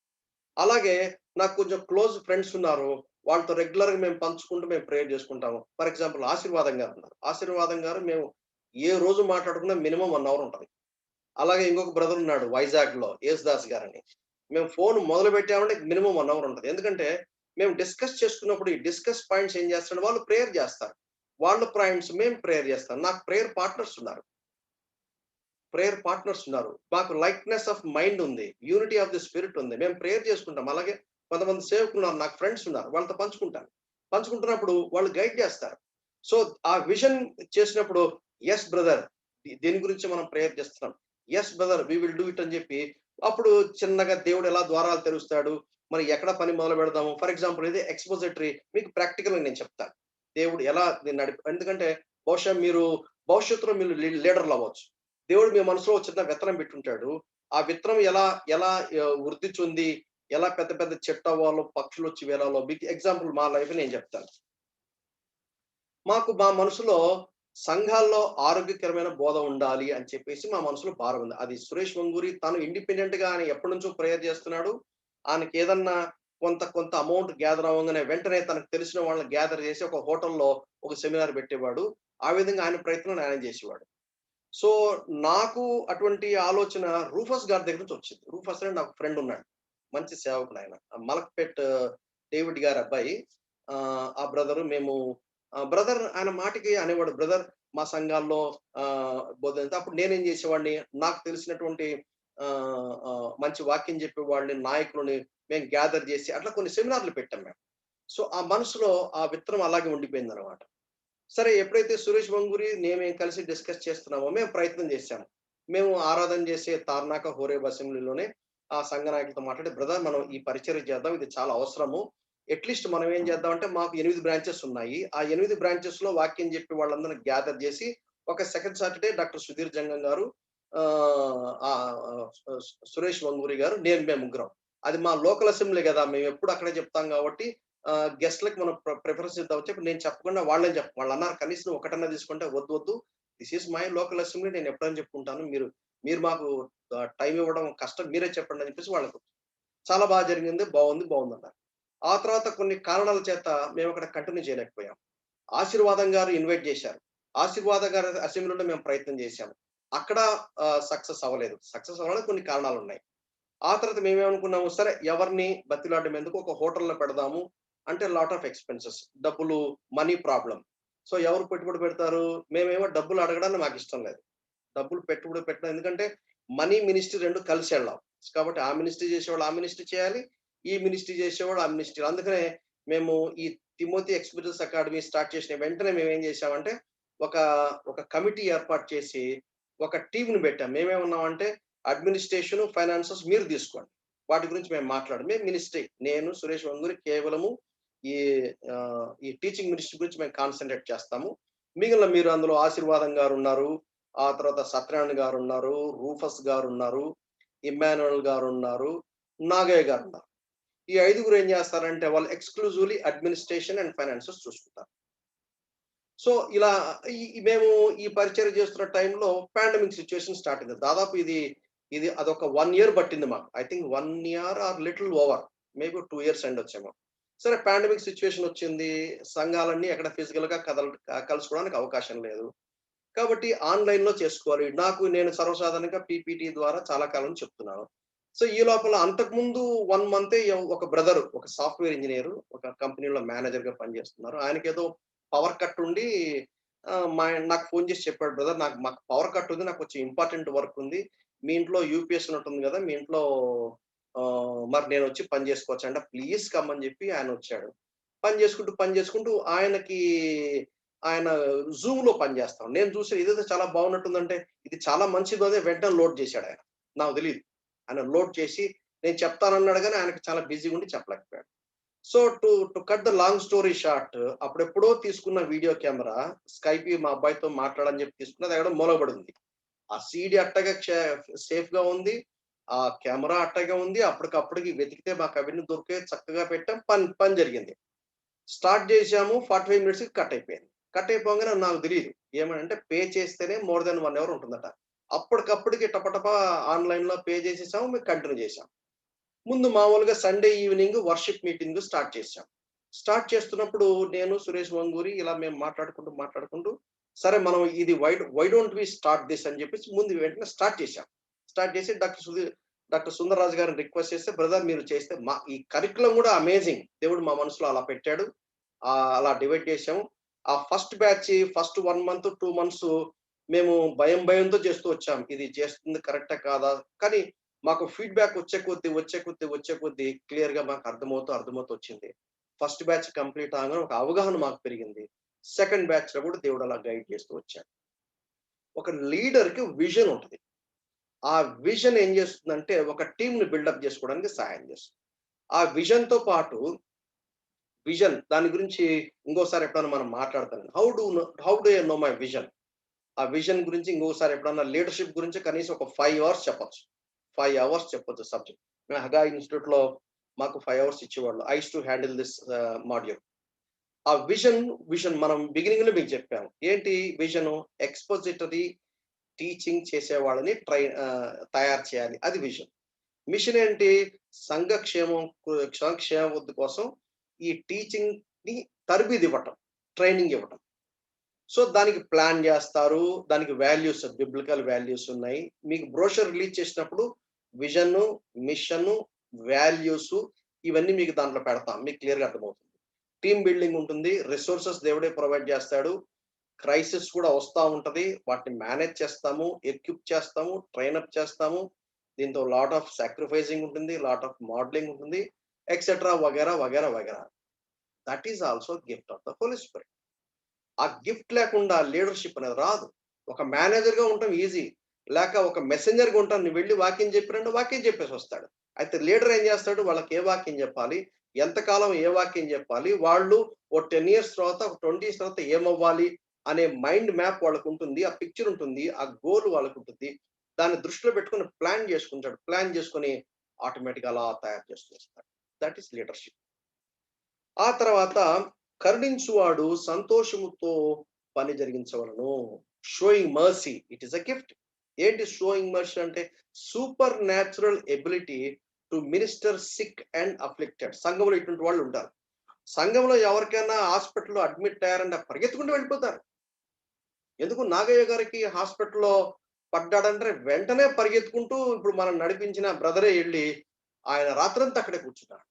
Speaker 1: అలాగే నాకు కొంచెం క్లోజ్ ఫ్రెండ్స్ ఉన్నారు. వాళ్ళతో రెగ్యులర్‌గా మేము పంచుకుంటూ మేము ప్రేయర్ చేసుకుంటాము. ఫర్ ఎగ్జాంపుల్ ఆశీర్వాదం గారు ఉన్నారు. ఆశీర్వాదం గారు మేము ఏ రోజు మాట్లాడుకున్నా మినిమమ్ 1 అవర్ ఉంటది. అలాగే ఇంకొక బ్రదర్ ఉన్నాడు వైజాగ్‌లో యేసుదాస్ గారని. మేము ఫోన్ మొదలుపెట్టామంటే మినిమమ్ 1 అవర్ ఉంటది. ఎందుకంటే మేము డిస్కస్ చేసుకున్నప్పుడు ఈ డిస్కస్ పాయింట్స్ ఏం చేస్తాడు, వాళ్ళు ప్రేయర్ చేస్తారు. వాళ్ళ పాయింట్స్ మేము ప్రేయర్ చేస్తాం. నాకు ప్రేయర్ పార్ట్నర్స్ ఉన్నారు. మాకు లైక్‌నెస్ ఆఫ్ మైండ్ ఉంది. యూనిటీ ఆఫ్ ది స్పిరిట్ ఉంది. మేము ప్రేయర్ చేసుకుంటాం. అలాగే కొంతమంది సేవకులున్నారు. నాకు ఫ్రెండ్స్ ఉన్నారు. వాళ్ళతో పంచుకుంటాను. పంచుకుంటున్నప్పుడు వాళ్ళు గైడ్ చేస్తారు. సో, ఆ విజన్ చేసినప్పుడు యెస్ బ్రదర్, దీని గురించి మనం ప్రేయర్ చేస్తున్నాం. Yes brother, we will do it అని చెప్పి అప్పుడు చిన్నగా దేవుడు ఎలా ద్వారాలు తెరుస్తాడు, మరి ఎక్కడ పని మొదలు పెడదాము. ఫర్ ఎగ్జాంపుల్ ఇది ఎక్స్‌పోజిటరీ మీకు ప్రాక్టికల్‌గా నేను చెప్తాను. దేవుడు ఎలా దీన్ని ఎందుకంటే బహుశా మీరు భవిష్యత్తులో మీరు లీడర్‌లు అవ్వచ్చు. దేవుడు మీ మనసులో చిన్న విత్తనం పెట్టుంటాడు. ఆ విత్తనం ఎలా ఎలా వృద్ధి చెంది, ఎలా పెద్ద పెద్ద చెట్టు అవ్వాలో, పక్షులొచ్చి వేలాలో మీకు ఎగ్జాంపుల్ మా లైఫ్ నేను చెప్తాను. మా మనసులో సంఘాల్లో ఆరోగ్యకరమైన బోధ ఉండాలి అని చెప్పేసి మా మనసులో భారం ఉంది. అది సురేష్ వంగూరి తను ఇండిపెండెంట్‌గా ఆయన ఎప్పటినుంచో ప్రేయర్ చేస్తున్నాడు. ఆయనకి ఏదన్నా కొంత కొంత అమౌంట్ గ్యాదర్ అవ్వంగానే వెంటనే తనకు తెలిసిన వాళ్ళని గ్యాదర్ చేసి ఒక హోటల్‌లో ఒక సెమినార్ పెట్టేవాడు. ఆ విధంగా ఆయన ప్రయత్నం ఆయన చేసేవాడు. సో, నాకు అటువంటి ఆలోచన రూఫస్ గారి దగ్గర నుంచి వచ్చింది. రూఫస్ అని నాకు ఫ్రెండ్ ఉన్నాడు. మంచి సేవకుడాయన. మలక్పేట్ డేవిడ్ గారి అబ్బాయి. ఆ బ్రదరు మేము బ్రదర్ ఆయన మాటికి అనేవాడు, "బ్రదర్, మా సంఘాల్లో బోధన." అప్పుడు నేనేం చేసేవాడిని, నాకు తెలిసినటువంటి మంచి వాక్యం చెప్పేవాడిని, నాయకులని మేము గ్యాదర్ చేసి అట్లా కొన్ని సెమినార్‌లు పెట్టాం మేము. సో, ఆ మనసులో ఆ విత్తనం అలాగే ఉండిపోయిందనమాట. సరే, ఎప్పుడైతే సురేష్ వంగూరి మేము కలిసి డిస్కస్ చేస్తున్నామో మేము ప్రయత్నం చేశాము. మేము ఆరాధన చేసే తార్నాక హోరేబ్ అసెంబ్లీలోనే ఆ సంఘ నాయకులతో మాట్లాడి, బ్రదర్ మనం ఈ పరిచర్య చేద్దాం. ఇది చాలా అవసరము. అట్‌లీస్ట్ మనం ఏం చేద్దామంటే మాకు 8 బ్రాంచెస్ ఉన్నాయి. ఆ 8 బ్రాంచెస్‌లో వాక్యం చెప్పి వాళ్ళందరిని గ్యాదర్ చేసి ఒక సెకండ్ సాటర్‌డే డాక్టర్ సుధీర్ జంగం గారు, సురేష్ వంగూరి గారు, మేము ముగ్గురం. అది మా లోకల్ అసెంబ్లీ కదా! మేము ఎప్పుడు అక్కడే చెప్తాం కాబట్టి గెస్ట్‌లకి మనం ప్రిఫరెన్స్ ఇద్దామని చెప్పి నేను చెప్పకుండా వాళ్ళన్నారు కనీసం ఒకటన్నా తీసుకుంటే, "వద్దు వద్దు. This is my local assembly. నేను ఎప్పుడైనా చెప్పుకుంటాను. మీరు మీరు మాకు టైమ్ ఇవ్వడం కష్టం. మీరే చెప్పండి" అని చెప్పేసి వాళ్ళకు చాలా జరిగింది. బావుందన్నారు. ఆ తర్వాత కొన్ని కారణాల చేత మేము అక్కడ కంటిన్యూ చేయలేకపోయాం. ఆశీర్వాదం గారు ఇన్వైట్ చేశారు. ఆశీర్వాదం గారి అసెంబ్లీలో మేము ప్రయత్నం చేశాము. అక్కడ సక్సెస్ అవ్వలేదు. సక్సెస్ అవ్వడానికి కొన్ని కారణాలున్నాయి. ఆ తర్వాత మేమేమనుకున్నాము, సరే ఎవరిని బతిలాడడం ఎందుకు, ఒక హోటల్‌లో పెడదాము. అంటే లాట్ ఆఫ్ ఎక్స్‌పెన్సెస్. డబ్బులు, మనీ ప్రాబ్లమ్. సో, ఎవరు పెట్టుబడి పెడతారు? మేమేమో డబ్బులు అడగడానికి మాకిష్టం లేదు. డబ్బులు పెట్టుబడి పెట్టడం ఎందుకంటే మనీ, మినిస్ట్రీ 2 కలిసెళ్ళాం. కాబట్టి ఆ మినిస్ట్రీ చేసేవాళ్ళు ఆ మినిస్ట్రీ చేయాలి. ఈ మినిస్ట్రీ చేసేవాడు ఆ మినిస్ట్రీ. అందుకనే మేము ఈ తిమోతి ఎక్స్‌పీరియన్స్ అకాడమీ స్టార్ట్ చేసిన వెంటనే మేమేం చేశామంటే, ఒక, ఒక కమిటీ ఏర్పాటు చేసి, ఒక టీమ్‌ని పెట్టాం. మేమేమన్నామంటే, అడ్మినిస్ట్రేషన్, ఫైనాన్సెస్ మీరు తీసుకోండి. వాటి గురించి మేము మాట్లాడం. మేము మినిస్ట్రీ, నేను, సురేష్ వంగూరి కేవలము ఈ ఈ టీచింగ్ మినిస్ట్రీ గురించి మేము కాన్సంట్రేట్ చేస్తాము. మిగిలిన మీరు అందులో ఆశీర్వాదం గారున్నారు. ఆ తర్వాత సత్యనారాయణ గారున్నారు, రూఫస్ గారున్నారు, ఇమ్మాన్యుయల్ గారున్నారు, నాగయ్య గారున్నారు. ఈ ఐదుగురు ఏం చేస్తారంటే వాళ్ళు ఎక్స్‌క్లూజివ్‌లీ అడ్మినిస్ట్రేషన్ అండ్ ఫైనాన్సెస్ చూసుకుంటారు. సో, ఇలా మేము ఈ పరిచర్య చేస్తున్న టైంలో పాండమిక్ సిట్యుయేషన్ స్టార్ట్ అయింది. దాదాపు ఇది అదొక 1 ఇయర్ పట్టింది మాకు. I think 1 year or little over. Maybe 2 years అయ్యుండొచ్చేమో. సరే పాండమిక్ సిట్యుయేషన్ వచ్చింది. సంఘాలన్నీ ఎక్కడ ఫిజికల్‌గా కలుసుకోవడానికి అవకాశం లేదు. కాబట్టి ఆన్‌లైన్‌లో చేసుకోవాలి. నేను సర్వసాధారణంగా పీపీటీ ద్వారా చాలా కాలం చెప్తున్నాను. సో, ఈ లోపల అంతకుముందు 1 మంతే ఒక బ్రదర్, ఒక సాఫ్ట్‌వేర్ ఇంజినీర్, ఒక కంపెనీలో మేనేజర్‌గా పనిచేస్తున్నారు. ఆయనకేదో పవర్ కట్ ఉండి నాకు ఫోన్ చేసి చెప్పాడు, "బ్రదర్ మాకు పవర్ కట్ ఉంది. నాకు కొంచెం ఇంపార్టెంట్ వర్క్ ఉంది. మీ ఇంట్లో యూపీఎస్ ఉన్నట్టుంది గదా! మీ ఇంట్లో మరి నేనొచ్చి పని చేసుకోవచ్చా?" అంటే, "ప్లీజ్ కమ్" అని చెప్పి ఆయనొచ్చాడు. పని చేసుకుంటూ ఆయన జూమ్‌లో పని చేస్తాం. నేను చూసి ఇదేదో చాలా బాగున్నట్టుందంటే, ఇది చాలా మంచిదని వెంటనే లోడ్ చేసాడాయన. నాకు తెలీదు. ఆయన లోడ్ చేసి నేను చెప్తానన్నాడు గానీ, ఆయనకి చాలా బిజీగా ఉండి చెప్పలేకపోయాడు. So, to cut the long story short, అప్పుడెప్పుడో తీసుకున్న వీడియో కెమెరా స్కైపీ మా అబ్బాయితో మాట్లాడని చెప్పి తీసుకున్నది ఎక్కడో మూలన పడుంది. ఆ సీడీ అట్టగా సేఫ్‌గా ఉంది. ఆ కెమెరా అట్టగే ఉంది. అప్పటికప్పటికి వెతికితే మాకవన్నీ దొరికాయి. చక్కగా పెట్టాం. పని పని జరిగింది. స్టార్ట్ చేశాము. 45 మినిట్స్‌కి కట్ అయిపోయింది. కట్ అయిపోంగానే నాకు తెలీదు. ఏమనంటే పే చేస్తేనే మోర్ థాన్ 1 అవర్ ఉంటుందట. అప్పటికప్పటికి టపటపా ఆన్‌లైన్‌లో పే చేసేసాము. మేము కంటిన్యూ చేశాం. ముందు మామూలుగా Sunday evening worship meeting start చేశాం. స్టార్ట్ చేస్తున్నప్పుడు నేను, సురేష్ వంగూరి ఇలా మేము మాట్లాడుకుంటూ సరే మనం ఇది why don't we start this అని చెప్పేసి ముందు వెంటనే స్టార్ట్ చేశాం. స్టార్ట్ చేసి డాక్టర్ సుందర్‌రాజు గారిని రిక్వెస్ట్ చేస్తే, బ్రదర్ మీరు చేస్తే ఈ కరిక్యులమ్ కూడా అమేజింగ్. దేవుడు మా మనసులో అలా పెట్టాడు. అలా డివైడ్ చేశాము. ఆ first batch first 1 month, 2 months మేము భయంతో చేస్తూ వచ్చాం. ఇది చేస్తుంది కరెక్టా కాదా? కానీ మాకు ఫీడ్‌బ్యాక్ వచ్చే కొద్దీ క్లియర్‌గా మాకు అర్థమవుతూ వచ్చింది. ఫస్ట్ బ్యాచ్ కంప్లీట్ అవ్వంగానే ఒక అవగాహన మాకు పెరిగింది. సెకండ్ బ్యాచ్‌లో కూడా దేవుడు అలా గైడ్ చేస్తూ వచ్చాడు. ఒక లీడర్‌కి విజన్ ఉంటది. ఆ విజన్ ఏం చేస్తుందంటే ఒక టీమ్‌ని బిల్డప్ చేసుకోవడానికి సహాయం చేస్తుంది. ఆ విజన్‌తో పాటు దాని గురించి ఇంకోసారి ఎప్పుడైనా మనం మాట్లాడతాను. How do I know my vision? ఆ విజన్ గురించి ఇంకోసారి ఎప్పుడన్నా లీడర్‌షిప్ గురించి కనీసం ఒక 5 అవర్స్ చెప్పొచ్చు. 5 అవర్స్ చెప్పొచ్చు సబ్జెక్ట్. మేము హగా ఇన్‌స్టిట్యూట్‌లో మాకు 5 అవర్స్ ఇచ్చేవాళ్ళు. I used to handle this module. ఆ విజన్ మనం బిగినింగ్‌లో మీకు చెప్పాము. ఏంటి విజను? ఎక్స్‌పోజిటరీ టీచింగ్ చేసేవాళ్ళని తయారు చేయాలి. అది విజన్. మిషన్ ఏంటి? సంఘ సంక్షేమాభివృద్ధి కోసం ఈ టీచింగ్‌ని తర్బీదివ్వటం. ట్రైనింగ్ ఇవ్వటం. సో, దానికి ప్లాన్ జేస్తారు. దానికి బిబ్లికల్ వాల్యూస్ ఉన్నాయి. మీకు బ్రోషర్ రిలీజ్ చేసినప్పుడు విజను, మిషను, వాల్యూసు ఇవన్నీ మీకు దాంట్లో పెడతాం. మీకు క్లియర్‌గా అర్థమవుతుంది. టీమ్ బిల్డింగ్ ఉంటుంది. రిసోర్సెస్ దేవుడే ప్రొవైడ్ జేస్తాడు. క్రైసిస్ కూడా వస్తా ఉంటది. వాటిని మేనేజ్ చేస్తాము, ఎక్విప్ చేస్తాము, ట్రైనప్ చేస్తాము. దీంతో లాట్ ఆఫ్ సాక్రిఫైసింగ్ ఉంటుంది. లాట్ ఆఫ్ మోడలింగ్ ఉంటుంది. ఎక్సెట్రా వగైరా. That is also gift of the Holy Spirit. ఆ గిఫ్ట్ లేకుండా లీడర్‌షిప్ అనేది రాదు. ఒక మేనేజర్‌గా ఉండటం ఈజీ. లేక ఒక మెసెంజర్‌గా ఉంటాను. నువ్వు వెళ్లి వాక్యం చెప్పిరంటే వాక్యం చెప్పేసొస్తాడు. అయితే లీడర్ ఏం చేస్తాడు? వాళ్ళకి ఏ వాక్యం చెప్పాలి? ఎంతకాలం ఏ వాక్యం చెప్పాలి? వాళ్ళు ఓ 10 ఇయర్స్ తర్వాత, ఒక 20 ఇయర్స్ తర్వాత ఏమవ్వాలి? అనే మైండ్ మ్యాప్ వాళ్ళకుంటుంది. ఆ పిక్చర్ ఉంటుంది. ఆ గోల్ వాళ్ళకుంటుంది. దాన్ని దృష్టిలో పెట్టుకొని ప్లాన్ చేసుకుంటాడు. ప్లాన్ చేసుకొని ఆటోమేటిక్‌గా అలా తయారు చేస్తూ వస్తాడు. That is leadership. ఆ తర్వాత కరుణించువాడు సంతోషముతో పని జరిగించవలెను. Showing mercy it is a gift. ఏంటి షోయింగ్ మర్సీ అంటే supernatural ability to minister sick and afflicted. సంఘంలో ఇటువంటి వాళ్ళు ఉంటారు. సంఘంలో ఎవరికైనా హాస్పిటల్లో అడ్మిట్ అయ్యారంటే పరిగెత్తుకుంటూ వెళ్ళిపోతారు. ఎందుకు నాగయ్య గారికి హాస్పిటల్లో పడ్డాడంటే వెంటనే పరిగెత్తుకుంటూ ఇప్పుడు మనం నడిపించిన బ్రదరే వెళ్ళి ఆయన రాత్రంతా అక్కడే కూర్చున్నాడు.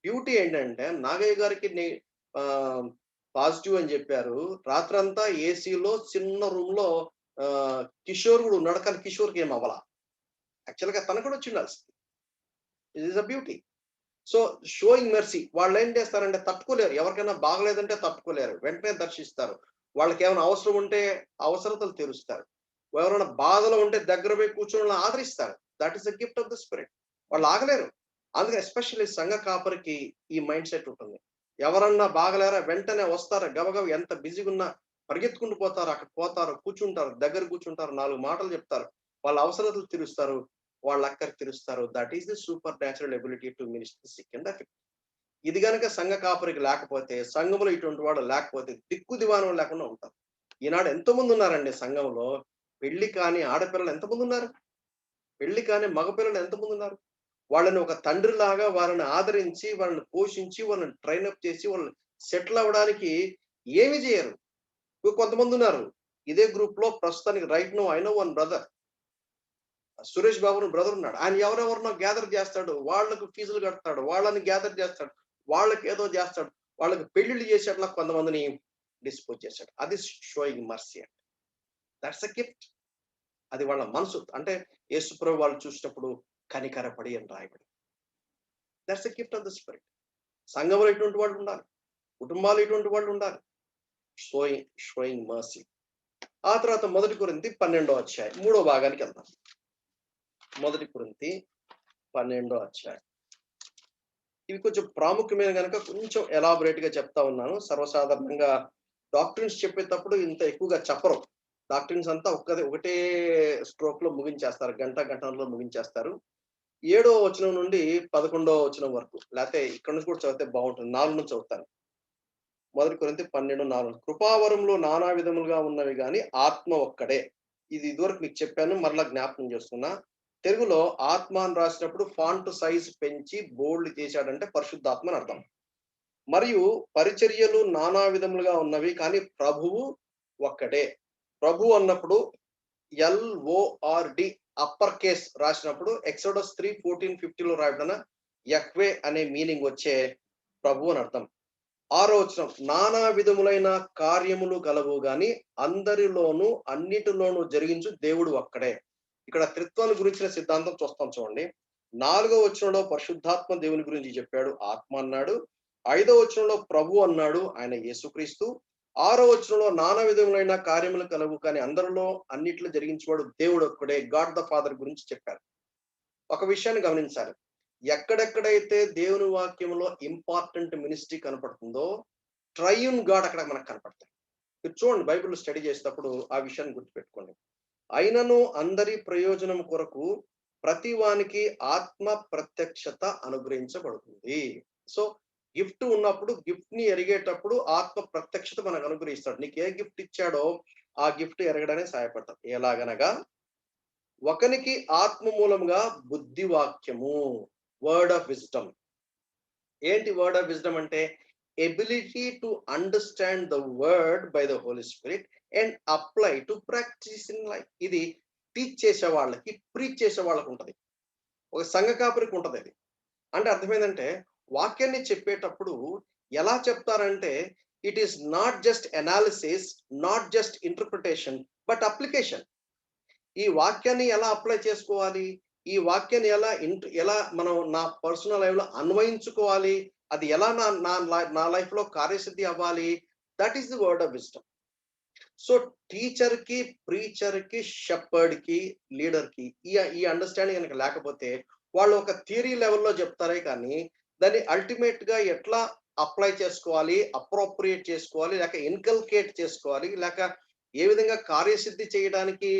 Speaker 1: డ్యూటీ ఏంటంటే నాగయ్య గారికి పాజిటివ్ అని చెప్పారు. రాత్రంతా ఏసీలో చిన్న రూమ్ లో కిషోర్ కూడా ఉన్నాడు, కానీ కిషోర్కి ఏం అవ్వాల. యాక్చువల్గా తన కూడా వచ్చి ఉండాల్సింది. It is a beauty. So showing mercy. వాళ్ళు ఏం చేస్తారంటే తట్టుకోలేరు. ఎవరికైనా బాగలేదంటే తట్టుకోలేరు, వెంటనే దర్శిస్తారు. వాళ్ళకి ఏమైనా అవసరం ఉంటే అవసరతలు తీరుస్తారు. ఎవరైనా బాధలో ఉంటే దగ్గర పోయి కూర్చొని ఆదరిస్తారు. That is the gift of the spirit. వాళ్ళు ఆగలేరు. అందుకే ఎస్పెషల్లీ సంఘ కాపరికి ఈ మైండ్ సెట్ ఉంటుంది. ఎవరన్నా బాగలేరా వెంటనే వస్తారా, గబగబ ఎంత బిజీగా ఉన్నా పరిగెత్తుకుంటూ పోతారు, అక్కడ పోతారు, కూర్చుంటారు, దగ్గర కూర్చుంటారు, 4 మాటలు చెప్తారు, వాళ్ళ అవసరతలు తీరుస్తారు, వాళ్ళ అక్కర్ తీరుస్తారు. That is the supernatural ability to minister sick and affect. ఇది గనక సంఘ కాపరికి లేకపోతే, సంఘంలో ఇటువంటి వాడు లేకపోతే దిక్కు దివానం లేకుండా ఉంటారు. ఈనాడు ఎంతమంది ఉన్నారండి సంఘంలో. పెళ్లి కాని ఆడపిల్లలు ఎంతమంది ఉన్నారు, పెళ్లి కాని మగపిల్లలు ఎంతమంది ఉన్నారు. వాళ్ళని ఒక తండ్రిలాగా వారిని ఆదరించి, వాళ్ళని పోషించి, వాళ్ళని ట్రైనప్ చేసి, వాళ్ళని సెటిల్ అవ్వడానికి ఏమి చేయరు. కొంతమంది ఉన్నారు ఇదే గ్రూప్ లో ప్రస్తుతానికి right no I know one brother, Suresh Babu brother ఉన్నాడు. ఆయన ఎవరెవరినో గ్యాదర్ చేస్తాడు, వాళ్ళకు ఫీజులు కడతాడు, వాళ్ళని గ్యాదర్ చేస్తాడు, వాళ్ళకి ఏదో చేస్తాడు, వాళ్ళకి పెళ్లిళ్ళు చేసేట్లా కొంతమందిని డిస్పోజ్ చేశాడు. అది షోయింగ్ మర్సీ అంటే. That's a gift. అది వాళ్ళ మనసు. అంటే యేసుప్రభు వాళ్ళు చూసినప్పుడు కనికరపడి అని రాయబడి. That's a gift of the spirit. సంఘంలో ఇటువంటి వాళ్ళు ఉండాలి, కుటుంబాలు ఇటువంటి వాళ్ళు ఉండాలి. Showing mercy. ఆ తర్వాత 1 కొరింథీ 12వ అధ్యాయం 3వ భాగానికి వెళ్తాం. 1 కొరింథీ 12వ అధ్యాయం. ఇవి కొంచెం ప్రాముఖ్యమైన కనుక కొంచెం ఎలాబొరేట్ గా చెప్తా ఉన్నాను. సర్వసాధారణంగా డాక్టరీన్స్ చెప్పేటప్పుడు ఇంత ఎక్కువగా చెప్పరు. డాక్టరీన్స్ అంతా ఒకటే స్ట్రోక్ లో ముగించేస్తారు, గంటలో ముగించేస్తారు. 7వ వచనం నుండి 11వ వచనం వరకు, లేకపోతే ఇక్కడ నుంచి కూడా చదివితే బాగుంటుంది. 4 నుంచి చదువుతాను. 1 కొరింథీ 12:4. కృపావరములు నానా విధములుగా ఉన్నవి గాని ఆత్మ ఒక్కడే. ఇది ఇదివరకు మీకు చెప్పాను, మరలా జ్ఞాపకం చేస్తున్నా. తెలుగులో ఆత్మ అని రాసినప్పుడు ఫాంట్ సైజ్ పెంచి బోల్డ్ చేశాడంటే పరిశుద్ధాత్మ అని అర్థం. మరియు పరిచర్యలు నానా విధములుగా ఉన్నవి కానీ ప్రభువు ఒక్కడే. ప్రభు అన్నప్పుడు LORD అప్పర్ కేస్ రాసినప్పుడు ఎక్సోడస్ 3:14-15లో రాయబడిన యహ్వే అనే మీనింగ్ వచ్చే ప్రభు అని అర్థం. 6వ వచనం, నానా విధములైన కార్యములు కలవు గాని అందరిలోనూ అన్నిటిలోనూ జరిగించు దేవుడు ఒక్కడే. ఇక్కడ త్రిత్వాన్ని గురించిన సిద్ధాంతం చూస్తాం చూడండి. 4వ వచనంలో పరిశుద్ధాత్మ దేవుని గురించి చెప్పాడు, ఆత్మ అన్నాడు. 5వ వచనంలో ప్రభు అన్నాడు, ఆయన యేసుక్రీస్తు. 6వ వచనంలో నానా విధములైన కార్యములు కలవు కానీ అందరిలో అన్నిట్లో జరిగించేవాడు దేవుడు ఒక్కడే, గాడ్ ద ఫాదర్ గురించి చెప్పారు. ఒక విషయాన్ని గమనించాలి. ఎక్కడెక్కడైతే దేవుని వాక్యంలో ఇంపార్టెంట్ మినిస్ట్రీ కనపడుతుందో ట్రైయూన్ గాడ్ అక్కడ మనకు కనపడతాయి. మీరు చూడండి, బైబిల్ స్టడీ చేసేటప్పుడు ఆ విషయాన్ని గుర్తుపెట్టుకోండి. అయినను అందరి ప్రయోజనం కొరకు ప్రతి వానికి ఆత్మ ప్రత్యక్షత అనుగ్రహించబడుతుంది. సో గిఫ్ట్ ఉన్నప్పుడు గిఫ్ట్ ని ఎరిగేటప్పుడు ఆత్మ ప్రత్యక్షత మనకు అనుగ్రహిస్తాడు. నీకు ఏ గిఫ్ట్ ఇచ్చాడో ఆ గిఫ్ట్ ఎరగడానికి సహాయపడతాడు. ఎలాగనగా ఒకనికి ఆత్మ మూలంగా బుద్ధి వాక్యము, వర్డ్ ఆఫ్ విజ్డమ్. ఏంటి వర్డ్ ఆఫ్ విజ్డమ్ అంటే? Ability to understand the word by the Holy Spirit and apply to practice in life. ఇది టీచ్ చేసే వాళ్ళకి, ప్రీచ్ చేసే వాళ్ళకి ఉంటది. ఒక సంఘ కాపరికి ఉంటది. అది అంటే అర్థమైందంటే వాక్యాన్ని చెప్పేటప్పుడు ఎలా చెప్తారంటే it is not just analysis, not just interpretation, but application. ఈ వాక్యాన్ని ఎలా అప్లై చేసుకోవాలి, ఈ వాక్యాన్ని ఎలా మనం నా పర్సనల్ లైఫ్ లో అన్వయించుకోవాలి, అది ఎలా నా లైఫ్ లో కార్యసిద్ధి అవ్వాలి, that is the word of wisdom. So teacher కి, ప్రీచర్ కి, షెపర్డ్ కి, లీడర్ కి ఈ అండర్స్టాండింగ్ కనుక లేకపోతే వాళ్ళు ఒక థియరీ లెవెల్లో చెప్తారే కానీ దాన్ని అల్టిమేట్ గా ఎట్లా అప్లై చేసుకోవాలి, అప్రోప్రియేట్ చేసుకోవాలి, లేక ఇన్కల్కేట్ చేసుకోవాలి, లేక ఏ విధంగా కార్యసిద్ధి చేయడానికి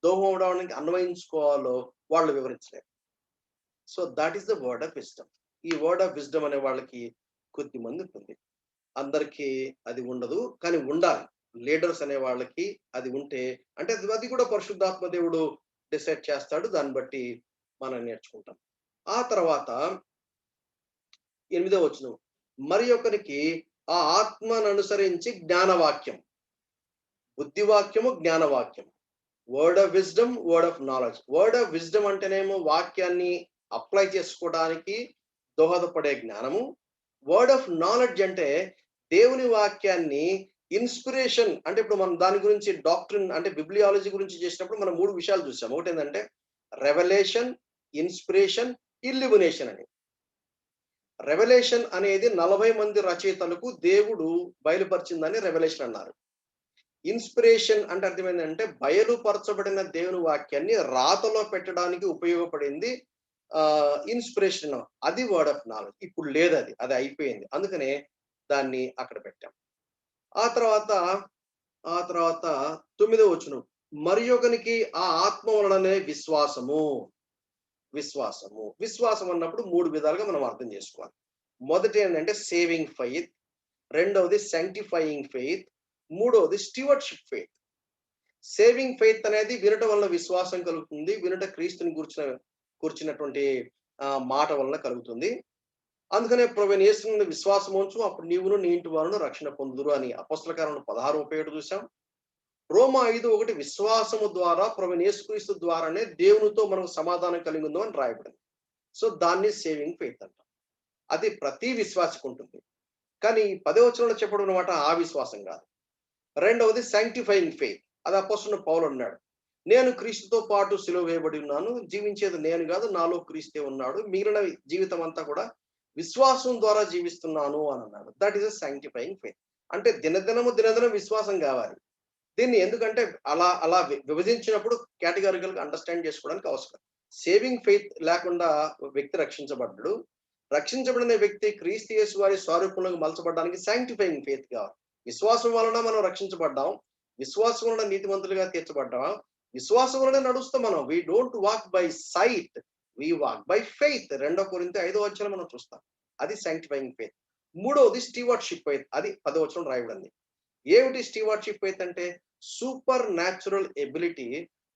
Speaker 1: దోహం అవడానికి అన్వయించుకోవాలో వాళ్ళు వివరించలేరు. So that is the word of wisdom. ఈ వర్డ్ ఆఫ్ విజ్డమ్ అనే వాళ్ళకి కొద్ది మంది ఉంటుంది, అందరికీ అది ఉండదు, కానీ ఉండాలి. లీడర్స్ అనే వాళ్ళకి అది ఉంటే అంటే అది కూడా పరిశుద్ధాత్మ దేవుడు డిసైడ్ చేస్తాడు, దాన్ని బట్టి మనం నేర్చుకుంటాం. ఆ తర్వాత 8వ వచనం, మరి ఒకరికి ఆ ఆత్మను అనుసరించి జ్ఞానవాక్యం, బుద్ధివాక్యము, జ్ఞానవాక్యం. Word of wisdom, word of knowledge. Word of wisdom అంటేనేమో వాక్యాన్ని అప్లై చేసుకోవడానికి దోహదపడే జ్ఞానము. వర్డ్ ఆఫ్ నాలెడ్జ్ అంటే దేవుని వాక్యాన్ని ఇన్స్పిరేషన్, అంటే ఇప్పుడు మనం దాని గురించి డాక్ట్రిన్ అంటే బిబ్లియాలజీ గురించి చేసినప్పుడు మనం 3 విషయాలు చూసాం. ఒకటేంటంటే రెవల్యూషన్, ఇన్స్పిరేషన్, ఇల్యూమినేషన్ అని. రెవల్యూషన్ అనేది 40 మంది రచయితలకు దేవుడు బయలుపరిచిందని రెవల్యూషన్ అన్నారు. ఇన్స్పిరేషన్ అంటే అర్థమైందంటే బయలుపరచబడిన దేవుని వాక్యాన్ని రాతలో పెట్టడానికి ఉపయోగపడింది ఇన్స్పిరేషన్. అది వర్డ్ ఆఫ్ నాలెడ్జ్. ఇప్పుడు లేదు, అది అయిపోయింది. అందుకనే దాన్ని అక్కడ పెట్టాం. ఆ తర్వాత ఆ తర్వాత 9వ వచనం, మరి ఒకనికి ఆ ఆత్మ వలననే విశ్వాసము. విశ్వాసం అన్నప్పుడు 3 విధాలుగా మనం అర్థం చేసుకోవాలి. మొదటి ఏంటంటే సేవింగ్ ఫెయిత్, రెండవది సాంక్టిఫైయింగ్ ఫెయిత్, మూడవది స్టీవర్డ్షిప్ ఫెయిత్. సేవింగ్ ఫెయిత్ అనేది వినటం వలన విశ్వాసం కలుగుతుంది. వినుట క్రీస్తుని కూర్చున్నటువంటి మాట వలన కలుగుతుంది. అందుకనే ప్రభువైన యేసు విశ్వాసం ఉంచు, అప్పుడు నీవును నీ ఇంటి వారును రక్షణ పొందుదురు అని అపోస్తల కార్యములు 16:37 చూసాం. రోమా 5:1 విశ్వాసము ద్వారా ప్రభువైన యేసుక్రీస్తు ద్వారానే దేవునితో మనకు సమాధానం కలిగి ఉందో అని రాయబడింది. సో దాన్ని సేవింగ్ ఫెయిత్ అంటాం. అది ప్రతి విశ్వాసికి ఉంటుంది. కానీ 10వ వచనంలో చెప్పబడిన మాట ఆ విశ్వాసం కాదు. రెండవది సాంక్టిఫైయింగ్ ఫెయిత్. అది అపోస్తలుడైన పౌలు అన్నాడు, నేను క్రీస్తుతో పాటు సిలువ వేయబడి ఉన్నాను, జీవించేది నేను కాదు, నాలో క్రీస్తే ఉన్నాడు, మిగిలిన జీవితం అంతా కూడా విశ్వాసం ద్వారా జీవిస్తున్నాను అని అన్నాడు. That is a sanctifying faith. అంటే దినదినం విశ్వాసం కావాలి. దీన్ని ఎందుకంటే అలా అలా విభజించినప్పుడు కేటగారికల్ గా అండర్స్టాండ్ చేసుకోవడానికి అవసరం. సేవింగ్ ఫెయిత్ లేకుండా వ్యక్తి రక్షించబడ్డాడు. రక్షించబడిన వ్యక్తి క్రీస్తు యేసు వారి స్వరూపంలోకి మలచబడడానికి సాంక్టిఫైయింగ్ ఫెయిత్ కావాలి. విశ్వాసం వలన మనం రక్షించబడ్డాం, విశ్వాసం వలన నీతిమంతులుగా తీర్చబడ్డాం, విశ్వాసం వలన నడుస్తాం మనం. We don't walk by sight, we walk by faith. 2 కొరింథీ 5వ అధ్యాయం మనం చూస్తాం. అది సాంక్టిఫైయింగ్ ఫెయిత్. మూడవది స్టీవర్డ్షిప్ ఫెయిత్. అది 10వ వచనం రాయబడింది. ఏమిటి స్టీవర్డ్షిప్ ఫెయిత్ అంటే supernatural ability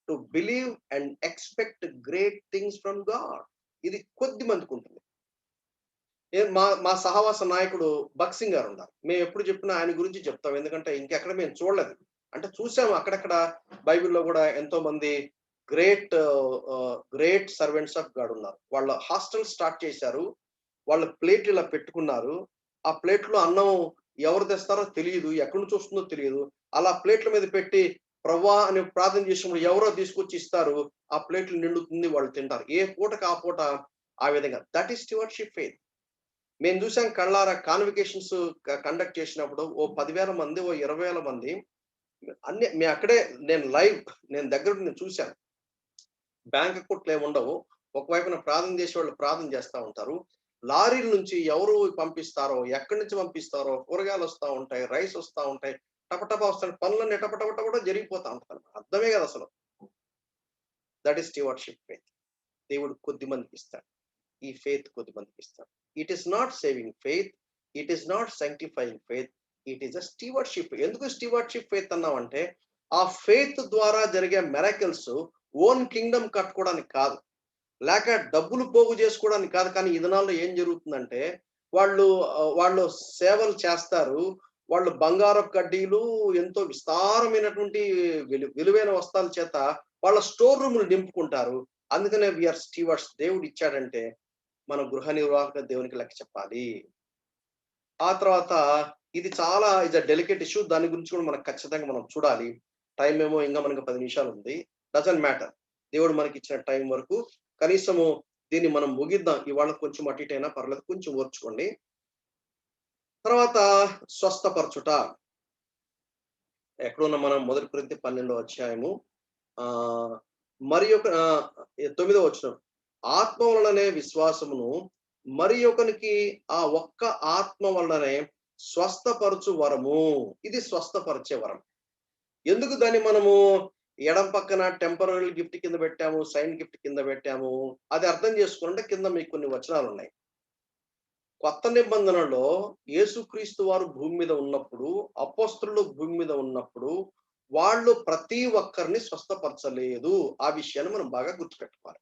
Speaker 1: to believe and expect great things from God. ఇది కొద్ది మందికి ఉంటుంది. మా సహవాస నాయకుడు భక్సింగ్ గారు ఉన్నారు. మేము ఎప్పుడు చెప్పినా ఆయన గురించి చెప్తాం. ఎందుకంటే ఇంకెక్కడ మేము చూడలేదు. అంటే చూసాము అక్కడక్కడ బైబిల్లో కూడా ఎంతో మంది గ్రేట్ సర్వెంట్స్ ఆఫ్ గాడ్ ఉన్నారు. వాళ్ళ హాస్టల్ స్టార్ట్ చేశారు. వాళ్ళ ప్లేట్ ఇలా పెట్టుకున్నారు. ఆ ప్లేట్లో అన్నం ఎవరు తెస్తారో తెలియదు, ఎక్కడి నుంచి వస్తుందో తెలియదు. అలా ప్లేట్ల మీద పెట్టి ప్రవ్వా అని ప్రార్థన చేసినప్పుడు ఎవరో తీసుకొచ్చి ఇస్తారు. ఆ ప్లేట్లు నిండుతుంది, వాళ్ళు తింటారు. ఏ పూటకు ఆ పూట ఆ విధంగా. That is stewardship faith. మేము చూసాం కళ్ళారా కాన్వికేషన్స్ కండక్ట్ చేసినప్పుడు ఓ 10,000 మంది, ఓ 20,000 మంది అన్ని మేము అక్కడే, నేను దగ్గర నేను చూశాను. బ్యాంక్ అకౌంట్లు ఏమి ఉండవు. ఒకవైపున ప్రార్థన చేసే వాళ్ళు ప్రార్థన చేస్తా ఉంటారు. లారీల నుంచి ఎవరు పంపిస్తారో, ఎక్కడి నుంచి పంపిస్తారో, కూరగాయలు వస్తా ఉంటాయి, రైస్ వస్తా ఉంటాయి, టపటపా వస్తాయి, పనులన్నీ టపటపట కూడా జరిగిపోతా ఉంటాయి. అర్థమే కదా అసలు. That is stewardship faith. దేవుడు కొద్ది మందికి ఇస్తాడు. ఈ ఫెయిత్ కొద్ది మందికి ఇస్తాడు. It is not saving faith, it is not sanctifying faith, it is a stewardship. ఎందుకు స్టీవర్డ్షిప్ ఫెయిత్ అన్నామంటే ఆ ఫెయిత్ ద్వారా జరిగే మిరాకిల్స్ ఓన్ కింగ్డమ్ కట్టుకోవడానికి కాదు, లేక డబ్బులు పోగు చేసుకోవడానికి కాదు. కానీ ఈ దినాల్లో ఏం జరుగుతుందంటే వాళ్ళు సేవలు చేస్తారు. వాళ్ళు బంగారపు కడ్డీలు, ఎంతో విస్తారమైనటువంటి విలువైన వస్తువుల చేత వాళ్ళ స్టోర్ రూములు నింపుకుంటారు. అందుకనే వీఆర్ స్టీవర్డ్స్. దేవుడు ఇచ్చాడంటే మన గృహ నిర్వాహక దేవునికి లెక్క చెప్పాలి. ఆ తర్వాత ఇది చాలా డెలికేట్ ఇష్యూ. దాని గురించి కూడా మనకు ఖచ్చితంగా మనం చూడాలి. టైం ఏమో ఇంకా మనకు 10 నిమిషాలు ఉంది. Doesn't matter. దేవుడు మనకి ఇచ్చిన టైం వరకు కనీసము దీన్ని మనం ముగిద్దాం. ఇవాళ కొంచెం అటు ఇటు అయినా పర్లేదు, కొంచెం ఓర్చుకోండి. తర్వాత స్వస్థపరచుట. ఎక్కడున్న మనం 1 కొరింథీ 12వ అధ్యాయము మరి ఒక 9వ వచనం, ఆత్మ వలననే విశ్వాసమును, మరి ఒకనికి ఆ ఒక్క ఆత్మ వలననే స్వస్థపరచు వరము. ఇది స్వస్థపరిచే వరం. ఎందుకు దాన్ని మనము ఎడం పక్కన టెంపరరీ గిఫ్ట్ కింద పెట్టాము, సైన్ గిఫ్ట్ కింద పెట్టాము? అది అర్థం చేసుకుంటే కింద మీకు కొన్ని వచనాలు ఉన్నాయి. కొత్త నిబంధనలో యేసుక్రీస్తు వారు భూమి మీద ఉన్నప్పుడు, అపోస్తలులు భూమి మీద ఉన్నప్పుడు వాళ్ళు ప్రతి ఒక్కరిని స్వస్థపరచలేదు. ఆ విషయాన్ని మనం బాగా గుర్తుపెట్టుకోవాలి.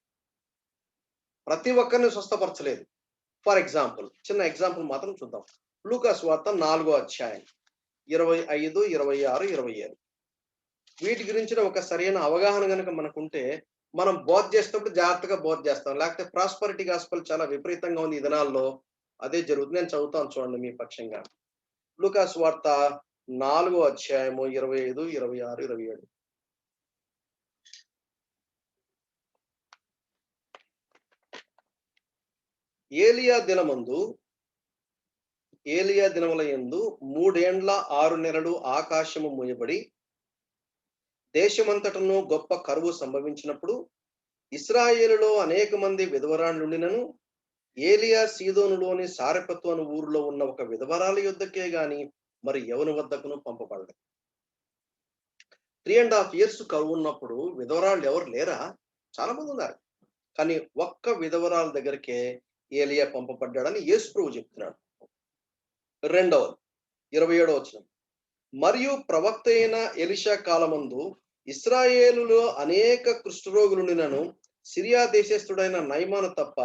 Speaker 1: ప్రతి ఒక్కరిని స్వస్థపరచలేదు. ఫర్ ఎగ్జాంపుల్, చిన్న ఎగ్జాంపుల్ మాత్రం చూద్దాం. లూకా సువార్త 4వ అధ్యాయం 25, 26, 27. వీటి గురించిన ఒక సరైన అవగాహన గనుక మనకుంటే మనం బోధ చేసేటప్పుడు జాగ్రత్తగా బోధ చేస్తాం. లేకపోతే ప్రాస్పరిటీ గాస్పెల్ చాలా విపరీతంగా ఉంది ఈ దినాల్లో. అదే జరుగుతుంది. నేను చదువుతాను చూడండి మీ పక్షంగా. లూకా సువార్త 4వ అధ్యాయము 25, 26, 27. ఏలియా దినముల యందు 3 ఏండ్ల 6 నెలలు ఆకాశము మూయబడి దేశమంతటను గొప్ప కరువు సంభవించినప్పుడు ఇశ్రాయేలులో అనేక మంది విధవరాండ్లుండినను ఏలియా సీదోనులోని సారెపతు అను ఊరిలో ఉన్న ఒక విధవరాలి యొద్దకే గాని మరి ఎవని వద్దకును పంపబడలేదు. 3.5 years కరువు ఉన్నప్పుడు విధవరాళ్ళు ఎవరు లేరా? చాలా మంది ఉన్నారు. కానీ ఒక్క విధవరాల దగ్గరికే ఏలియా పంపబడ్డాడని యేసు ప్రభువు చెప్తున్నాడు. రెండవది 27వ వచనం. మరియు ప్రవక్త అయిన ఎలీషా కాలమందు ఇశ్రాయేలులో అనేక కుష్ఠరోగులుండినను సిరియా దేశస్థుడైన నయమాను తప్ప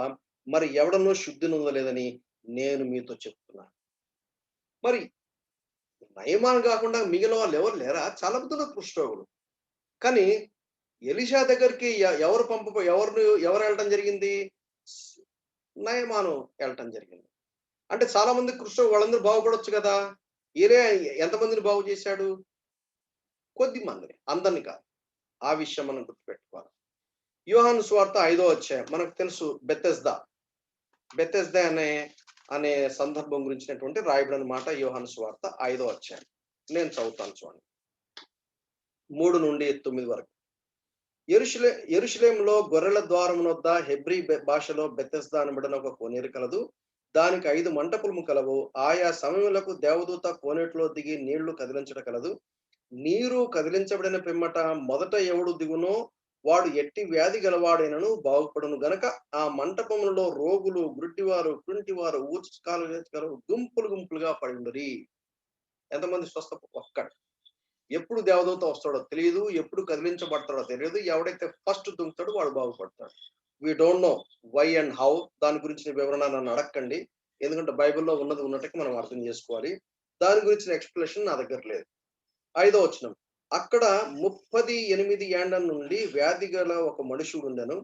Speaker 1: మరి ఎవడనో శుద్ధి నొందలేదని నేను మీతో చెప్తున్నాను. మరి నయమాను కాకుండా మిగిలిన వాళ్ళు ఎవరు లేరా? చాలా మంది కుష్ఠరోగులు. కానీ ఎలీషా దగ్గరికి ఎవరు వెళ్ళటం జరిగింది? నయమాను వెళ్ళటం జరిగింది. అంటే చాలా మంది కుష్ఠరోగులు వాళ్ళందరూ బాగుపడొచ్చు కదా. ఏలియా ఎంతమందిని బాగు చేశాడు? కొద్ది మందిని, అందరిని కాదు. ఆ విషయం మనం గుర్తుపెట్టుకోవాలి. యోహాను సువార్త 5వ అధ్యాయం మనకు తెలుసు. బెతెస్దా అనే సందర్భం గురించినటువంటి రాయబడిన మాట యోహాను సువార్త 5వ అధ్యాయం. నేను చదువుతాను చూడండి, 3 నుండి 9 వరకు. యెరూషలేములో గొర్రెల ద్వారం వద్ద హెబ్రీ భాషలో బెతెస్దా అనబడిన ఒక కోనేరు కలదు. దానికి 5 మంటపములు కలవు. ఆయా సమయములకు దేవదూత కోనేటిలో దిగి నీళ్లు కదిలించడం కలదు. నీరు కదిలించబడిన పిమ్మట మొదట ఎవడు దిగునో వాడు ఎట్టి వ్యాధి గలవాడైనను బాగుపడును గనక ఆ మంటపములలో రోగులు, గుడ్డివారు, కుంటివారు, ఊచకాలు గుంపులుగా పడి ఉండరి. ఎంతమంది స్వస్థ? ఒక్కడు. ఎప్పుడు దేవదూత వస్తాడో తెలియదు, ఎప్పుడు కదిలించబడతాడో తెలియదు. ఎవడైతే ఫస్ట్ దుంకుతాడో వాడు బాగుపడతాడు. We don't know why and how. దాని గురించిన వివరణ నన్ను అడగండి. ఎందుకంటే బైబిల్లో ఉన్నది ఉన్నట్టుగా మనం అర్థం చేసుకోవాలి. దాని గురించిన ఎక్స్ప్లెనేషన్ నా దగ్గర లేదు. 5వ వచనం. అక్కడ 38 ఏండ్ల నుండి వ్యాధి గల ఒక మనుషుడు ఉండెను.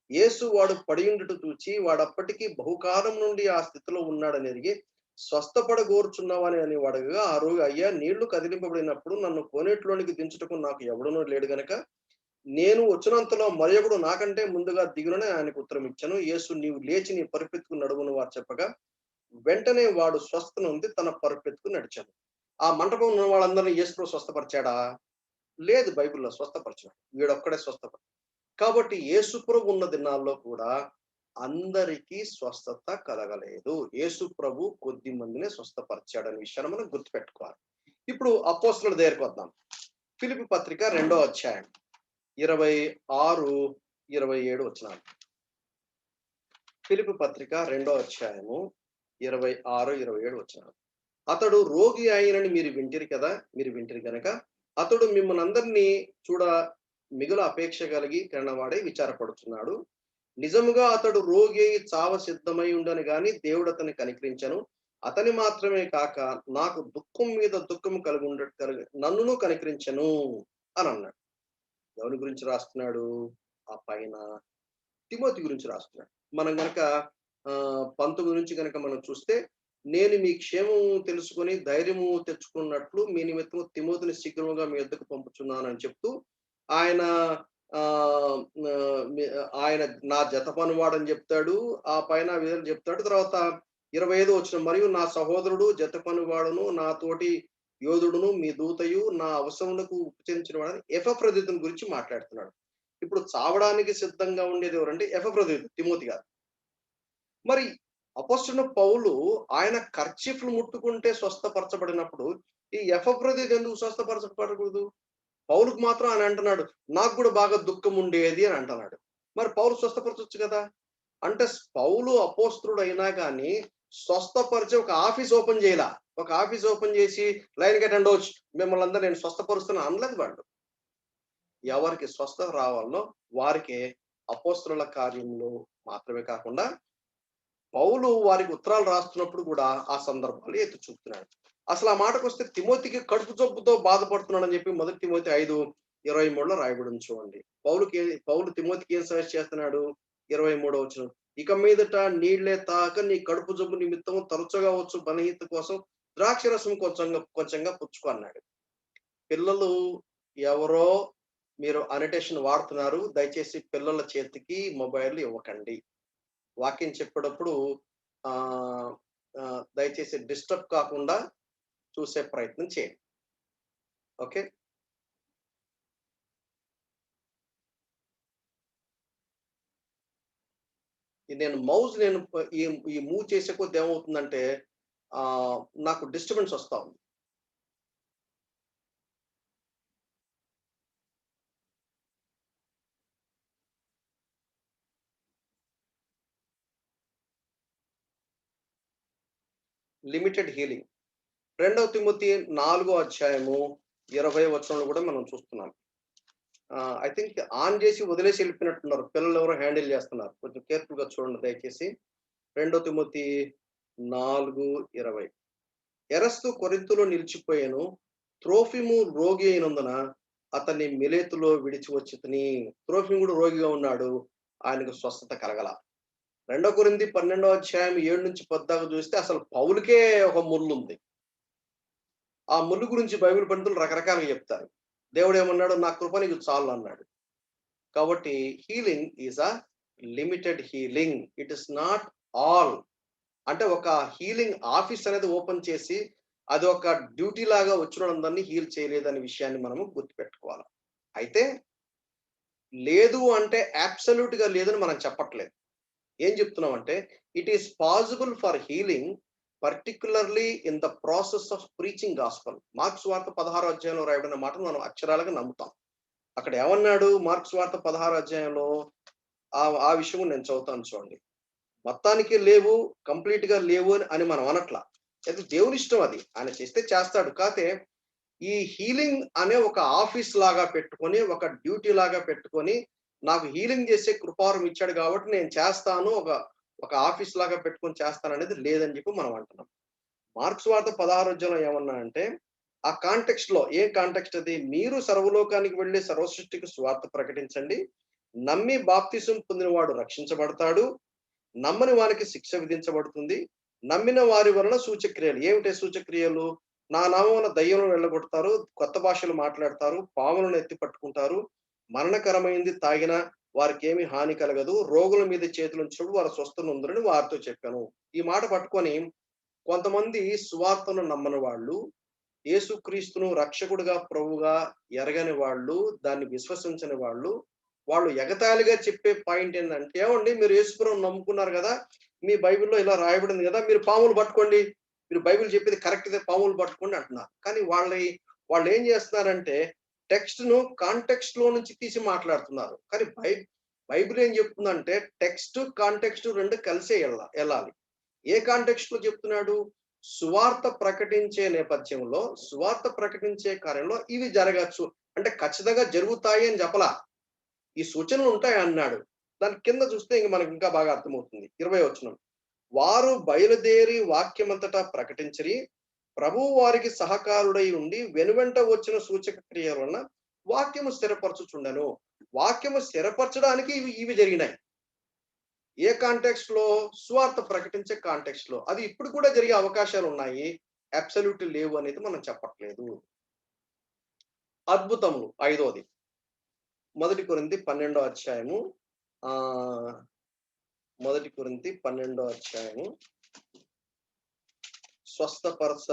Speaker 1: యేసు వాడు పడియుండుట చూచి వాడప్పటికీ బహుకాలం నుండి ఆ స్థితిలో ఉన్నాడని ఎరిగి స్వస్థపడగోరుచున్నావని అని వాడగా ఆ రోజు, అయ్యా, నీళ్లు కదిలింపబడినప్పుడు నన్ను కోనేటిలోనికి దించుటకు నాకు ఎవడనూ లేడు గనక నేను వచ్చినంతలో మరియొకడు నాకంటే ముందుగా దిగునని ఆయనకు ఉత్తరం ఇచ్చాను. యేసు, నీవు లేచి నీ పరుపెత్తుకు నడువును వారు చెప్పగా వెంటనే వాడు స్వస్థ నుండి తన పరుపెత్తుకు నడిచాను. ఆ మంటపం ఉన్న వాళ్ళందరినీ యేసు స్వస్థపరిచాడా? లేదు, బైబిల్లో స్వస్థపరిచాడు. వీడొక్కడే స్వస్థపరిచాడు. కాబట్టి యేసు ప్రభు ఉన్న దినాల్లో కూడా అందరికీ స్వస్థత కలగలేదు. యేసు ప్రభు కొద్ది మందిని స్వస్థపరిచాడనే విషయాన్ని మనం గుర్తుపెట్టుకోవాలి. ఇప్పుడు అపోస్తలుల దగ్గరికి వద్దాం. ఫిలిప్పీ పత్రిక 2వ అధ్యాయం 26, 27 వచనాలు. ఫిలిప్పీ పత్రిక 2వ అధ్యాయము 26, 27 వచనాలు. అతడు రోగి అయినని మీరు వింటిరి గనక అతడు మిమ్మల్ని అందరినీ చూడ మిగుల అపేక్ష కలిగి కన్నవాడై విచారపడుతున్నాడు. నిజముగా అతడు రోగి అయి చావ సిద్ధమై ఉండని గాని దేవుడు అతన్ని కనికరించను. అతని మాత్రమే కాక నాకు దుఃఖం మీద దుఃఖం నన్నును కనికరించను అని అన్నాడు. ఎవరి గురించి రాస్తున్నాడు? ఆ పైన తిమోతి గురించి రాస్తున్నాడు. మనం గనక 19 నుంచి గనక మనం చూస్తే, నేను మీ క్షేమము తెలుసుకొని ధైర్యము తెచ్చుకున్నట్లు మీ నిమిత్తము తిమోతిని శీఘ్రముగా మీ యొద్దకు పంపుచున్నానని చెప్తూ ఆయన నా జత పనివాడని చెప్తాడు. ఆ పైన విధులు చెప్తాడు. తర్వాత 25 వచనం, మరియు నా సహోదరుడు జత పనివాడును నా తోటి యోధుడును మీ దూతయు నా అవసరములకు ఉపచరించిన వాడని ఎపఫ్రొదితుని గురించి మాట్లాడుతున్నాడు. ఇప్పుడు చావడానికి సిద్ధంగా ఉండేది ఎవరంటే ఎపఫ్రొదితు, తిమోతి గారు. మరి అపొస్తలుడైన పౌలు ఆయన కర్చీఫ్లు ముట్టుకుంటే స్వస్థపరచబడినప్పుడు ఈ ఎపఫ్రొదితు ఎందుకు స్వస్థపరచబడకూడదు? పౌలుకు మాత్రం ఆయన అంటున్నాడు, నాకు కూడా బాగా దుఃఖం ఉండేది అని అంటున్నాడు. మరి పౌలు స్వస్థపరచొచ్చు కదా. అంటే పౌలు అపోస్తలుడు అయినా కానీ స్వస్థపరిచే ఒక ఆఫీస్ ఓపెన్ చేయాల. ఒక ఆఫీస్ ఓపెన్ చేసి లైన్ కట్టండి వచ్చి మిమ్మల్ని అందరూ నేను స్వస్థపరుస్తున్నా అనలేదు వాళ్ళు. ఎవరికి స్వస్థత రావాలో వారికి అపోస్తలుల కార్యంలో మాత్రమే కాకుండా పౌలు వారికి ఉత్తరాలు రాస్తున్నప్పుడు కూడా ఆ సందర్భాలు ఎత్తి చూపుతున్నాడు. అసలు ఆ మాటకొస్తే తిమోతికి కడుపు జబ్బుతో బాధపడుతున్నాడని చెప్పి 1 తిమోతి 5:23లో రాయబడింది చూడండి. పౌలు తిమోతికి ఏం సజెస్ట్ చేస్తున్నాడు? 23వ వచనం. ఇక మీదట నీళ్లే తాక నీ కడుపు జబ్బు నిమిత్తం తరచుగా వచ్చు బలహీనత కోసం ద్రాక్షరసం కొంచెంగా కొంచెంగా పుచ్చుకో అన్నాడు. పిల్లలు ఎవరో మీరు అనటేషన్ వాడుతున్నారు. దయచేసి పిల్లల చేతికి మొబైల్ ఇవ్వకండి. వాక్యం చెప్పేటప్పుడు దయచేసి డిస్టర్బ్ కాకుండా చూసే ప్రయత్నం చేయండి. ఓకే. నేను మౌస్ ఈ మూవ్ చేసే కొద్ది ఏమవుతుందంటే నాకు డిస్టర్బెన్స్ వస్తా ఉంది. లిమిటెడ్ హీలింగ్ 2 తిమోతి 4వ అధ్యాయము 20వ వచనంలో కూడా మనం చూస్తున్నాం. ఐ థింక్ ఆన్ చేసి వదిలేసి వెళ్ళిపోయినట్టున్నారు. పిల్లలు ఎవరో హ్యాండిల్ చేస్తున్నారు. కొంచెం కేర్ఫుల్ గా చూడండి దయచేసి. 2 తిమోతి 4:20. ఎరస్తు కొరింథులో నిలిచిపోయాను, త్రోఫిము రోగి అయినందున అతన్ని మిలేతులో విడిచి వచ్చితిని. త్రోఫిము కూడా రోగిగా ఉన్నాడు, ఆయనకు స్వస్థత కలగల. 2 కొరింథీ 12వ అధ్యాయం 7-10 దాకా చూస్తే అసలు పౌలుకే ఒక ముళ్ళు ఉంది. ఆ ముళ్ళు గురించి బైబిల్ పండితులు రకరకాలుగా చెప్తారు. దేవుడు ఏమన్నాడు? నా కృప నీకు చాలు అన్నాడు. కాబట్టి healing is a limited healing. It is not all. అంటే ఒక హీలింగ్ ఆఫీస్ అనేది ఓపెన్ చేసి అది ఒక డ్యూటీ లాగా వచ్చినందరినీ హీల్ చేయలేదనే విషయాన్ని మనము గుర్తుపెట్టుకోవాలి. అయితే లేదు అంటే అబ్సల్యూట్ గా లేదని మనం చెప్పట్లేదు. ఏం చెప్తున్నాం అంటే it is possible for healing particularly in the process of preaching gospel. Marks వార్త 16వ అధ్యాయంలో రాయబడిన మాటను మనం అక్షరాలుగా నమ్ముతాం. అక్కడ ఏమన్నాడు? మార్క్స్ వార్త 16వ అధ్యాయంలో ఆ విషయం నేను చదువుతాను చూడండి. మొత్తానికి లేవు, కంప్లీట్ గా లేవు అని మనం అనట్లా. అది దేవుని ఇష్టం, అది ఆయన చేస్తే చేస్తాడు. కాకపోతే ఈ హీలింగ్ అనే ఒక ఆఫీస్ లాగా పెట్టుకొని, ఒక డ్యూటీ లాగా పెట్టుకొని, నాకు హీలింగ్ చేసే కృపావరం ఇచ్చాడు కాబట్టి నేను చేస్తాను, ఒక ఆఫీస్ లాగా పెట్టుకొని చేస్తాను అనేది లేదని చెప్పి మనం అంటున్నాం. మార్క్స్ వార్త 16వ అధ్యాయంలో ఏమన్నా అంటే ఆ కాంటెక్స్ట్ లో, ఏ కాంటెక్స్ట్ అది? మీరు సర్వలోకానికి వెళ్ళి సర్వ సృష్టికి సువార్త ప్రకటించండి, నమ్మి బాప్తిసం పొందిన వాడు రక్షించబడతాడు, నమ్మని వారికి శిక్ష విధించబడుతుంది, నమ్మిన వారి వలన సూచక్రియలు. ఏమిటి సూచక్రియలు? నా నామమున దయ్యములను వెళ్ళగొడతారు, కొత్త భాషలు మాట్లాడతారు, పాములను ఎత్తి పట్టుకుంటారు, మరణకరమైంది తాగిన వారికి ఏమి హాని కలగదు, రోగుల మీద చేతులు ఉంచినప్పుడు వారు స్వస్థనుందరని వారితో చెప్పాను. ఈ మాట పట్టుకొని కొంతమంది సువార్తను నమ్మని వాళ్ళు, యేసుక్రీస్తును రక్షకుడిగా ప్రభువుగా ఎరగని వాళ్ళు, దాన్ని విశ్వసించని వాళ్ళు ఎగతాళిగా చెప్పే పాయింట్ ఏంటంటే, ఏమండి మీరు యేసుప్రభువుని నమ్ముకున్నారు కదా, మీ బైబిల్లో ఇలా రాయబడింది కదా, మీరు పాములు పట్టుకోండి, మీరు బైబిల్ చెప్పేది కరెక్ట్ గా పాములు పట్టుకోండి అంటున్నారు. కానీ వాళ్ళు ఏం చేస్తున్నారంటే టెక్స్ట్ ను కాంటెక్స్ట్ లో నుంచి తీసి మాట్లాడుతున్నారు. కానీ బైబిల్ ఏం చెప్తుందంటే టెక్స్ట్ కాంటెక్స్ట్ రెండు కలిసే వెళ్ళాలి. ఏ కాంటెక్స్ట్ లో చెప్తున్నాడు? సువార్త ప్రకటించే నేపథ్యంలో, సువార్త ప్రకటించే కార్యంలో ఇవి జరగచ్చు అంటే ఖచ్చితంగా జరుగుతాయి అని చెప్పలా, ఈ సూచనలు ఉంటాయి అన్నాడు. దాని కింద చూస్తే ఇంక మనకి ఇంకా బాగా అర్థమవుతుంది. 20వ వచనం. వారు బయలుదేరి వాక్యమంతటా ప్రకటించరి, ప్రభువు వారికి సహకారుడై ఉండి వెనువెంట వచ్చిన సూచక క్రియల వలన వాక్యము స్థిరపరచుచుండెను. వాక్యము స్థిరపరచడానికి ఇవి జరిగినాయి. ఏ కాంటెక్స్ట్ లో? స్వార్థ ప్రకటించే కాంటెక్స్ట్ లో. అది ఇప్పుడు కూడా జరిగే అవకాశాలు ఉన్నాయి, అబ్సల్యూట్ లేవు అనేది మనం చెప్పట్లేదు. అద్భుతములు 5వది 1 కొరింథీ 12వ అధ్యాయము 1 కొరింథీ 12వ అధ్యాయము స్వస్థపరచ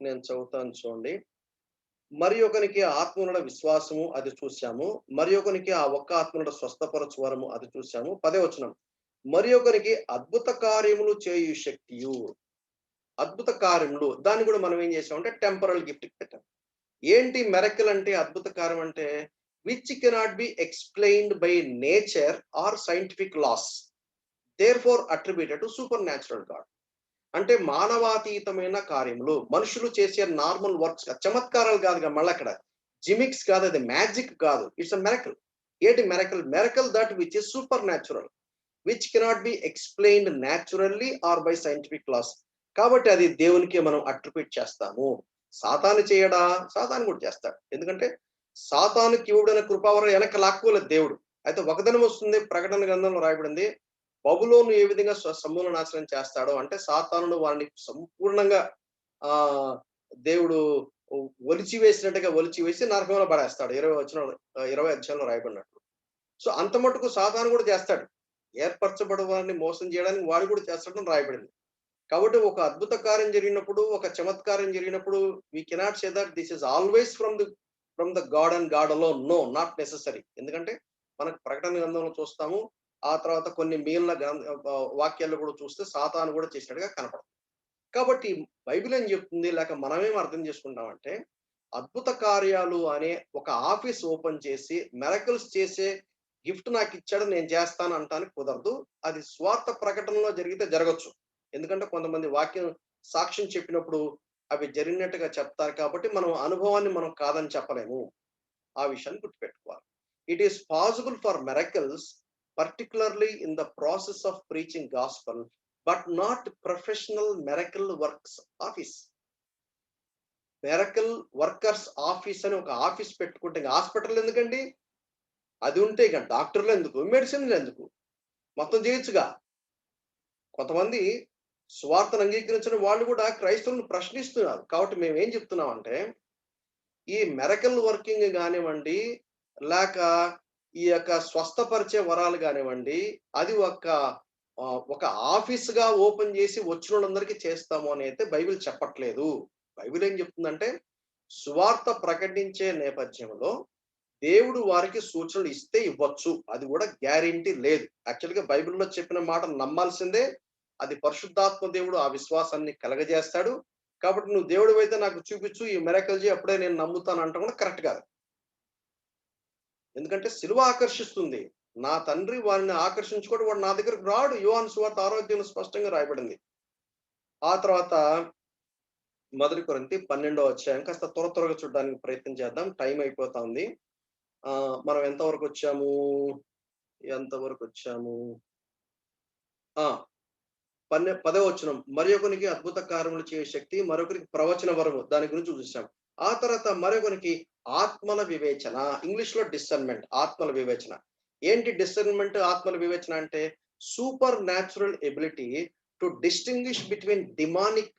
Speaker 1: నేను చదువుతాను చూడండి. మరి ఒకనికి ఆత్మనుడ విశ్వాసము అది చూశాము, మరి ఒకనికి ఆ ఒక్క ఆత్మనుడ స్వస్థపరచువరము అది చూశాము. 10వ వచనం. మరి ఒకరికి అద్భుత కార్యములు చేయు శక్తియు. అద్భుత కార్యములు, దాన్ని కూడా మనం ఏం చేసామంటే టెంపరల్ గిఫ్ట్ పెట్టాం. ఏంటి మెరకల్ అంటే? అద్భుత కార్యం అంటే which cannot be explained by nature or scientific laws, therefore attributed to supernatural God. అంటే మానవాతీతమైన కార్యములు, మనుషులు చేసే నార్మల్ వర్క్స్, చమత్కారాలు కాదుగా, మళ్ళీ అక్కడ జిమిక్స్ కాదు, అది మ్యాజిక్ కాదు, ఇట్స్ అ మెరకల్. ఏంటి miracle? Miracle that which is supernatural, which cannot be explained naturally or by scientific laws. కాబట్టి అది దేవునికే మనం అట్రిబ్యూట్ చేస్తాము. సాతాను చేయడా? సాతాను కూడా చేస్తాడు. ఎందుకంటే సాతానుకి ఇవ్వబడిన కృపావరం వెనక్కి లాక్కోలేదు దేవుడు. అయితే ఒక దినం వస్తుంది, ప్రకటన గ్రంథంలో రాయబడింది. బబులోను ఏ విధంగా సమూల నాశనం చేస్తాడో, అంటే సాతానును వారిని సంపూర్ణంగా ఆహ్, దేవుడు ఒలిచివేసినట్టుగా ఒలిచివేసి నరకంలో పడేస్తాడు. 20 అధ్యాయంలో రాయబడినట్టు. సో అంత మటుకు సాతాను కూడా చేస్తాడు. ఏర్పరచబడిన వారిని మోసం చేయడానికి వాడు కూడా చేస్తాడని రాయబడింది. కాబట్టి ఒక అద్భుత కార్యం జరిగినప్పుడు, ఒక చమత్కారం జరిగినప్పుడు we cannot say that this is always from the God and God alone. No, not necessary. ఎందుకంటే మనకు ప్రకటన గ్రంథంలో చూస్తాము. ఆ తర్వాత కొన్ని మిగిలిన వాక్యాల్లో కూడా చూస్తే సాతాను కూడా చేసినట్టుగా కనపడుతుంది. కాబట్టి బైబిల్ ఏం చెప్తుంది, లేక మనమేం అర్థం చేసుకుంటామంటే, అద్భుత కార్యాలు అనే ఒక ఆఫీస్ ఓపెన్ చేసి మిరకిల్స్ చేసే గిఫ్ట్ నాకు ఇచ్చాడు నేను చేస్తాను అనటానికి కుదరదు. అది స్వార్థ ప్రకటనలో జరిగితే జరగొచ్చు. ఎందుకంటే కొంతమంది వాక్యం సాక్ష్యం చెప్పినప్పుడు అవి జరిగినట్టుగా చెప్తారు కాబట్టి మనం అనుభవాన్ని మనం కాదని చెప్పలేము. ఆ విషయాన్ని గుర్తుపెట్టుకోవాలి. It is possible for miracles particularly in the process of preaching gospel, but not professional miracle works office. Miracle workers office అని ఒక ఆఫీస్ పెట్టుకుంటే ఇంక హాస్పిటల్ ఎందుకండి? అది ఉంటే ఇక డాక్టర్లు ఎందుకు? మెడిసిన్‌లు ఎందుకు? మొత్తం చేయొచ్చుగా. కొంతమంది సువార్తను అంగీకరించిన వాళ్ళు కూడా క్రైస్తవులను ప్రశ్నిస్తున్నారు. కాబట్టి మేమేం చెప్తున్నామంటే, ఈ మిరకిల్ వర్కింగ్ గానివ్వండి, లేక ఈ యొక్క స్వస్థపరిచే వరాలు గానివ్వండి, అది ఒక ఆఫీస్‌గా ఓపెన్ చేసి వచ్చినోళ్ళందరికీ చేస్తాము అని అయితే బైబిల్ చెప్పట్లేదు. బైబిల్ ఏం చెప్తుందంటే, సువార్త ప్రకటించే నేపథ్యంలో దేవుడు వారికి సూచనలు ఇస్తే ఇవ్వచ్చు. అది కూడా గ్యారంటీ లేదు. యాక్చువల్‌గా బైబిల్‌లో చెప్పిన మాట నమ్మాల్సిందే. అది పరిశుద్ధాత్మ దేవుడు ఆ విశ్వాసాన్ని కలగజేస్తాడు. కాబట్టి నువ్వు దేవుడివైతే నాకు చూపించు, ఈ మిరకిల్ చెయ్యి అప్పుడే నేను నమ్ముతాను అనటం కూడా కరెక్ట్ కాదు. ఎందుకంటే సిలువ ఆకర్షిస్తుంది. నా తండ్రి వారిని ఆకర్షించుకోడు, వాడు నా దగ్గరికి రాడు. యోహాను సువార్త 6వ అధ్యాయంలో స్పష్టంగా రాయబడింది. ఆ తర్వాత మొదటి కొరింథీ 12వ అధ్యాయం కాస్త త్వరగా చూడడానికి ప్రయత్నం చేద్దాం. టైం అయిపోతా ఉంది. మనం ఎంతవరకొచ్చాము? ఆ! 10వ వచనం. మరొకనికి అద్భుత కార్యములు చేయు శక్తి, మరొకరికి ప్రవచన వరము. దాని గురించి చూసాం. ఆ తర్వాత మరొకనికి ఆత్మల వివేచన. ఇంగ్లీష్‌లో డిసర్న్‌మెంట్. ఆత్మల వివేచన. ఏంటి డిసర్న్‌మెంట్, ఆత్మల వివేచన అంటే? Supernatural ability to distinguish between demonic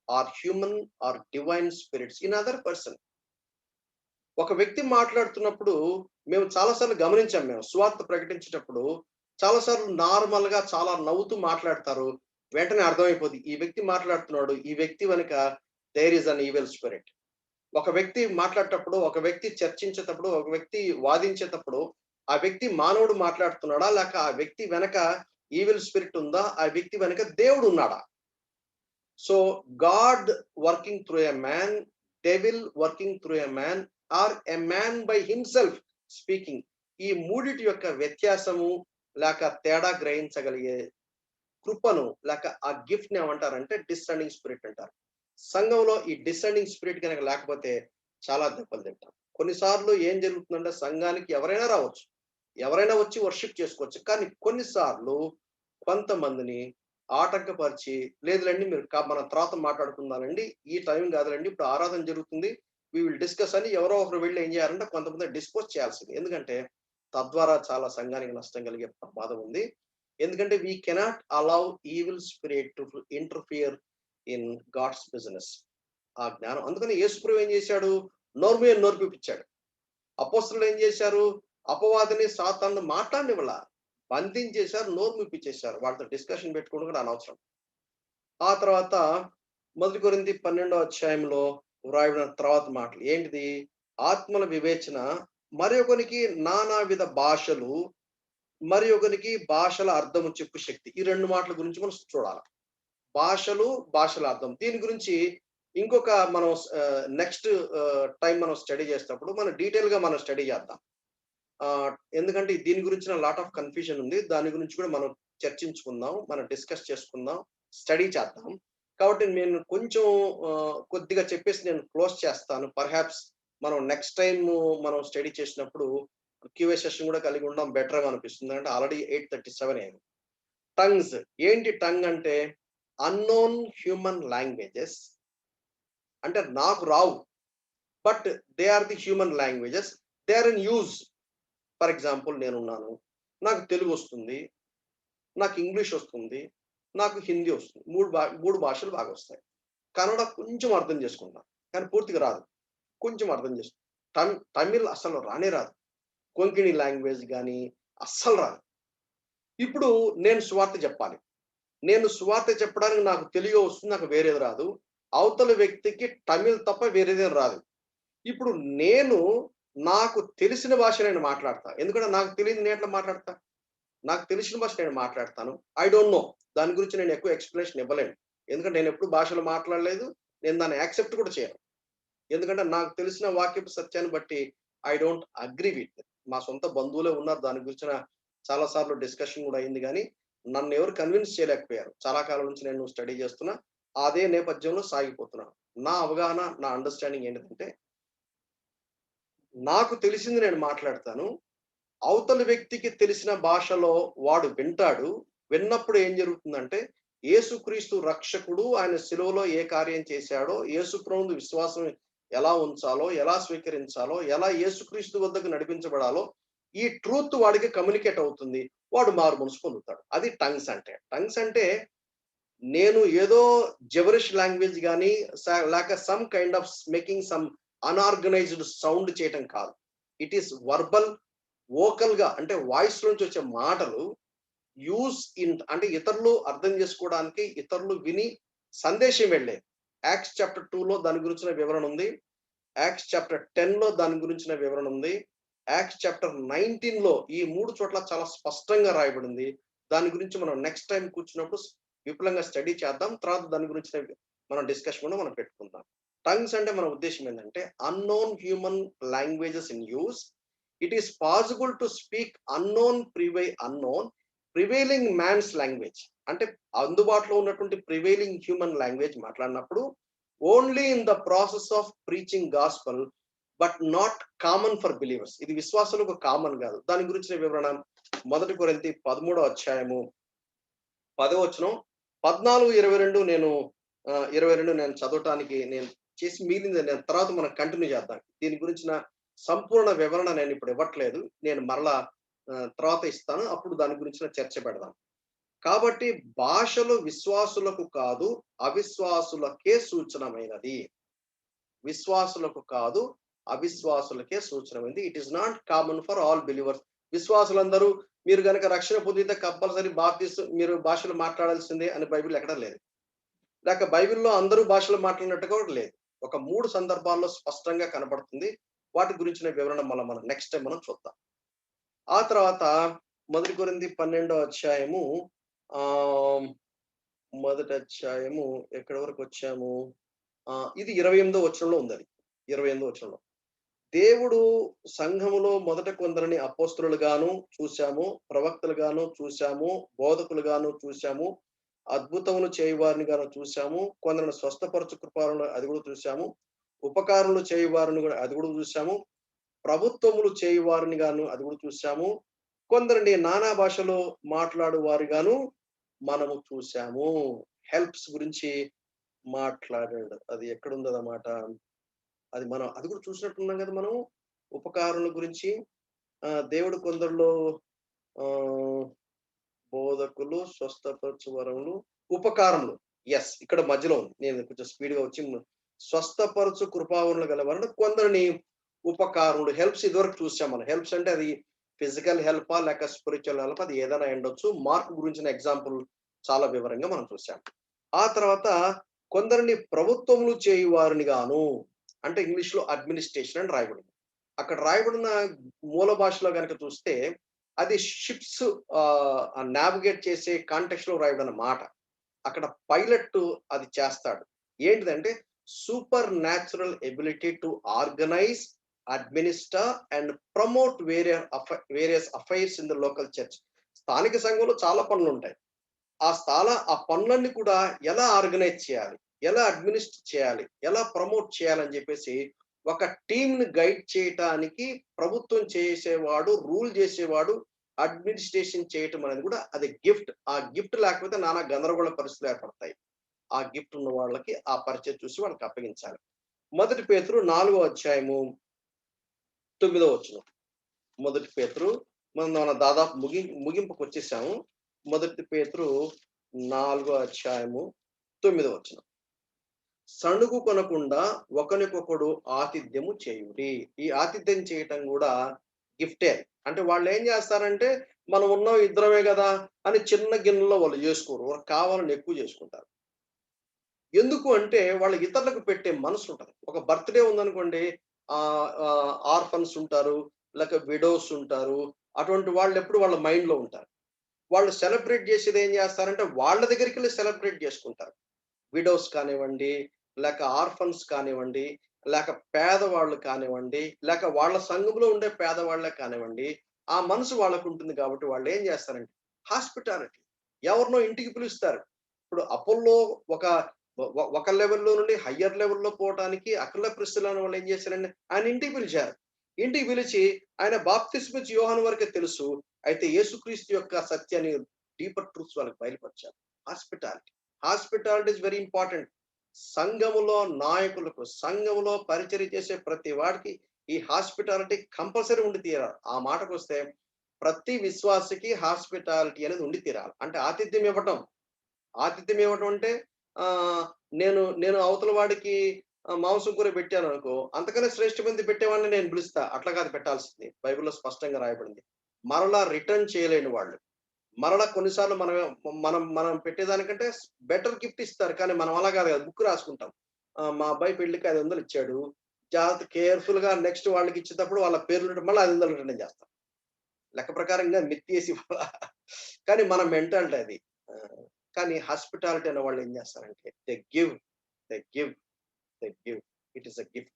Speaker 1: or human or divine spirits in other person. ఒక వ్యక్తి మాట్లాడుతున్నప్పుడు మేము చాలా సార్లు గమనించాం. సువార్త ప్రకటించేటప్పుడు చాలా సార్లు నార్మల్‌గా చాలా నవ్వుతూ మాట్లాడతారు. వెంటనే అర్థమైపోద్ది. ఈ వ్యక్తి మాట్లాడుతున్నాడు. ఈ వ్యక్తి వెనక there is an evil spirit. ఒక వ్యక్తి మాట్లాడేటప్పుడు, ఒక వ్యక్తి చర్చించేటప్పుడు, ఒక వ్యక్తి వాదించేటప్పుడు, ఆ వ్యక్తి మానవుడు మాట్లాడుతున్నాడా? లేక ఆ వ్యక్తి వెనక ఈవిల్ స్పిరిట్ ఉందా? ఆ వ్యక్తి వెనక దేవుడు ఉన్నాడా? So God working through a man, devil working through a man, or a man by himself speaking. ఈ మూడిటి యొక్క వ్యత్యాసము లేక తేడా గ్రహించగలిగే కృపను లేక ఆ గిఫ్ట్ ని ఏమంటారంటే డిసెండింగ్ స్పిరిట్ అంటారు. సంఘంలో ఈ డిసెండింగ్ స్పిరిట్ కనుక లేకపోతే చాలా దెబ్బలు తింటాం. కొన్నిసార్లు ఏం జరుగుతుందంటే సంఘానికి ఎవరైనా రావచ్చు. ఎవరైనా వచ్చి వర్షిప్ చేసుకోవచ్చు. కానీ కొన్నిసార్లు కొంతమందిని ఆటంకపరిచి, లేదులెండి మీరు మనం తర్వాత మాట్లాడుకుందామండి. ఈ టైం కాదులెండి. ఇప్పుడు ఆరాధన జరుగుతుంది. వి విల్ డిస్కస్ అని ఎవరో ఒకరు వెళ్లి ఏం చేయాలంటే కొంతమంది డిస్పోజ్ చేయాల్సింది. ఎందుకంటే తద్వారా చాలా సంఘానికి నష్టం కలిగే ప్రమాదం ఉంది. ఎందుకంటే we cannot allow evil spirit to interfere in God's business. ఆ జ్ఞానం అందుకని యేసుప్రభు ఏం చేశాడు? నోరు పిప్పించాడు. అపోస్తలులు ఏం చేశారు? అపవాదిని సాతానుని మాట్లాడనివ్వలా. బంధించేశారు, నోరు మూపించేశారు. వాళ్ళతో డిస్కషన్ పెట్టుకోవడం కూడా అనవసరం. ఆ తర్వాత మొదటి కొరింథీ 12వ అధ్యాయంలో వ్రాయబడిన తర్వాత మాటలు ఏంటిది? ఆత్మల వివేచన, మరొకనికి నానావిధ భాషలు, ఒకనికి భాషల అర్థము చెప్పు శక్తి. ఈ 2 మాటల గురించి మనం చూడాలి. భాషలు, భాషల అర్థం. దీని గురించి ఇంకొక మనం నెక్స్ట్ టైం మనం స్టడీ చేసేటప్పుడు మనం డీటెయిల్‌గా మనం స్టడీ చేద్దాం. ఎందుకంటే దీని గురించిన లాట్ ఆఫ్ కన్‌ఫ్యూజన్ ఉంది. దాని గురించి కూడా మనం చర్చించుకుందాం. మనం డిస్కస్ చేసుకుందాం. స్టడీ చేద్దాం. కాబట్టి నేను కొంచెం కొద్దిగా చెప్పేసి నేను క్లోజ్ చేస్తాను. పర్హాప్స్ మనం నెక్స్ట్ టైమ్ మనం స్టడీ చేసినప్పుడు క్యూఏ సెషన్ కూడా కలిగి ఉండడం బెటర్ అనిపిస్తుంది. అంటే ఆల్రెడీ 8:37 అయింది. టంగ్స్ ఏంటి? టంగ్ అంటే అన్నోన్ హ్యూమన్ లాంగ్వేజెస్. అంటే నాకు రావు, but they are the human languages. They are in use. For example నేనున్నాను, నాకు తెలుగు వస్తుంది, నాకు ఇంగ్లీష్ వస్తుంది, నాకు హిందీ వస్తుంది. 3 భాషలు బాగా వస్తాయి. కన్నడ కొంచెం అర్థం చేసుకుంటాను, కానీ పూర్తిగా రాదు. కొంచెం అర్థం చేసుకుంటాను. తమిళ్ అసలు రానే రాదు. కొంకణి లాంగ్వేజ్ గాని అస్సలు రాదు. ఇప్పుడు నేను సువార్త చెప్పాలి. నేను సువార్త చెప్పడానికి నాకు తెలుగు వస్తుంది, నాకు వేరేది రాదు. అవతల వ్యక్తికి తమిళ్ తప్ప వేరేదేం రాదు. ఇప్పుడు నేను నాకు తెలిసిన భాష నేను మాట్లాడతా. ఎందుకంటే నాకు తెలియదు నేను ఎట్లా మాట్లాడతా? నాకు తెలిసిన భాష నేను మాట్లాడతాను. I don't know. దాని గురించి నేను ఎక్కువ ఎక్స్‌ప్లనేషన్ ఇవ్వలేను. ఎందుకంటే నేను ఎప్పుడు భాషలు మాట్లాడలేదు. నేను దాన్ని యాక్సెప్ట్ కూడా చేయను. ఎందుకంటే నాకు తెలిసిన వాక్యపు సత్యాన్ని బట్టి ఐ డోంట్ అగ్రీ విత్. మా సొంత బంధువులే ఉన్నారు. దాని గురించిన చాలా సార్లు డిస్కషన్ కూడా అయింది గానీ, నన్నెవరు కన్విన్స్ చేయలేకపోయారు. చాలా కాలం నుంచి నేను స్టడీ చేస్తున్నా. అదే నేపథ్యంలో సాగిపోతున్నాను. నా అవగాహన, నా అండర్‌స్టాండింగ్ ఏంటిదంటే, నాకు తెలిసింది నేను మాట్లాడతాను. అవతలి వ్యక్తికి తెలిసిన భాషలో వాడు వింటాడు. విన్నప్పుడు ఏం జరుగుతుందంటే, యేసుక్రీస్తు రక్షకుడు ఆయన శిలువలో ఏ కార్యం చేశాడో, యేసు ప్రభువునందు విశ్వాసం ఎలా ఉంచాలో, ఎలా స్వీకరించాలో, ఎలా యేసుక్రీస్తు వద్దకు నడిపించబడాలో, ఈ ట్రూత్ వాడికి కమ్యూనికేట్ అవుతుంది. వాడు మారుమనసు పొందుతాడు. అది టంగ్స్ అంటే. టంగ్స్ అంటే నేను ఏదో జిబరిష్ లాంగ్వేజ్ గాని, లేక some kind of making some unorganised sound చేయటం కాదు. ఇట్ ఈస్ వర్బల్, వోకల్‌గా అంటే వాయిస్ నుంచి వచ్చే మాటలు అంటే ఇతరులు అర్థం చేసుకోవడానికి, ఇతరులు విని సందేశం వెళ్ళేది. యాక్ట్స్ చాప్టర్ 2లో దాని గురించిన వివరణ ఉంది. యాక్ట్స్ చాప్టర్ 10లో దాని గురించిన వివరణ ఉంది. యాక్ట్స్ చాప్టర్ 19లో ఈ 3 చోట్ల చాలా స్పష్టంగా రాయబడింది. దాని గురించి మనం నెక్స్ట్ టైమ్ కూర్చున్నప్పుడు విపులంగా స్టడీ చేద్దాం. తర్వాత దాని గురించిన మనం డిస్కషన్ కూడా మనం పెట్టుకుందాం. టంగ్స్ అంటే మన ఉద్దేశ్యం ఏంటంటే unknown human languages in use. It is possible to speak unknown prevailing man's language. అంటే అందుబాటులో ఉన్నటువంటి ప్రివైలింగ్ హ్యూమన్ లాంగ్వేజ్ మాట్లాడినప్పుడు only in the process of preaching gospel, but not common for believers. ఇది విశ్వాసులకు కామన్ కాదు. దాని గురించిన వివరణ 1 కొరింథీ 13వ అధ్యాయము 10వ వచనం, 14, 22 నేను 22 నేను చదవటానికి నేను చేసి మిగిలింది నేను తర్వాత మనం కంటిన్యూ చేద్దాం. దీని గురించిన సంపూర్ణ వివరణ నేను ఇప్పుడు ఇవ్వట్లేదు. నేను మరలా తర్వాత ఇస్తాను. అప్పుడు దాని గురించిన చర్చ పెడదాం. కాబట్టి భాషలు విశ్వాసులకు కాదు, అవిశ్వాసులకే సూచనమైనది. విశ్వాసులకు కాదు, అవిశ్వాసులకే సూచనమైంది. It is not common for all believers. విశ్వాసులందరూ మీరు గనక రక్షణ పొందితే కంపల్సరీ మీరు భాషలు మాట్లాడాల్సిందే అని బైబిల్ ఎక్కడ లేదు. లేక బైబిల్‌లో అందరూ భాషలు మాట్లాడినట్టుగా కూడా లేదు. ఒక 3 సందర్భాల్లో స్పష్టంగా కనబడుతుంది. వాటి గురించిన వివరణ మనం నెక్స్ట్ టైమ్ మనం చూద్దాం. ఆ తర్వాత 1 కొరింథీ 12వ అధ్యాయము మొదటి అధ్యాయము ఎక్కడి వరకు వచ్చాము? ఇది 28వ వచనంలో ఉందది. 28వ వచనంలో. దేవుడు సంఘములో మొదట కొందరిని అపోస్తలులుగాను చూశాము, ప్రవక్తలుగాను చూశాము, బోధకులుగాను చూశాము, అద్భుతములు చేయువారిని గాను చూశాము, కొందరిని స్వస్థపరచు కృపాలను అది కూడా చూశాము, ఉపకారములు చేయువారిని కూడా అది కూడా చూశాము, ప్రభుత్వములు చేయువారిని గాను అది కూడా చూశాము, కొందరిని నానా భాషలో మాట్లాడు వారిగాను మనము చూశాము. హెల్ప్స్ గురించి మాట్లాడాడు. అది ఎక్కడుందన్నమాట? అది మనం అది కూడా చూసినట్టున్నాం కదా మనం. ఉపకారముల గురించి దేవుడు కొందరిలో బోధకులు, స్వస్థపరచు వరములు, ఉపకారములు. యెస్, ఇక్కడ మధ్యలో ఉంది. నేను కొంచెం స్పీడ్‌గా వచ్చి స్వస్థపరచు కృపావరములు గలవారు కొందరిని ఉపకారములు, హెల్ప్స్ ఇదివరకు చూసాం మనం. హెల్ప్స్ అంటే అది ఫిజికల్ హెల్పా లేక స్పిరిచువల్ హెల్పా, అది ఏదైనా అయ్యుండొచ్చు. మార్క్ గురించిన ఎగ్జాంపుల్ చాలా వివరంగా మనం చూసాం. ఆ తర్వాత కొందరిని ప్రభుత్వములు చేయువారిని గాను, అంటే ఇంగ్లీష్‌లో అడ్మినిస్ట్రేషన్ అని రాయబడింది. అక్కడ రాయబడిన మూల భాషలో గనక చూస్తే అది షిప్స్ నావిగేట్ చేసే కాంటెక్స్ట్‌లో రాయబడిన మాట. అక్కడ పైలట్ అది చేస్తాడు. ఏంటిదంటే super natural ability to organise, administer and promote various affairs in the local church. స్థానిక సంఘంలో చాలా పనులుంటాయి. ఆ పనులన్నీ కూడా ఎలా ఆర్గనైజ్ చేయాలి, ఎలా అడ్మినిస్టర్ చేయాలి, ఎలా ప్రమోట్ చేయాలని చెప్పేసి ఒక టీమ్‌ని గైడ్ చేయటానికి ప్రభుత్వం చేసేవాడు, రూల్ చేసేవాడు, అడ్మినిస్ట్రేషన్ చేయటం అనేది కూడా అది గిఫ్ట్. ఆ గిఫ్ట్ లేకపోతే నానా గందరగోళ పరిస్థితులు ఏర్పడతాయి. ఆ గిఫ్ట్ ఉన్న వాళ్ళకి ఆ పరిచయం చూసి వాళ్ళకి అప్పగించాలి. మొదటి పేతురు 4వ అధ్యాయము 9వ వచనం. మొదటి పేతురు మన దాదాపు ముగింపుకొచ్చేసాము. మొదటి పేతురు 4వ అధ్యాయము 9వ వచనం. సణుగు కొనకుండా ఒకనికొకడు ఆతిథ్యము చేయుడి. ఈ ఆతిథ్యం చేయటం కూడా గిఫ్టే. అంటే వాళ్ళేం చేస్తారంటే, మనం ఉన్నాం ఇద్దరమే గదా! అని చిన్న గిన్నెలో వాళ్ళు జేసుకోరు. వాళ్ళకి కావాలని ఎక్కువ జేసుకుంటారు. ఎందుకు అంటే, వాళ్ళు ఇతరులకు పెట్టే మనసుంటది. ఒక బర్త్‌డే ఉందనుకోండి, ఆర్ఫన్స్ ఉంటారు, లేక విడోస్ ఉంటారు. అటువంటి వాళ్ళెప్పుడు వాళ్ళ మైండ్‌లో ఉంటారు. వాళ్ళు సెలబ్రేట్ జేసేది ఏం జేస్తారంటే, వాళ్ళ దగ్గరికెళ్ళి సెలబ్రేట్ జేసుకుంటారు. విడోస్ కానివ్వండి, లేక ఆర్ఫన్స్ కానివ్వండి, లేక పేదవాళ్ళు కానివ్వండి, లేక వాళ్ళ సంఘంలో ఉండే పేదవాళ్ళే కానివ్వండి, ఆ మనసు వాళ్ళకుంటుంది కాబట్టి వాళ్ళేం జేస్తారంటే, హాస్పిటాలిటీ. ఎవరినో ఇంటికి పిలుస్తారు. ఇప్పుడు అపోల్లో ఒక ఒక లెవెల్‌లో నుండి హయ్యర్ లెవెల్‌లో పోవటానికి అకుల ప్రిస్కిల్ల అనే వాళ్ళు ఏం చేశారంటే, ఆయన ఇంటికి పిలిచారు. ఇంటికి పిలిచి ఆయన బాప్తిస్మిచ్చి యోహాను వరకే తెలుసు. అయితే యేసుక్రీస్తు యొక్క సత్యాన్ని డీపర్ ట్రూత్స్ వాళ్ళకి బయలుపరిచారు. Hospitality. Hospitality is very important. సంఘములో నాయకులకు, సంఘములో పరిచర్య చేసే ప్రతి వాడికి ఈ హాస్పిటాలిటీ కంపల్సరీ ఉండి తీరాలి. ఆ మాటకొస్తే ప్రతి విశ్వాసికి హాస్పిటాలిటీ అనేది ఉండి తీరాలి. అంటే ఆతిథ్యం ఇవ్వటం. ఆతిథ్యం ఇవ్వటం అంటే ఆహ్, నేను అవతల వాడికి మాంసం కూర పెట్టాననుకో, అంతకన్నా శ్రేష్టమైనది పెట్టేవాడిని నేను పిలుస్తా. అట్లా కాదు పెట్టాల్సింది. బైబిల్‌లో స్పష్టంగా రాయబడింది. మరలా రిటర్న్ చేయలేని వాళ్ళు. మరలా కొన్ని సార్లు మనం మనం పెట్టేదానికంటే బెటర్ గిఫ్ట్ ఇస్తారు. కానీ మనం అలా కాదు కదా! బుక్ రాసుకుంటాం. మా అబ్బాయి పెళ్ళికి 500 ఇచ్చాడు. జాగ్రత్త కేర్‌ఫుల్‌గా నెక్స్ట్ వాళ్ళకి ఇచ్చేటప్పుడు వాళ్ళ పేర్లుంటే మళ్ళీ 500 రిటర్న్ చేస్తాం. లెక్క ప్రకారంగా మిత్తేసి కానీ మన మెంటాలిటీ అది. ఆ! కానీ హాస్పిటాలిటీ అనే వాళ్ళు ఏం చేస్తారంటే they give, they give, they give. It is a gift.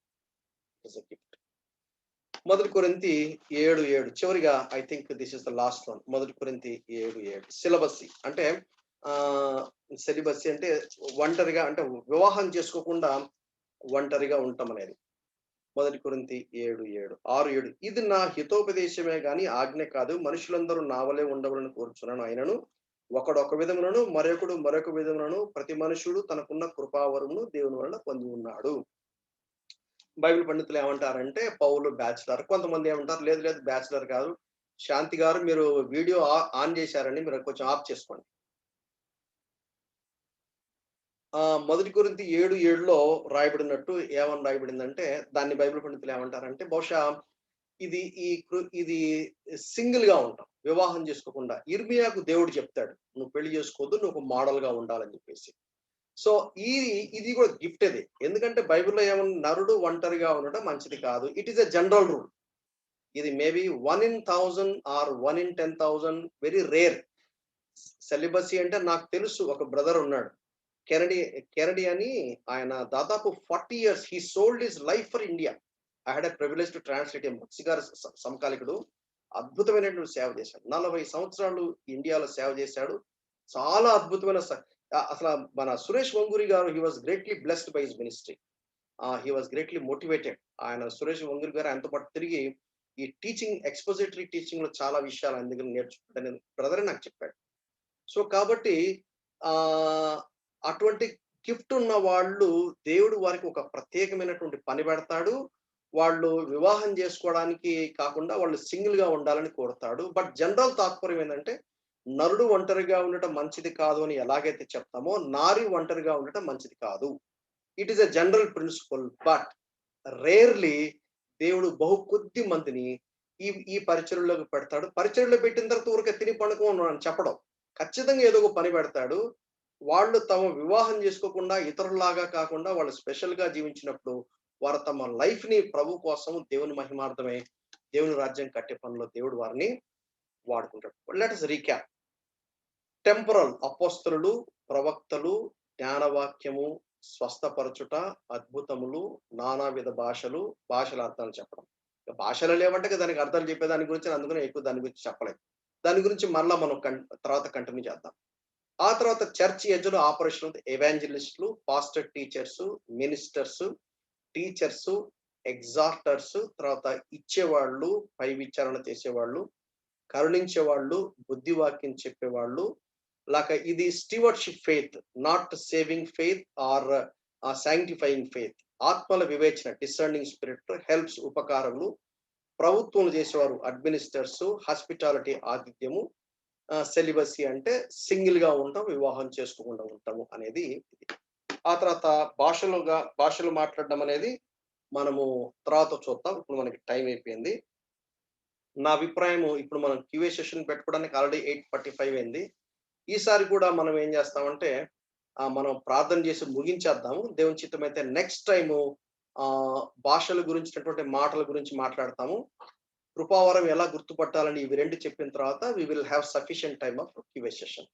Speaker 1: It is a gift. మొదటి కొరింథీ 7:7 చివరిగా I think this is the last one. మొదటి కొరింథీ 7:7 సిలబస్సీ అంటే ఆహ్, సెలిబసీ అంటే ఒంటరిగా అంటే వివాహం చేసుకోకుండా ఒంటరిగా ఉండటమనేది. మొదటి కొరింథీ 7:7 6:7 ఇది నా హితోపదేశమే గాని ఆజ్ఞ కాదు. మనుషులందరూ నా వలె ఉండవలని కోరుచున్నాను. అయినను ఒకడు ఒక విధములను, మరొకడు మరొక విధములను, ప్రతి మనుషుడు తనకున్న కృపావరమును దేవుని వలన పొంది ఉన్నాడు. బైబిల్ పండితులు ఏమంటారంటే పౌలు బ్యాచిలర్. కొంతమంది ఏమంటారు లేదు లేదు బ్యాచిలర్ కాదు. శాంతి గారు మీరు వీడియో ఆన్ చేశారండి. మీరు కొంచెం ఆఫ్ చేసుకోండి. మొదటి కొరింథీ 7:7లో రాయబడినట్టు ఏమని రాయబడిందంటే, దాన్ని బైబిల్ పండితులు ఏమంటారంటే, బహుశా ఇది సింగిల్‌గా ఉంటాం. వివాహం చేసుకోకుండా. యిర్మీయాకు దేవుడు చెప్తాడు. "నువ్వు పెళ్లి చేసుకోవద్దు. నువ్వు ఒక మోడల్‌గా ఉండాలని" చెప్పేసి. సో, ఈ ఇది కూడా గిఫ్ట్ అది. ఎందుకంటే బైబిల్‌లో ఏముంది నరుడు ఒంటరిగా ఉండడం మంచిది కాదు. It is a general rule. ఇది maybe 1 in 1000 or 1 in 10,000 very rare. Celibacy అంటే నాకు తెలుసు ఒక బ్రదర్ ఉన్నాడు. కెనడి కెనడి అని ఆయన దాదాపు 40 years he sold his life for India. I had a privilege to translate him. Bakshi గారు సమకాలికుడు. అద్భుతమైనటువంటి సేవ చేశాడు. 40 సంవత్సరాలు ఇండియాలో సేవ చేశాడు. చాలా అద్భుతమైన అసల మన సురేష్ వంగూరి గారు he was greatly blessed by his ministry. He was greatly motivated. ఆయన సురేష్ వంగూరి గారు ఆయనతో పాటు తిరిగి ఈ టీచింగ్ ఎక్స్‌పోజిటరీ టీచింగ్‌లో చాలా విషయాలు ఆయన దగ్గర నేర్చుకున్నాడని బ్రదరే నాకు చెప్పాడు. సో, కాబట్టి ఆహ్, అటువంటి గిఫ్ట్ ఉన్న వాళ్ళు దేవుడు వారికి ఒక ప్రత్యేకమైనటువంటి పని పెడతాడు. వాళ్ళు వివాహం చేసుకోవడానికి కాకుండా వాళ్ళు సింగిల్‌గా ఉండాలని కోరుతాడు. బట్ జనరల్ తాత్పర్యం ఏందంటే, నరుడు ఒంటరిగా ఉండటం మంచిది కాదు అని ఎలాగైతే చెప్తామో, నారి ఒంటరిగా ఉండటం మంచిది కాదు. It is a general principal. But rarely దేవుడు బహు కొద్ది మందిని ఈ ఈ పరిచర్యలోకి పెడతాడు. పరిచర్యలో పెట్టిన తర్వాత ఊరికే తిని పండుకో అని చెప్పడం. ఖచ్చితంగా ఏదో ఒక పని పెడతాడు. వాళ్ళు తమ వివాహం చేసుకోకుండా ఇతరుల్లాగా కాకుండా వాళ్ళు స్పెషల్‌గా జీవించినప్పుడు, వారు తమ లైఫ్‌ని ప్రభు కోసం దేవుని మహిమార్థమై, దేవుని రాజ్యం కట్టే పనిలో దేవుడు వారిని వాడుకుంటాడు. Let us recap. టెంపరల్ అపోస్తలులు, ప్రవక్తలు, జ్ఞానవాక్యము, స్వస్థపరచుట, అద్భుతములు, నానావిధ భాషలు, భాషల అర్థాలు చెప్పడం. భాషలు లేవంటే ఇక దానికి అర్థాలు చెప్పే దాని గురించి అందుకనే ఎక్కువ దాని గురించి చెప్పలేదు. దాని గురించి మరలా మనం తర్వాత కంటిన్యూ చేద్దాం. ఆ తర్వాత చర్చ్ ఎడ్జ్‌లో ఆపరేషన్ ఎవాంజలిస్టులు, pastor teachers, ministers, teachers, exhorters, తర్వాత ఇచ్చేవాళ్ళు, పై విచారణ చేసేవాళ్ళు, కరుణించేవాళ్ళు, బుద్ధివాక్యం చెప్పేవాళ్ళు. ఇది stewardship faith, not saving faith or sanctifying faith. ఆత్మల వివేచన, డిసర్నింగ్ స్పిరిట్, హెల్ప్స్ ఉపకారములు, ప్రభుత్వం చేసేవారు అడ్మినిస్టర్స్, హాస్పిటాలిటీ ఆతిథ్యము, సెలిబసీ అంటే సింగిల్ గా ఉంటాం, వివాహం చేసుకోకుండా ఉంటాము అనేది. ఆ తర్వాత భాషలు మాట్లాడడం అనేది మనము తర్వాత చూద్దాం. ఇప్పుడు మనకి టైం అయిపోయింది. నా అభిప్రాయము, ఇప్పుడు మనం క్యూఏ సెషన్ పెట్టుకోవడానికి ఆల్రెడీ 8:45 అయింది. ఈసారి కూడా మనం ఏం చేస్తామంటే మనం ప్రార్థన చేసి ముగించేద్దాము. దేవుని చిత్తమైతే నెక్స్ట్ టైము భాషల గురించినటువంటి మాటల గురించి మాట్లాడతాము. కృపావరం ఎలా గుర్తుపట్టాలని ఇవి 2 చెప్పిన తర్వాత we will have sufficient time of QA session.